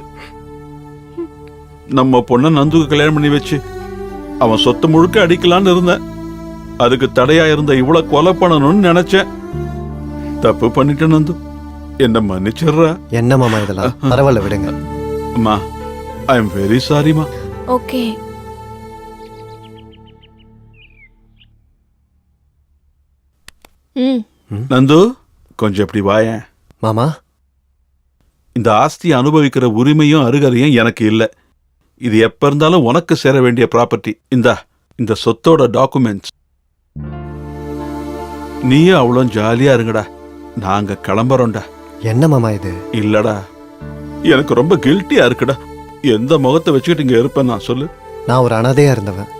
நம்ம பொண்ண நந்துக்கு கல்யாணம் பண்ணி வச்சு அவன் சொத்து முழுக்க அடிக்கலான்னு இருந்தேன். அதுக்கு தடையா இருந்த இவ்வளவு கொலை பண்ணணும்னு நினைச்சேன். தப்பு பண்ணிட்டேன் நந்து, என்ன மன்னிச்சிடுறா. என்ன மாமா இதெல்லாம்? பரவாயில்ல விடுங்க. அம்மா ஐ எம் வெரி சாரிமா. ஓகே. நந்து கொஞ்சம் எப்படி வாயேன். மாமா, இந்த ஆஸ்தியை அனுபவிக்கிற உரிமையும் அருகதையும் எனக்கு இல்லை. இது எப்ப இருந்தாலும் உனக்கு சேர வேண்டிய ப்ராப்பர்ட்டி. இந்த சொத்தோட டாக்குமெண்ட்ஸ். நீயும் அவ்வளோ ஜாலியா இருங்கடா. நாங்க கிளம்புறோம்டா. என்ன மாமா இது? இல்லடா, எனக்கு ரொம்ப கில்ட்டியா இருக்குடா. எந்த முகத்தை வச்சுக்கிட்டு இங்க இருப்பேன் நான் சொல்லு. நான் ஒரு அனாதையா இருந்தவன்.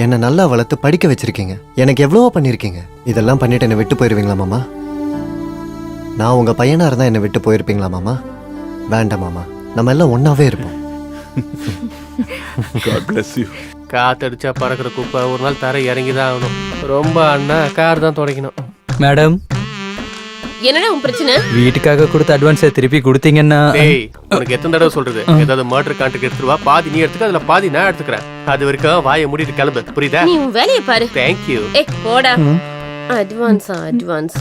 என்னை நல்லா வளர்த்து படிக்க வச்சிருக்கீங்க. எனக்கு எவ்வளவோ பண்ணிருக்கீங்க. இதெல்லாம் பண்ணிட்டு என்னை விட்டு போயிருவீங்களா மாமா? நான் உங்க பையனா இருந்தா என்னை விட்டு போயிருப்பீங்களா மாமா? வேண்டாம் மாமா, நம்ம எல்லாம் ஒன்னாவே இருப்போம். God bless you. காத்தடிச்சா பறக்கிற குப்பை ஒரு நாள் தர இறங்கிதான் ஆகணும். ரொம்ப அண்ணா கார் தான் துடைக்கணும். மேடம், என்னடா உன் பிரச்சனை? வீட்டுக்காக கொடுத்த அட்வான்ஸை திருப்பி கொடுத்தீங்கன்னா டேய், உனக்கு எத்தனை தடவை சொல்றது? ஏதாவது மர்டர் கான்ட்ராக்ட் எடுத்துருவா, பாதி நீ எடுத்துக்க, அதுல பாதி நான் எடுத்துக்கிறேன். அது வரைக்கும் வாயை மூடிட்டு கிளம்பு, புரியுதா? நீ உன் வேலையை பாரு. தேங்க்யூ. ஏய் போடா. அட்வான்ஸ்.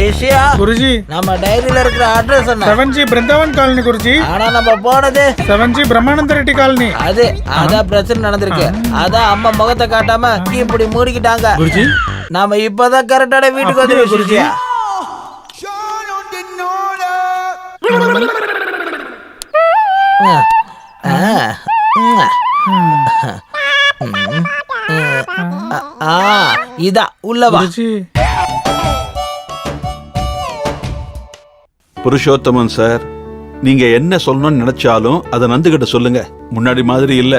ஏஷியா குருஜி, நம்ம டைரியில இருக்கிற அட்ரஸ் என்ன? 7G Brindavan colony Guruji. ஆனா நம்ம போனது 7G பிரம்மானந்த ரெட்டி காலனி. அதான் பிரச்சனை நடந்திருக்கு. அதான் அம்மா முகத்தை காட்டாம இப்படி மூடிக்கிட்டாங்க. குருஜி, நாம இப்பதான் கரெக்டான வீட்டுக்கு வந்துருக்கோம் குருஜி. இதா உள்ளவா. குருஜி. புருஷோத்தமன் சார், நீங்க என்ன சொல்லணும்னு நினைச்சாலும் அதை நந்து கிட்ட சொல்லுங்க. முன்னாடி மாதிரி இல்ல,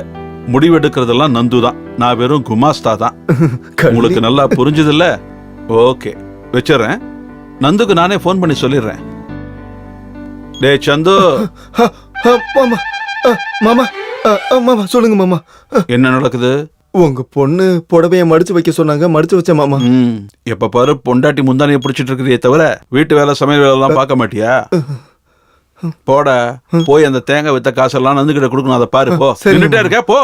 முடிவெடுக்கிறதெல்லாம் நந்து தான். நான் வெறும் குமாஸ்தா தான். உங்களுக்கு நல்லா புரிஞ்சது இல்ல? ஓகே, வச்சிடறேன். நந்துக்கு நானே போன் பண்ணி சொல்லிடுறேன். டே சந்து. மாமா மாமா மாமா சொல்லுங்க மாமா. என்ன நடக்குது? உங்க பொண்ணு புடவைய மடிச்சு வைக்க சொன்னாங்க, மடிச்சு வச்சேன் மாமா. எப்ப பாரு பொண்டாட்டி முந்தானிய பிடிச்சிட்டு இருக்கிறியே தவிர வீட்டு வேலை சமையல் வேலை எல்லாம் பார்க்க மாட்டியா? போட போய் அந்த தேங்காய் வித்த காசெல்லாம் நந்து கிட்ட கொடுக்கணும். அதை பாரு. போ. நின்னுட்டே இருக்க, போ.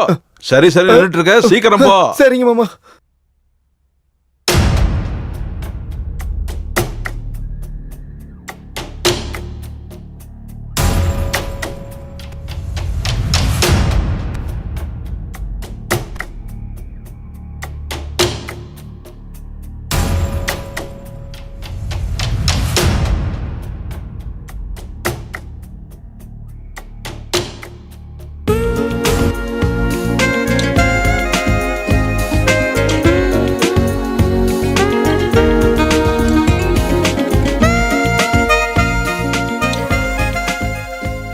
சரி நின்னுட்டு இருக்க, சீக்கிரம் போ. சரிங்க மாமா.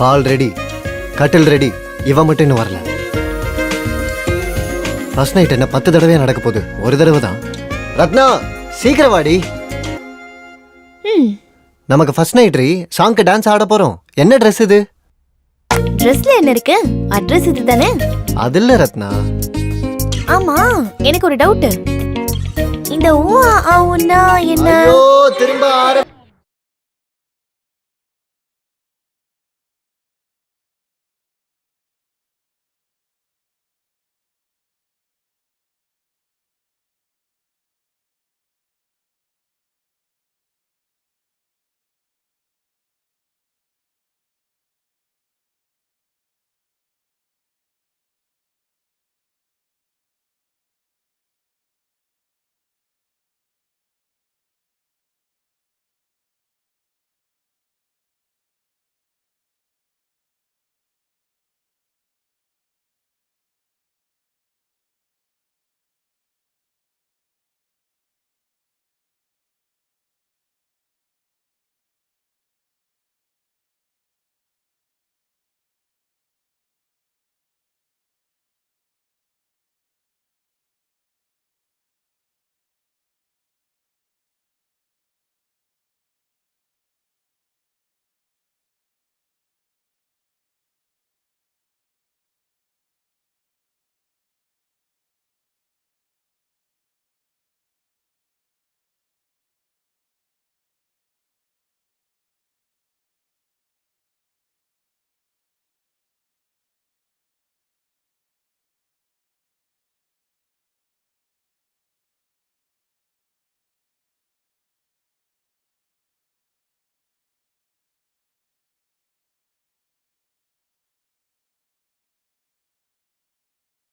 பால் ரெடி, கட்டில் ரெடி, இவன் மட்டும் இன்னும் வரல. ஃபர்ஸ்ட் நைட் என்ன 10 தடவையா நடக்க போகுது, ஒரு தடவை தான். ரத்னா சீக்கிரம் வாடி. நமக்கு ஃபர்ஸ்ட் நைட் சாங்க்கு டான்ஸ் ஆட போறோம். என்ன ட்ரெஸ் இது? ட்ரெஸ்ல என்ன இருக்கு? அட்ரஸ் இதுதானே? அது இல்ல ரத்னா. ஆமா, எனக்கு ஒரு டவுட். இந்த ஊ ஆ ஊன்னா என்ன? திரும்ப